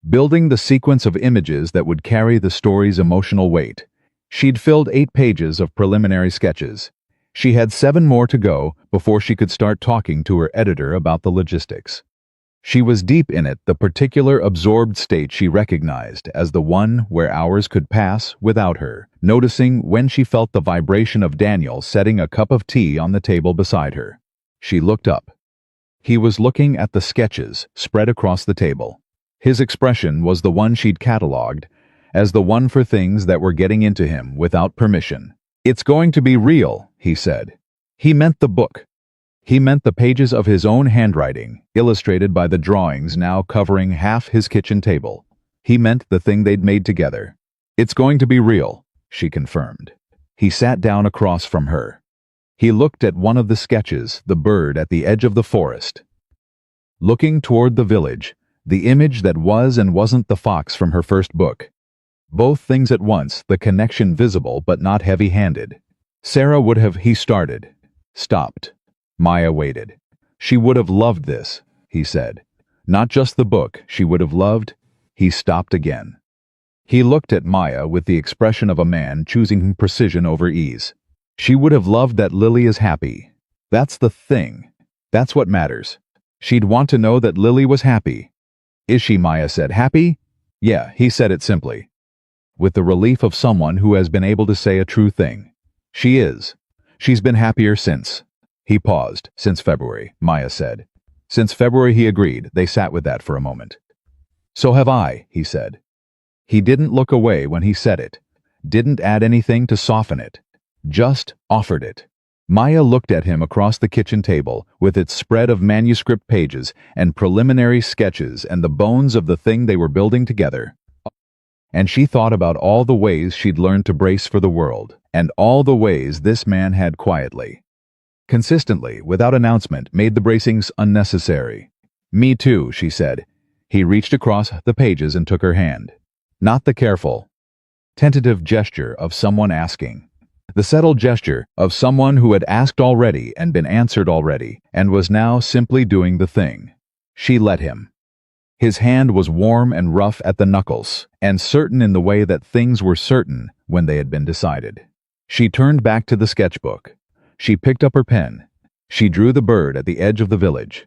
building the sequence of images that would carry the story's emotional weight. She'd filled 8 pages of preliminary sketches. She had 7 more to go before she could start talking to her editor about the logistics. She was deep in it, the particular absorbed state she recognized as the one where hours could pass without her, noticing when she felt the vibration of Daniel setting a cup of tea on the table beside her. She looked up. He was looking at the sketches spread across the table. His expression was the one she'd catalogued as the one for things that were getting into him without permission. It's going to be real, he said. He meant the book. He meant the pages of his own handwriting, illustrated by the drawings now covering half his kitchen table. He meant the thing they'd made together. It's going to be real, she confirmed. He sat down across from her. He looked at one of the sketches, the bird at the edge of the forest. Looking toward the village, the image that was and wasn't the fox from her first book. Both things at once, the connection visible but not heavy-handed. Sarah would have, he started. Stopped. Maya waited. She would have loved this, he said. Not just the book, she would have loved. He stopped again. He looked at Maya with the expression of a man choosing precision over ease. She would have loved that Lily is happy. That's the thing. That's what matters. She'd want to know that Lily was happy. Is she, Maya said. Happy? Yeah, he said it simply. With the relief of someone who has been able to say a true thing. She is. She's been happier since. He paused. Since February, Maya said. Since February, he agreed. They sat with that for a moment. So have I, he said. He didn't look away when he said it. Didn't add anything to soften it. Just offered it. Maya looked at him across the kitchen table, with its spread of manuscript pages and preliminary sketches and the bones of the thing they were building together. And she thought about all the ways she'd learned to brace for the world, and all the ways this man had quietly, consistently, without announcement, made the bracings unnecessary. Me too, she said. He reached across the pages and took her hand. Not the careful, tentative gesture of someone asking. The settled gesture of someone who had asked already and been answered already, and was now simply doing the thing. She let him. His hand was warm and rough at the knuckles, and certain in the way that things were certain when they had been decided. She turned back to the sketchbook. She picked up her pen. She drew the bird at the edge of the village.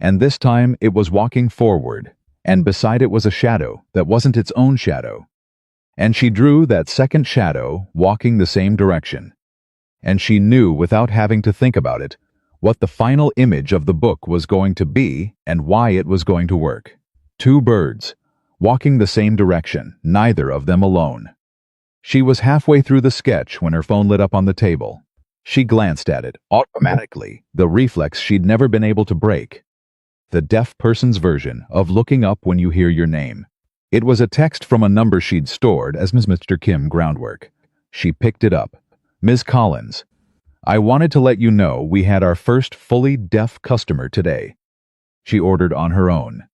And this time it was walking forward, and beside it was a shadow that wasn't its own shadow. And she drew that second shadow walking the same direction. And she knew without having to think about it what the final image of the book was going to be and why it was going to work. Two birds, walking the same direction, neither of them alone. She was halfway through the sketch when her phone lit up on the table. She glanced at it, automatically, the reflex she'd never been able to break. The deaf person's version of looking up when you hear your name. It was a text from a number she'd stored as Mr. Kim groundwork. She picked it up. Ms. Collins, I wanted to let you know we had our first fully deaf customer today. She ordered on her own.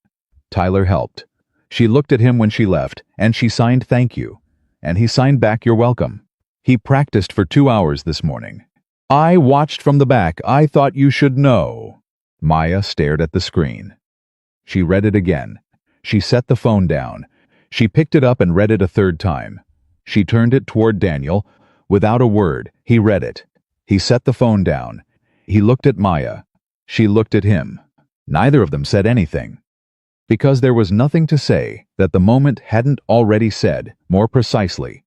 Tyler helped. She looked at him when she left, and she signed thank you. And he signed back you're welcome. He practiced for 2 hours this morning. I watched from the back. I thought you should know. Maya stared at the screen. She read it again. She set the phone down. She picked it up and read it a third time. She turned it toward Daniel. Without a word, he read it. He set the phone down. He looked at Maya. She looked at him. Neither of them said anything. Because there was nothing to say that the moment hadn't already said, more precisely,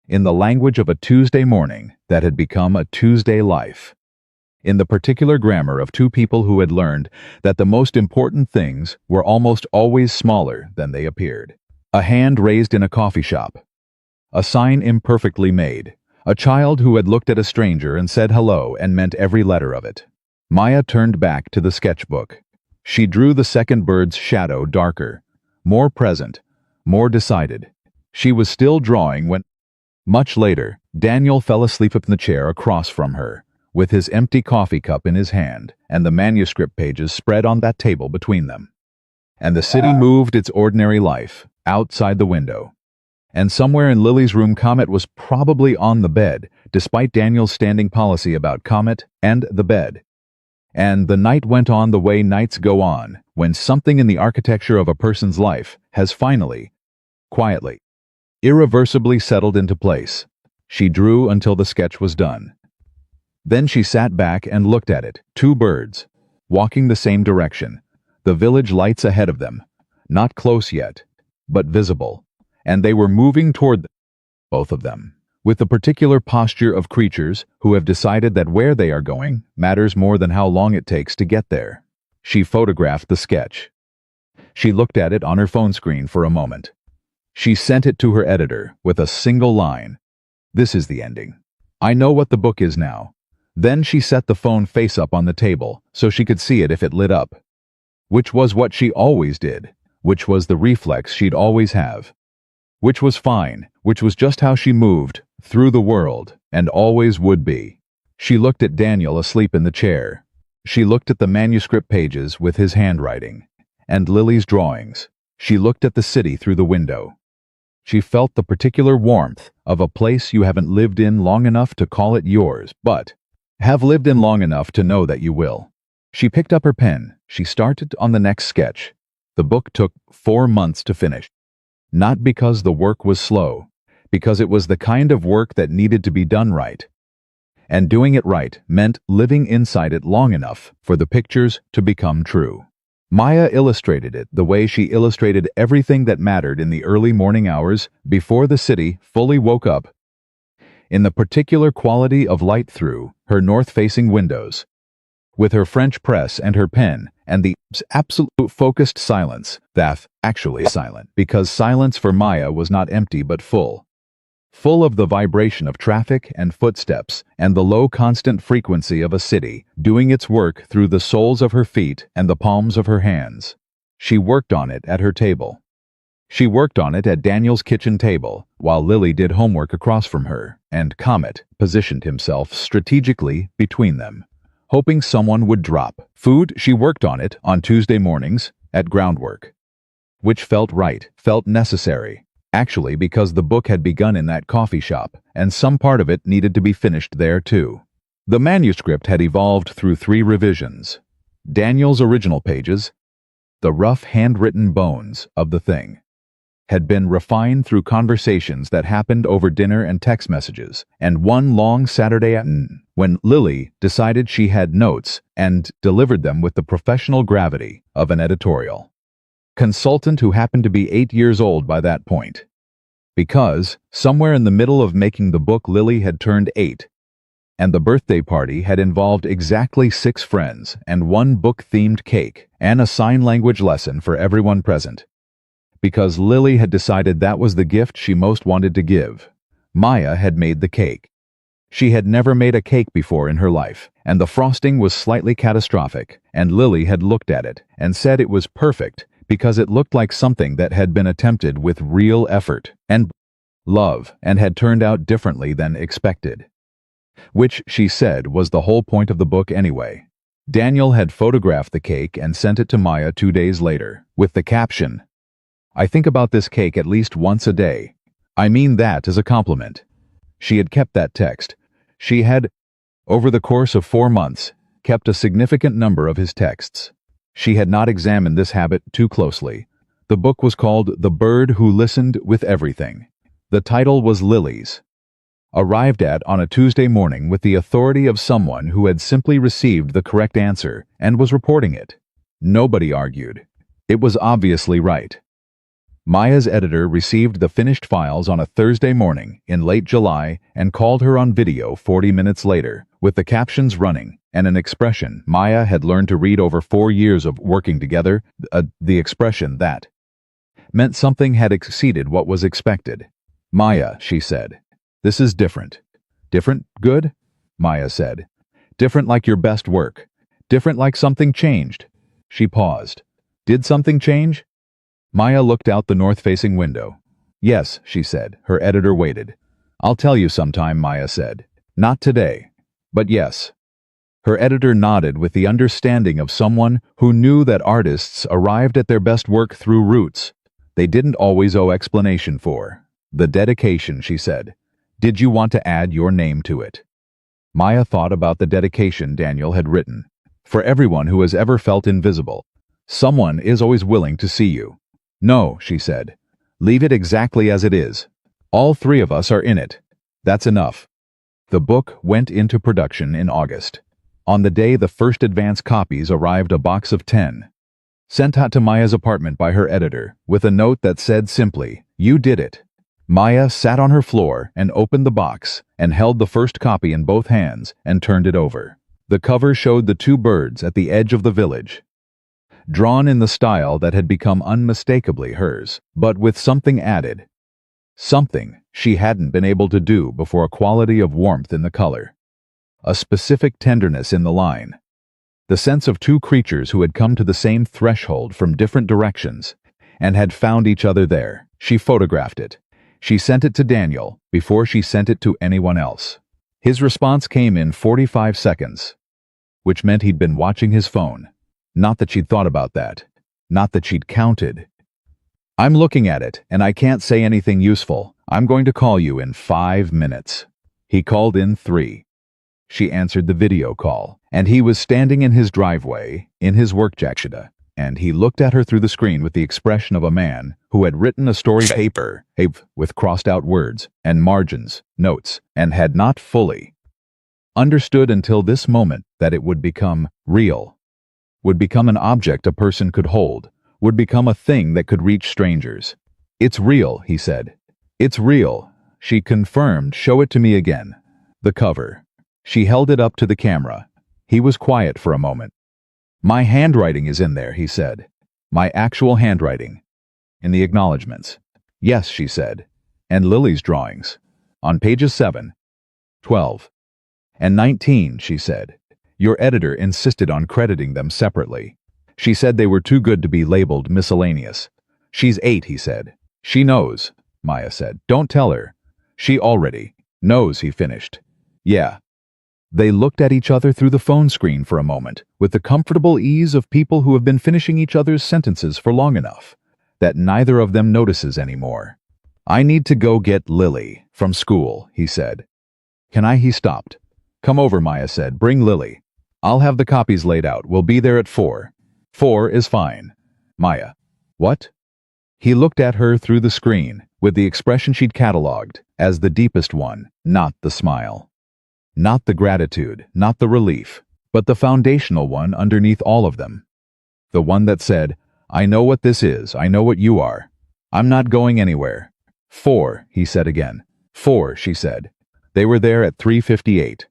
in the language of a Tuesday morning that had become a Tuesday life. In the particular grammar of two people who had learned that the most important things were almost always smaller than they appeared. A hand raised in a coffee shop. A sign imperfectly made. A child who had looked at a stranger and said hello and meant every letter of it. Maya turned back to the sketchbook. She drew the second bird's shadow darker, more present, more decided. She was still drawing when, much later, Daniel fell asleep in the chair across from her, with his empty coffee cup in his hand and the manuscript pages spread on that table between them. And the city moved its ordinary life, outside the window. And somewhere in Lily's room Comet was probably on the bed, despite Daniel's standing policy about Comet and the bed. And the night went on the way nights go on, when something in the architecture of a person's life has finally, quietly, irreversibly settled into place. She drew until the sketch was done. Then she sat back and looked at it, two birds, walking the same direction, the village lights ahead of them, not close yet, but visible, and they were moving toward them, both of them, with the particular posture of creatures who have decided that where they are going matters more than how long it takes to get there. She photographed the sketch. She looked at it on her phone screen for a moment. She sent it to her editor with a single line. This is the ending. I know what the book is now. Then she set the phone face up on the table so she could see it if it lit up. Which was what she always did. Which was the reflex she'd always have. Which was fine, which was just how she moved through the world, and always would be. She looked at Daniel asleep in the chair. She looked at the manuscript pages with his handwriting, and Lily's drawings. She looked at the city through the window. She felt the particular warmth of a place you haven't lived in long enough to call it yours, but have lived in long enough to know that you will. She picked up her pen. She started on the next sketch. The book took 4 months to finish. Not because the work was slow, because it was the kind of work that needed to be done right. And doing it right meant living inside it long enough for the pictures to become true. Maya illustrated it the way she illustrated everything that mattered in the early morning hours before the city fully woke up, in the particular quality of light through her north-facing windows, with her French press and her pen, and the absolute focused silence, that actually silent, because silence for Maya was not empty but full of the vibration of traffic and footsteps and the low constant frequency of a city doing its work through the soles of her feet and the palms of her hands. She worked on it at her table. She worked on it at Daniel's kitchen table, while Lily did homework across from her, and Comet positioned himself strategically between them, hoping someone would drop food. She worked on it on Tuesday mornings at Groundwork, which felt right, felt necessary, actually, because the book had begun in that coffee shop, and some part of it needed to be finished there too. The manuscript had evolved through 3 revisions. Daniel's original pages, the rough handwritten bones of the thing, had been refined through conversations that happened over dinner and text messages, and one long Saturday afternoon, when Lily decided she had notes and delivered them with the professional gravity of an editorial consultant who happened to be 8 years old by that point. Because, somewhere in the middle of making the book, Lily had turned 8, and the birthday party had involved exactly 6 friends and 1 book-themed cake and a sign language lesson for everyone present. Because Lily had decided that was the gift she most wanted to give. Maya had made the cake. She had never made a cake before in her life, and the frosting was slightly catastrophic, and Lily had looked at it and said it was perfect because it looked like something that had been attempted with real effort and love and had turned out differently than expected. Which, she said, was the whole point of the book anyway. Daniel had photographed the cake and sent it to Maya 2 days later, with the caption, "I think about this cake at least once a day. I mean that as a compliment." She had kept that text. She had, over the course of 4 months, kept a significant number of his texts. She had not examined this habit too closely. The book was called The Bird Who Listened with Everything. The title was Lily's. Arrived at on a Tuesday morning with the authority of someone who had simply received the correct answer and was reporting it. Nobody argued. It was obviously right. Maya's editor received the finished files on a Thursday morning in late July and called her on video 40 minutes later, with the captions running and an expression Maya had learned to read over 4 years of working together, the expression that meant something had exceeded what was expected. "Maya," she said, "this is different." "Different? Good?" Maya said. "Different like your best work. Different like something changed." She paused. "Did something change?" Maya looked out the north-facing window. "Yes," she said. Her editor waited. "I'll tell you sometime," Maya said. "Not today. But yes." Her editor nodded with the understanding of someone who knew that artists arrived at their best work through roots they didn't always owe explanation for. "The dedication," she said. "Did you want to add your name to it?" Maya thought about the dedication Daniel had written. "For everyone who has ever felt invisible, someone is always willing to see you." "No," she said. "Leave it exactly as it is. All 3 of us are in it. That's enough." The book went into production in August. On the day the first advance copies arrived, a box of 10, sent out to Maya's apartment by her editor, with a note that said simply, "You did it." Maya sat on her floor and opened the box and held the first copy in both hands and turned it over. The cover showed the 2 birds at the edge of the village, drawn in the style that had become unmistakably hers, but with something added. Something, she hadn't been able to do before, a quality of warmth in the color, a specific tenderness in the line, the sense of two creatures who had come to the same threshold from different directions and had found each other there. She photographed it. She sent it to Daniel before she sent it to anyone else. His response came in 45 seconds, which meant he'd been watching his phone. Not that she'd thought about that. Not that she'd counted. "I'm looking at it, and I can't say anything useful. I'm going to call you in 5 minutes. He called in 3. She answered the video call, and he was standing in his driveway, in his work jacket, and he looked at her through the screen with the expression of a man who had written a story paper with crossed-out words and margins, notes, and had not fully understood until this moment that it would become real, would become an object a person could hold, would become a thing that could reach strangers. "It's real," he said. "It's real." She confirmed. "Show it to me again." The cover. She held it up to the camera. He was quiet for a moment. "My handwriting is in there," he said. "My actual handwriting. In the acknowledgments." "Yes," she said. "And Lily's drawings. On pages 7, 12, and 19, she said. "Your editor insisted on crediting them separately. She said they were too good to be labeled miscellaneous." "She's 8, he said. "She knows," Maya said. "Don't tell her. She already knows," he finished. "Yeah." They looked at each other through the phone screen for a moment, with the comfortable ease of people who have been finishing each other's sentences for long enough that neither of them notices anymore. "I need to go get Lily from school," he said. "Can I?" He stopped. "Come over," Maya said. "Bring Lily. I'll have the copies laid out. We'll be there at 4. 4 is fine." Maya. "What?" He looked at her through the screen, with the expression she'd catalogued as the deepest one, not the smile. Not the gratitude, not the relief, but the foundational one underneath all of them. The one that said, "I know what this is, I know what you are. I'm not going anywhere." 4, he said again. 4, she said. They were there at 3:58.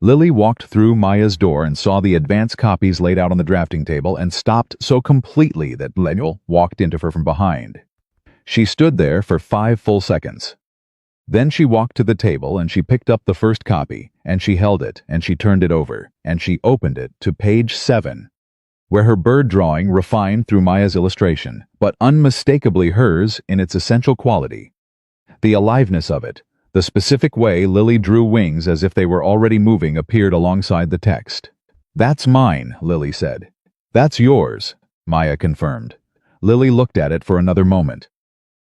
Lily walked through Maya's door and saw the advance copies laid out on the drafting table and stopped so completely that Daniel walked into her from behind. She stood there for 5 full seconds. Then she walked to the table and she picked up the first copy, and she held it, and she turned it over, and she opened it to page 7, where her bird drawing refined through Maya's illustration, but unmistakably hers in its essential quality. The aliveness of it, the specific way Lily drew wings as if they were already moving, appeared alongside the text. "That's mine," Lily said. "That's yours," Maya confirmed. Lily looked at it for another moment.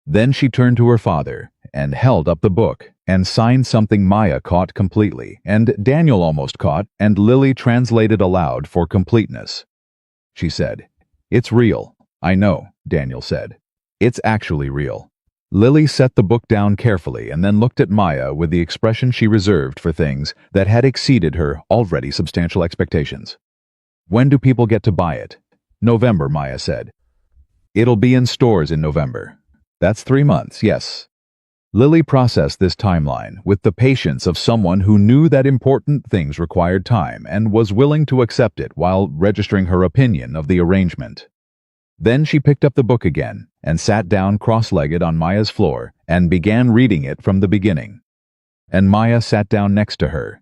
Then she turned to her father and held up the book and signed something Maya caught completely, and Daniel almost caught, and Lily translated aloud for completeness. She said, "It's real." "I know," Daniel said. "It's actually real." Lily set the book down carefully and then looked at Maya with the expression she reserved for things that had exceeded her already substantial expectations. "When do people get to buy it?" "November," Maya said. "It'll be in stores in November." "That's 3 months, yes." Lily processed this timeline with the patience of someone who knew that important things required time and was willing to accept it while registering her opinion of the arrangement. Then she picked up the book again and sat down cross-legged on Maya's floor and began reading it from the beginning. And Maya sat down next to her.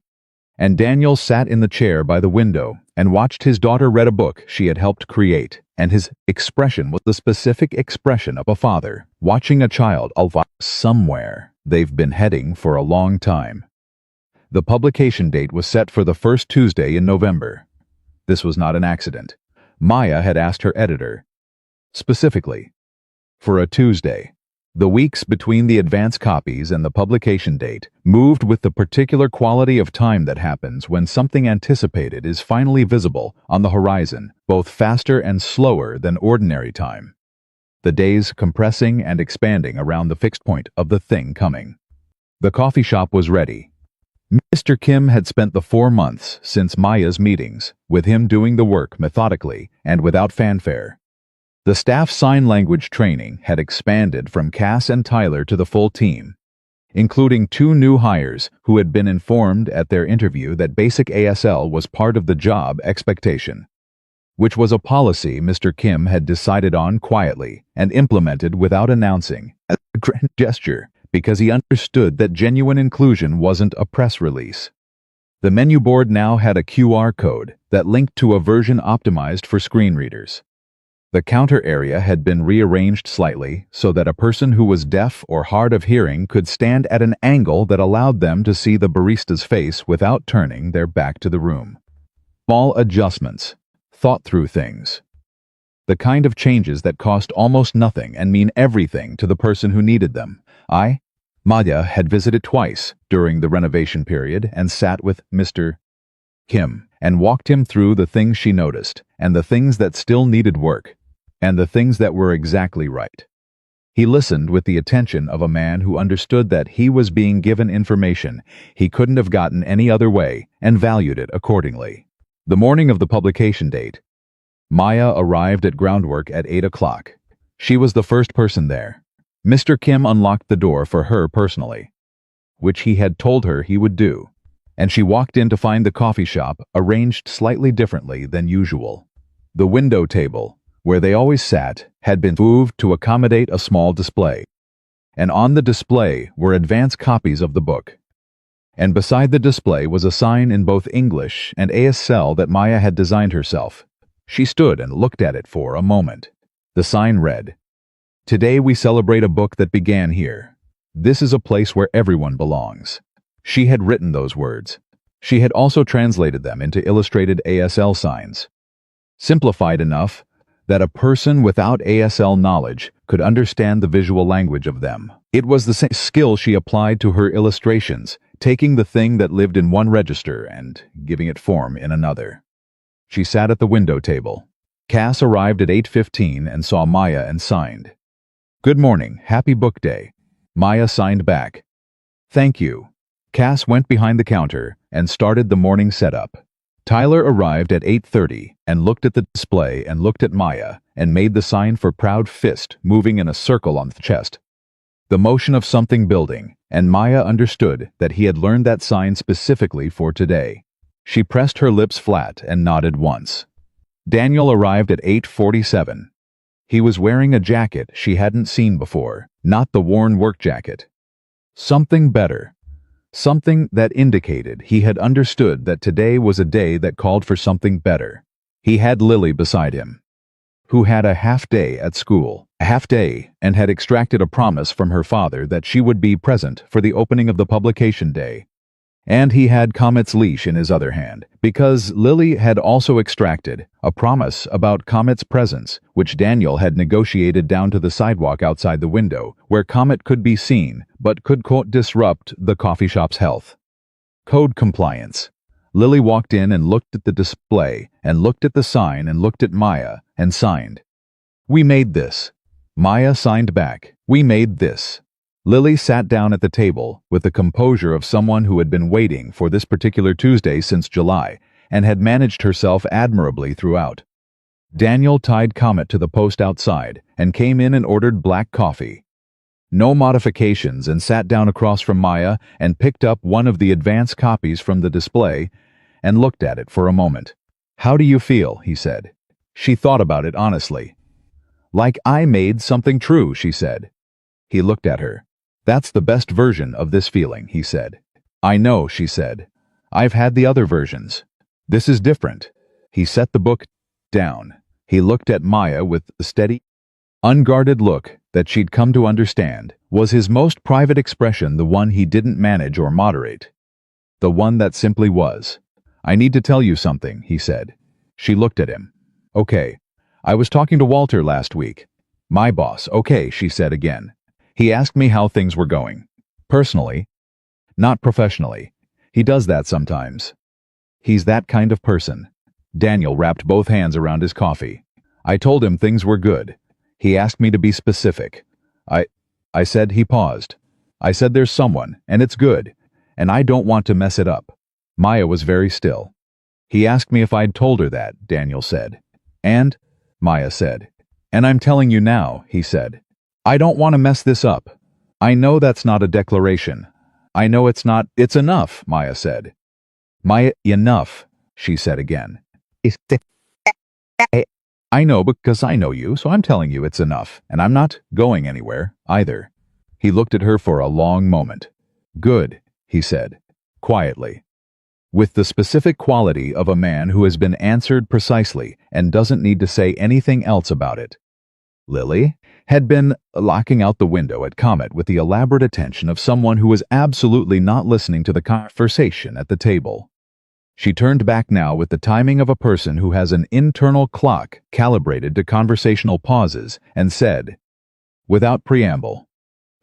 And Daniel sat in the chair by the window and watched his daughter read a book she had helped create, and his expression was the specific expression of a father watching a child somewhere they've been heading for a long time. The publication date was set for the first Tuesday in November. This was not an accident. Maya had asked her editor, specifically, for a Tuesday. The weeks between the advance copies and the publication date moved with the particular quality of time that happens when something anticipated is finally visible on the horizon, both faster and slower than ordinary time. The days compressing and expanding around the fixed point of the thing coming. The coffee shop was ready. Mr. Kim had spent the 4 months since Maya's meetings, with him doing the work methodically and without fanfare. The staff sign language training had expanded from Cass and Tyler to the full team, including 2 new hires who had been informed at their interview that basic ASL was part of the job expectation, which was a policy Mr. Kim had decided on quietly and implemented without announcing, as a grand gesture, because he understood that genuine inclusion wasn't a press release. The menu board now had a QR code that linked to a version optimized for screen readers. The counter area had been rearranged slightly so that a person who was deaf or hard of hearing could stand at an angle that allowed them to see the barista's face without turning their back to the room. Small adjustments, thought-through things. The kind of changes that cost almost nothing and mean everything to the person who needed them. Maya had visited twice during the renovation period and sat with Mr. Kim and walked him through the things she noticed and the things that still needed work and the things that were exactly right. He listened with the attention of a man who understood that he was being given information he couldn't have gotten any other way and valued it accordingly. The morning of the publication date, Maya arrived at groundwork at 8 o'clock. She was the first person there. Mr. Kim unlocked the door for her personally, which he had told her he would do, and she walked in to find the coffee shop arranged slightly differently than usual. The window table, where they always sat, had been moved to accommodate a small display, and on the display were advance copies of the book. And beside the display was a sign in both English and ASL that Maya had designed herself. She stood and looked at it for a moment. The sign read, "Today we celebrate a book that began here. This is a place where everyone belongs." She had written those words. She had also translated them into illustrated ASL signs, simplified enough that a person without ASL knowledge could understand the visual language of them. It was the same skill she applied to her illustrations, taking the thing that lived in one register and giving it form in another. She sat at the window table. Cass arrived at 8:15 and saw Maya and signed. "Good morning, happy book day." Maya signed back. "Thank you." Cass went behind the counter and started the morning setup. Tyler arrived at 8:30 and looked at the display and looked at Maya and made the sign for proud fist moving in a circle on the chest. The motion of something building, and Maya understood that he had learned that sign specifically for today. She pressed her lips flat and nodded once. Daniel arrived at 8:47. He was wearing a jacket she hadn't seen before, not the worn work jacket. Something better. Something that indicated he had understood that today was a day that called for something better. He had Lily beside him, who had a half day at school, and had extracted a promise from her father that she would be present for the opening of the publication day. And he had Comet's leash in his other hand, because Lily had also extracted a promise about Comet's presence, which Daniel had negotiated down to the sidewalk outside the window, where Comet could be seen, but could disrupt the coffee shop's health. Code compliance. Lily walked in and looked at the display, and looked at the sign, and looked at Maya, and signed. "We made this." Maya signed back. "We made this." Lily sat down at the table with the composure of someone who had been waiting for this particular Tuesday since July and had managed herself admirably throughout. Daniel tied Comet to the post outside and came in and ordered black coffee. No modifications, and sat down across from Maya and picked up one of the advance copies from the display and looked at it for a moment. "How do you feel?" he said. She thought about it honestly. "Like I made something true," she said. He looked at her. "That's the best version of this feeling," he said. "I know," she said. "I've had the other versions. This is different." He set the book down. He looked at Maya with the steady, unguarded look that she'd come to understand was his most private expression, the one he didn't manage or moderate. The one that simply was. "I need to tell you something," he said. She looked at him. "Okay. I was talking to Walter last week." "My boss, okay," she said again. "He asked me how things were going. Personally, not professionally. He does that sometimes. He's that kind of person." Daniel wrapped both hands around his coffee. "I told him things were good. He asked me to be specific. I said," he paused. "I said there's someone, and it's good, and I don't want to mess it up." Maya was very still. "He asked me if I'd told her that," Daniel said. "And?" Maya said. "And I'm telling you now," he said. "I don't want to mess this up. I know that's not a declaration. I know it's not. It's enough," Maya said. "Maya, enough," she said again. "I know because I know you, so I'm telling you it's enough, and I'm not going anywhere, either." He looked at her for a long moment. Good, he said, quietly, with the specific quality of a man who has been answered precisely and doesn't need to say anything else about it. Lily had been looking out the window at Comet with the elaborate attention of someone who was absolutely not listening to the conversation at the table. She turned back now with the timing of a person who has an internal clock calibrated to conversational pauses and said, without preamble,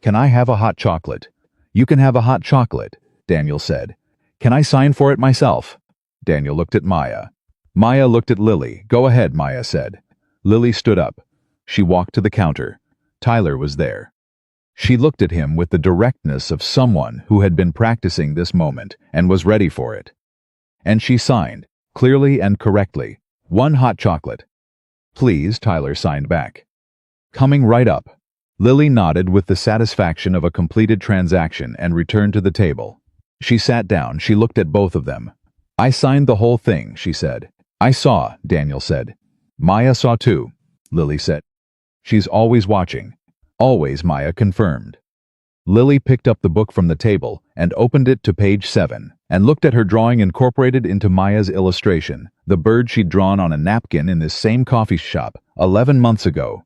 "Can I have a hot chocolate?" "You can have a hot chocolate," Daniel said. "Can I sign for it myself?" Daniel looked at Maya. Maya looked at Lily. "Go ahead," Maya said. Lily stood up. She walked to the counter. Tyler was there. She looked at him with the directness of someone who had been practicing this moment and was ready for it. And she signed, clearly and correctly, "1 hot chocolate." "Please," Tyler signed back. "Coming right up." Lily nodded with the satisfaction of a completed transaction and returned to the table. She sat down. She looked at both of them. "I signed the whole thing," she said. "I saw," Daniel said. "Maya saw too," Lily said. "She's always watching." "Always," Maya confirmed. Lily picked up the book from the table and opened it to page 7 and looked at her drawing incorporated into Maya's illustration, the bird she'd drawn on a napkin in this same coffee shop 11 months ago.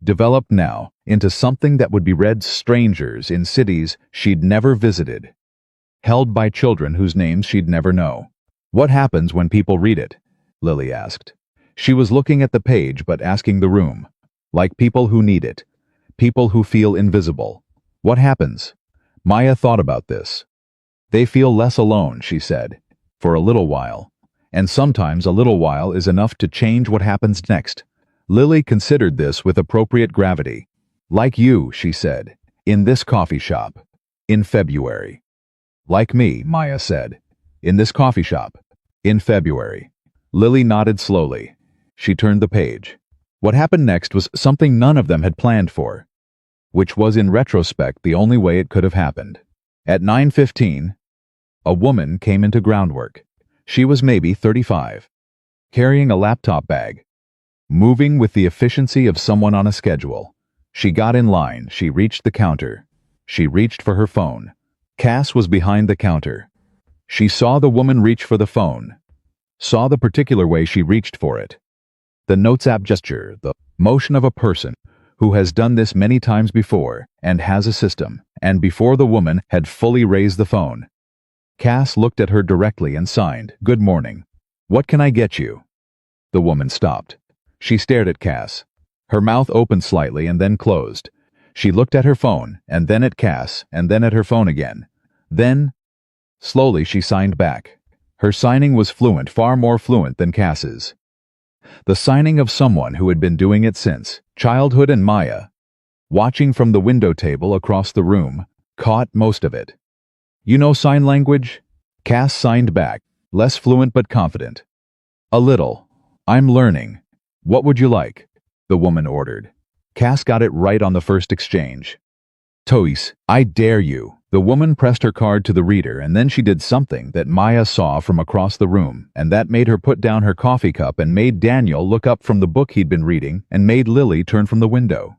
Developed now into something that would be read strangers in cities she'd never visited. Held by children whose names she'd never know. "What happens when people read it?" Lily asked. She was looking at the page but asking the room. Like people who need it. People who feel invisible. What happens? Maya thought about this. "They feel less alone," she said. "For a little while. And sometimes a little while is enough to change what happens next." Lily considered this with appropriate gravity. "Like you," she said. "In this coffee shop. In February." "Like me," Maya said. "In this coffee shop. In February." Lily nodded slowly. She turned the page. What happened next was something none of them had planned for, which was in retrospect the only way it could have happened. At 9:15, a woman came into groundwork. She was maybe 35, carrying a laptop bag, moving with the efficiency of someone on a schedule. She got in line. She reached the counter. She reached for her phone. Cass was behind the counter. She saw the woman reach for the phone. Saw the particular way she reached for it. The Notes app gesture, the motion of a person who has done this many times before and has a system, and before the woman had fully raised the phone. Cass looked at her directly and signed, "Good morning. What can I get you?" The woman stopped. She stared at Cass. Her mouth opened slightly and then closed. She looked at her phone, and then at Cass, and then at her phone again. Then, slowly she signed back. Her signing was fluent, far more fluent than Cass's. The signing of someone who had been doing it since childhood, and Maya, watching from the window table across the room, caught most of it. "You know sign language?" Cass signed back, less fluent but confident. "A little. I'm learning. What would you like?" the woman ordered. Cass got it right on the first exchange. "Tois, I dare you." The woman pressed her card to the reader, and then she did something that Maya saw from across the room, and that made her put down her coffee cup and made Daniel look up from the book he'd been reading and made Lily turn from the window.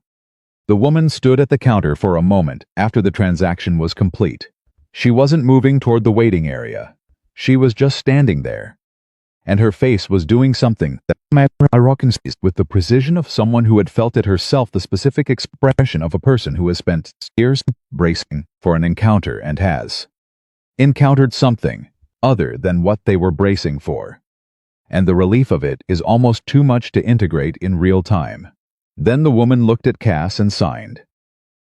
The woman stood at the counter for a moment after the transaction was complete. She wasn't moving toward the waiting area. She was just standing there. And her face was doing something that with the precision of someone who had felt it herself, the specific expression of a person who has spent years bracing for an encounter and has encountered something other than what they were bracing for. And the relief of it is almost too much to integrate in real time. Then the woman looked at Cass and signed.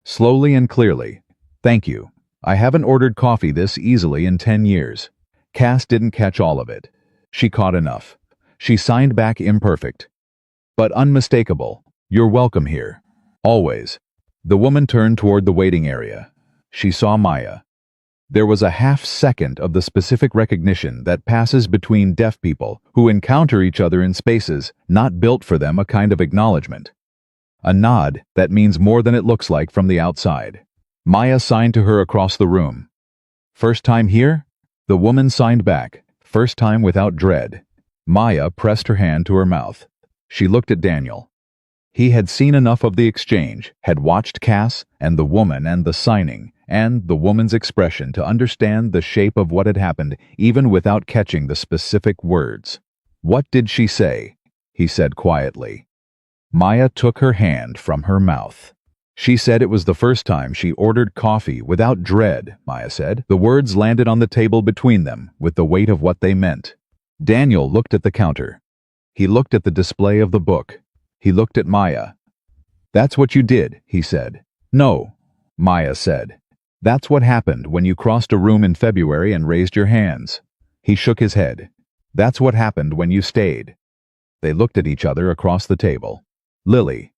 Slowly and clearly, "Thank you. I haven't ordered coffee this easily in 10 years. Cass didn't catch all of it. She caught enough. She signed back imperfect, but unmistakable. "You're welcome here. Always." The woman turned toward the waiting area. She saw Maya. There was a half-second of the specific recognition that passes between deaf people who encounter each other in spaces not built for them, a kind of acknowledgement. A nod that means more than it looks like from the outside. Maya signed to her across the room. "First time here?" The woman signed back. First time without dread. Maya pressed her hand to her mouth. She looked at Daniel. He had seen enough of the exchange, had watched Cass and the woman and the signing, and the woman's expression to understand the shape of what had happened even without catching the specific words. "What did she say?" he said quietly. Maya took her hand from her mouth. "She said it was the first time she ordered coffee without dread," Maya said. The words landed on the table between them with the weight of what they meant. Daniel looked at the counter. He looked at the display of the book. He looked at Maya. "That's what you did," he said. "No," Maya said. "That's what happened when you crossed a room in February and raised your hands." He shook his head. "That's what happened when you stayed." They looked at each other across the table. Lily,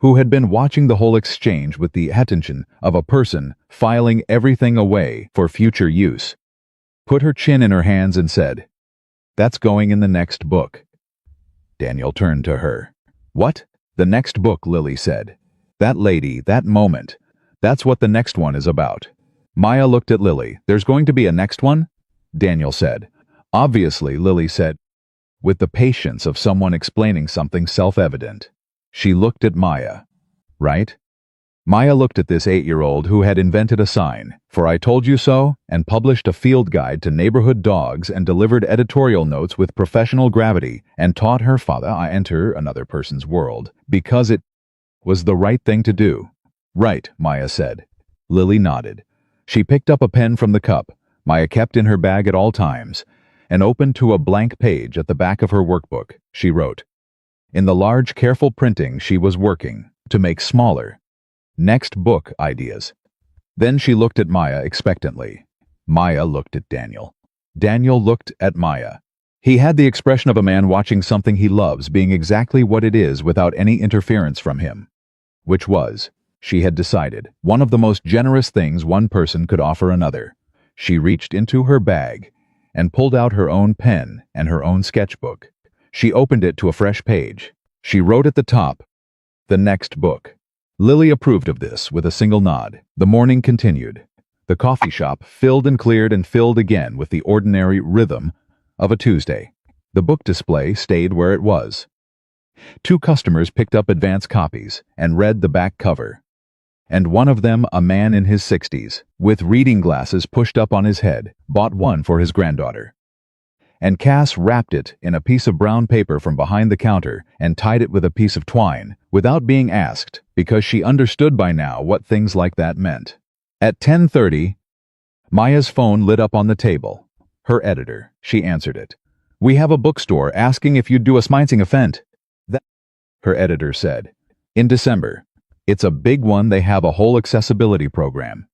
who had been watching the whole exchange with the attention of a person filing everything away for future use, put her chin in her hands and said, "That's going in the next book." Daniel turned to her. "What?" "The next book," Lily said. "That lady, that moment. That's what the next one is about." Maya looked at Lily. "There's going to be a next one?" Daniel said. "Obviously," Lily said, with the patience of someone explaining something self-evident. She looked at Maya. "Right?" Maya looked at this 8-year-old who had invented a sign, "For I told you so," and published a field guide to neighborhood dogs and delivered editorial notes with professional gravity and taught her father I enter another person's world because it was the right thing to do. "Right," Maya said. Lily nodded. She picked up a pen from the cup Maya kept in her bag at all times and opened to a blank page at the back of her workbook. She wrote, in the large, careful printing she was working to make smaller, "Next book ideas." Then she looked at Maya expectantly. Maya looked at Daniel. Daniel looked at Maya. He had the expression of a man watching something he loves being exactly what it is without any interference from him. Which was, she had decided, one of the most generous things one person could offer another. She reached into her bag and pulled out her own pen and her own sketchbook. She opened it to a fresh page. She wrote at the top, "The next book." Lily approved of this with a single nod. The morning continued. The coffee shop filled and cleared and filled again with the ordinary rhythm of a Tuesday. The book display stayed where it was. 2 customers picked up advance copies and read the back cover. And one of them, a man in his 60s, with reading glasses pushed up on his head, bought one for his granddaughter. And Cass wrapped it in a piece of brown paper from behind the counter and tied it with a piece of twine, without being asked, because she understood by now what things like that meant. At 10:30, Maya's phone lit up on the table. Her editor. She answered it. "We have a bookstore asking if you'd do a smicing event." That, her editor said. "In December. It's a big one. They have a whole accessibility program.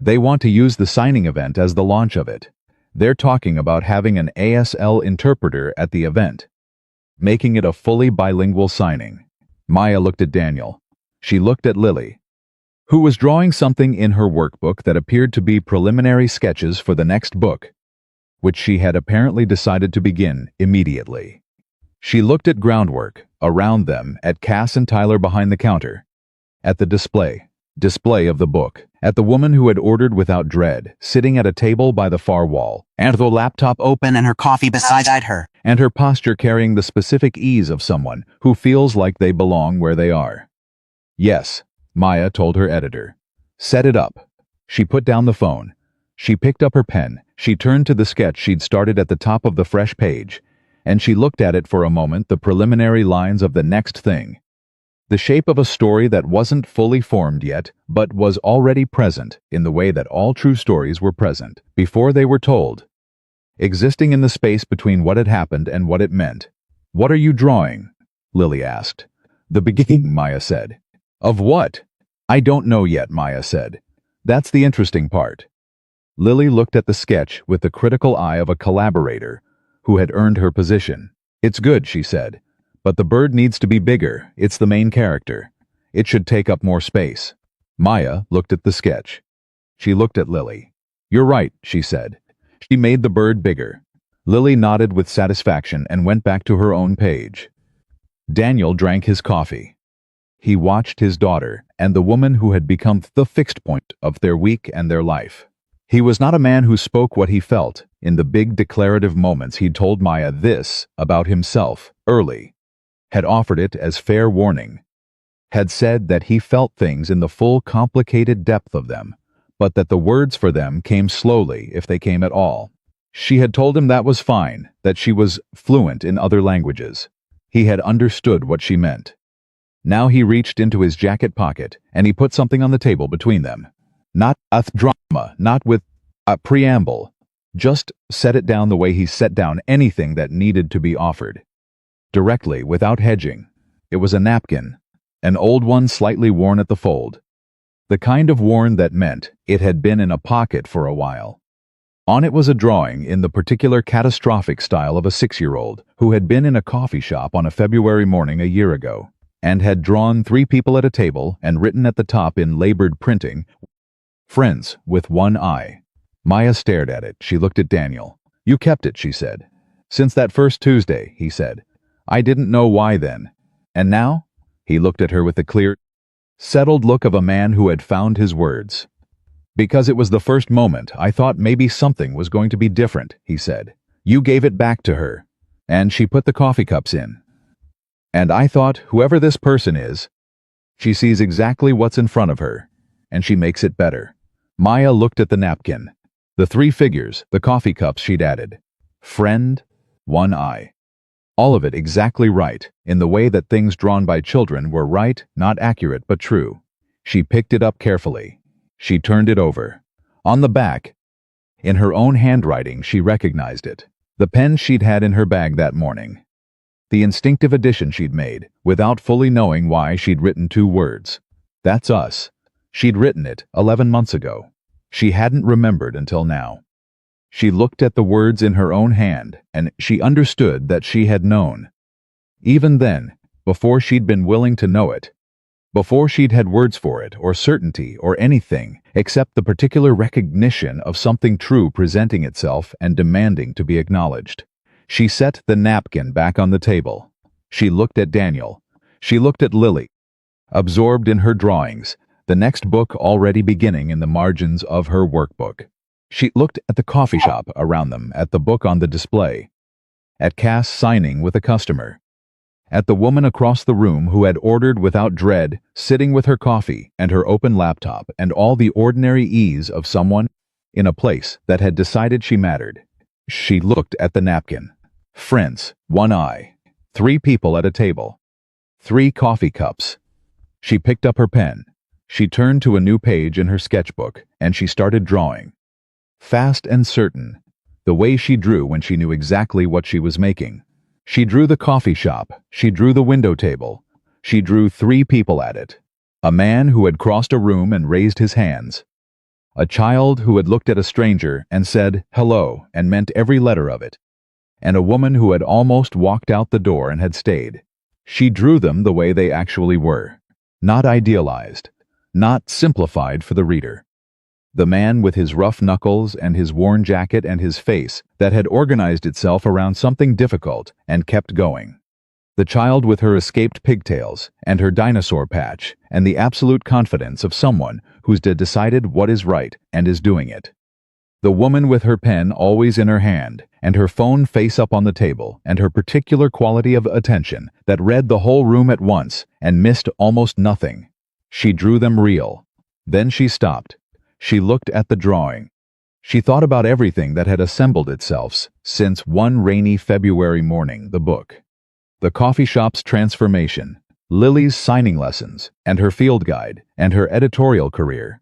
They want to use the signing event as the launch of it. They're talking about having an ASL interpreter at the event, making it a fully bilingual signing." Maya looked at Daniel. She looked at Lily, who was drawing something in her workbook that appeared to be preliminary sketches for the next book, which she had apparently decided to begin immediately. She looked at groundwork, around them, at Cass and Tyler behind the counter, at the display of the book, at the woman who had ordered without dread, sitting at a table by the far wall, and the laptop open and her coffee beside her. and her posture carrying the specific ease of someone who feels like they belong where they are. "Yes," Maya told her editor. "Set it up." She put down the phone. She picked up her pen. She turned to the sketch she'd started at the top of the fresh page, and she looked at it for a moment, the preliminary lines of the next thing. The shape of a story that wasn't fully formed yet, but was already present in the way that all true stories were present before they were told, existing in the space between what had happened and what it meant. "What are you drawing?" Lily asked. "The beginning," Maya said. "Of what?" "I don't know yet," Maya said. "That's the interesting part." Lily looked at the sketch with the critical eye of a collaborator who had earned her position. "It's good," she said. "But the bird needs to be bigger. It's the main character. It should take up more space." Maya looked at the sketch. She looked at Lily. "You're right," she said. She made the bird bigger. Lily nodded with satisfaction and went back to her own page. Daniel drank his coffee. He watched his daughter and the woman who had become the fixed point of their week and their life. He was not a man who spoke what he felt. In the big declarative moments he'd told Maya this about himself early. had offered it as fair warning, had said that he felt things in the full complicated depth of them, but that the words for them came slowly if they came at all. She had told him that was fine, that she was fluent in other languages. He had understood what she meant. Now he reached into his jacket pocket and he put something on the table between them. Not a drama, not with a preamble. Just set it down the way he set down anything that needed to be offered. Directly, without hedging. It was a napkin, an old one slightly worn at the fold. The kind of worn that meant it had been in a pocket for a while. On it was a drawing in the particular catastrophic style of a 6-year-old who had been in a coffee shop on a February morning a year ago, and had drawn 3 people at a table and written at the top in labored printing, "Friends with one eye." Maya stared at it. She looked at Daniel. "You kept it," she said. "Since that first Tuesday," he said. "I didn't know why then. And now?" He looked at her with the clear, settled look of a man who had found his words. "Because it was the first moment, I thought maybe something was going to be different," he said. "You gave it back to her, and she put the coffee cups in. And I thought, whoever this person is, she sees exactly what's in front of her, and she makes it better." Maya looked at the napkin, the 3 figures, the coffee cups she'd added. Friend, one eye. All of it exactly right, in the way that things drawn by children were right, not accurate, but true. She picked it up carefully. She turned it over. On the back, in her own handwriting, she recognized it. The pen she'd had in her bag that morning. The instinctive addition she'd made, without fully knowing why she'd written 2 words. "That's us." She'd written it 11 months ago. She hadn't remembered until now. She looked at the words in her own hand, and she understood that she had known. Even then, before she'd been willing to know it, before she'd had words for it, or certainty, or anything, except the particular recognition of something true presenting itself and demanding to be acknowledged. She set the napkin back on the table. She looked at Daniel. She looked at Lily, absorbed in her drawings, the next book already beginning in the margins of her workbook. She looked at the coffee shop around them, at the book on the display, at Cass signing with a customer, at the woman across the room who had ordered without dread, sitting with her coffee and her open laptop and all the ordinary ease of someone in a place that had decided she mattered. She looked at the napkin. Friends, one eye. 3 people at a table. 3 coffee cups. She picked up her pen. She turned to a new page in her sketchbook, and she started drawing. Fast and certain, the way she drew when she knew exactly what she was making. She drew the coffee shop. She drew the window table. She drew 3 people at it. A man who had crossed a room and raised his hands. A child who had looked at a stranger and said hello and meant every letter of it. And a woman who had almost walked out the door and had stayed. She drew them the way they actually were. Not idealized. Not simplified for the reader. The man with his rough knuckles and his worn jacket and his face that had organized itself around something difficult and kept going. The child with her escaped pigtails and her dinosaur patch and the absolute confidence of someone who's decided what is right and is doing it. The woman with her pen always in her hand and her phone face up on the table and her particular quality of attention that read the whole room at once and missed almost nothing. She drew them real. Then she stopped. She looked at the drawing. She thought about everything that had assembled itself since one rainy February morning, the book. The coffee shop's transformation, Lily's signing lessons, and her field guide, and her editorial career.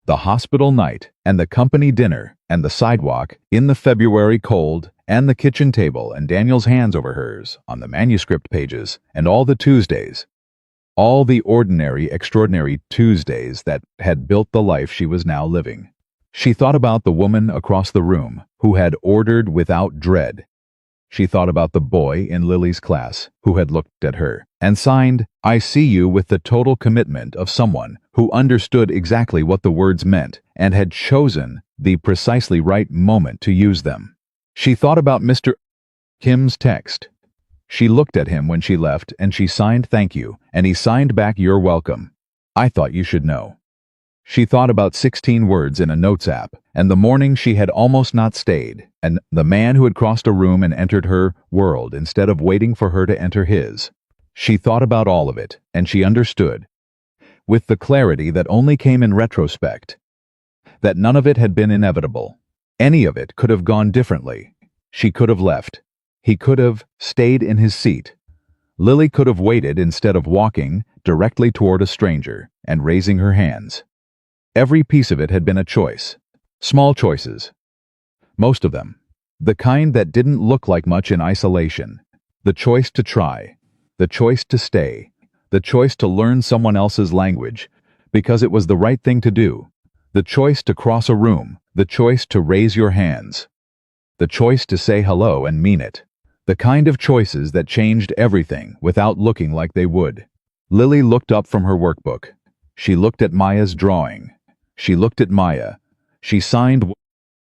The hospital night, and the company dinner, and the sidewalk, in the February cold, and the kitchen table, and Daniel's hands over hers, on the manuscript pages, and all the Tuesdays. All the ordinary, extraordinary Tuesdays that had built the life she was now living. She thought about the woman across the room who had ordered without dread. She thought about the boy in Lily's class who had looked at her and signed, "I see you," with the total commitment of someone who understood exactly what the words meant and had chosen the precisely right moment to use them. She thought about Mr. Kim's text. She looked at him when she left, and she signed "Thank you," and he signed back "You're welcome. I thought you should know." She thought about 16 words in a notes app, and the morning she had almost not stayed, and the man who had crossed a room and entered her world instead of waiting for her to enter his. She thought about all of it, and she understood, with the clarity that only came in retrospect, that none of it had been inevitable. Any of it could have gone differently. She could have left. He could have stayed in his seat. Lily could have waited instead of walking directly toward a stranger and raising her hands. Every piece of it had been a choice. Small choices. Most of them. The kind that didn't look like much in isolation. The choice to try. The choice to stay. The choice to learn someone else's language because it was the right thing to do. The choice to cross a room. The choice to raise your hands. The choice to say hello and mean it. The kind of choices that changed everything without looking like they would. Lily looked up from her workbook. She looked at Maya's drawing. She looked at Maya. She signed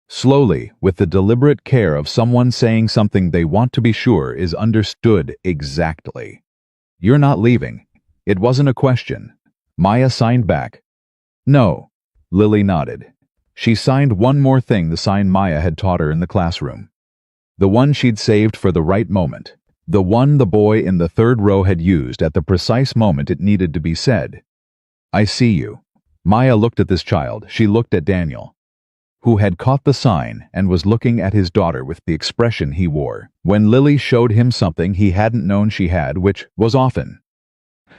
slowly, with the deliberate care of someone saying something they want to be sure is understood exactly. "You're not leaving." It wasn't a question. Maya signed back. "No." Lily nodded. She signed one more thing, the sign Maya had taught her in the classroom. The one she'd saved for the right moment. The one the boy in the third row had used at the precise moment it needed to be said. "I see you." Maya looked at this child. She looked at Daniel, who had caught the sign and was looking at his daughter with the expression he wore when Lily showed him something he hadn't known she had, which was often.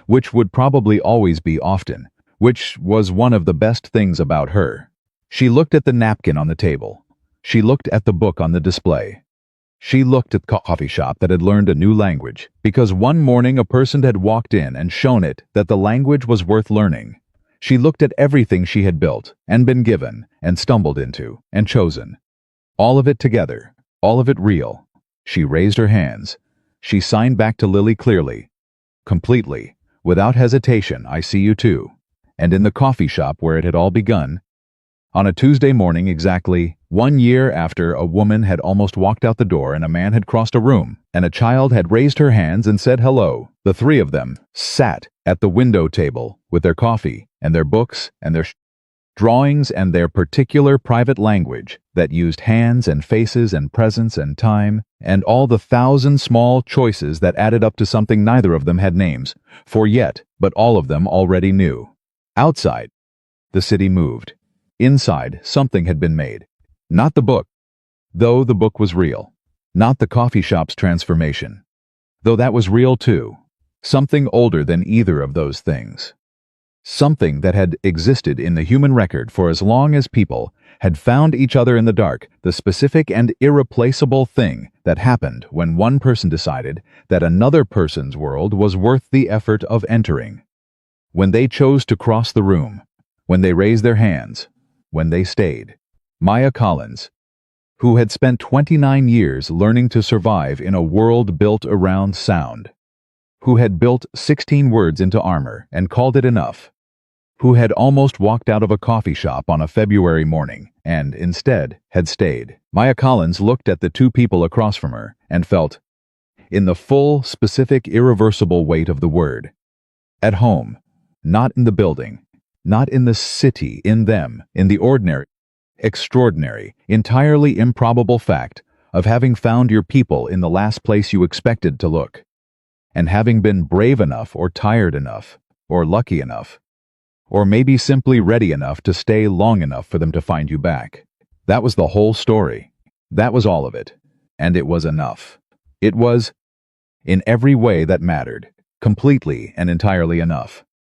Which would probably always be often. Which was one of the best things about her. She looked at the napkin on the table. She looked at the book on the display. She looked at the coffee shop that had learned a new language because one morning a person had walked in and shown it that the language was worth learning. She looked at everything she had built and been given and stumbled into and chosen. All of it together, all of it real. She raised her hands. She signed back to Lily clearly, completely, without hesitation, "I see you too." And in the coffee shop where it had all begun, on a Tuesday morning exactly 1 year after a woman had almost walked out the door and a man had crossed a room, and a child had raised her hands and said hello, the three of them sat at the window table with their coffee and their books and their drawings and their particular private language that used hands and faces and presence and time and all the 1,000 small choices that added up to something neither of them had names for yet, but all of them already knew. Outside, the city moved. Inside, something had been made. Not the book, though the book was real. Not the coffee shop's transformation, though that was real too. Something older than either of those things. Something that had existed in the human record for as long as people had found each other in the dark, the specific and irreplaceable thing that happened when one person decided that another person's world was worth the effort of entering. When they chose to cross the room, when they raised their hands, when they stayed. Maya Collins, who had spent 29 years learning to survive in a world built around sound, who had built 16 words into armor and called it enough, who had almost walked out of a coffee shop on a February morning and, instead, had stayed. Maya Collins looked at the two people across from her and felt, in the full, specific, irreversible weight of the word, at home, not in the building, not in the city, in them, in the ordinary, extraordinary, entirely improbable fact of having found your people in the last place you expected to look, and having been brave enough or tired enough or lucky enough, or maybe simply ready enough to stay long enough for them to find you back. That was the whole story. That was all of it. And it was enough. It was, in every way that mattered, completely and entirely enough.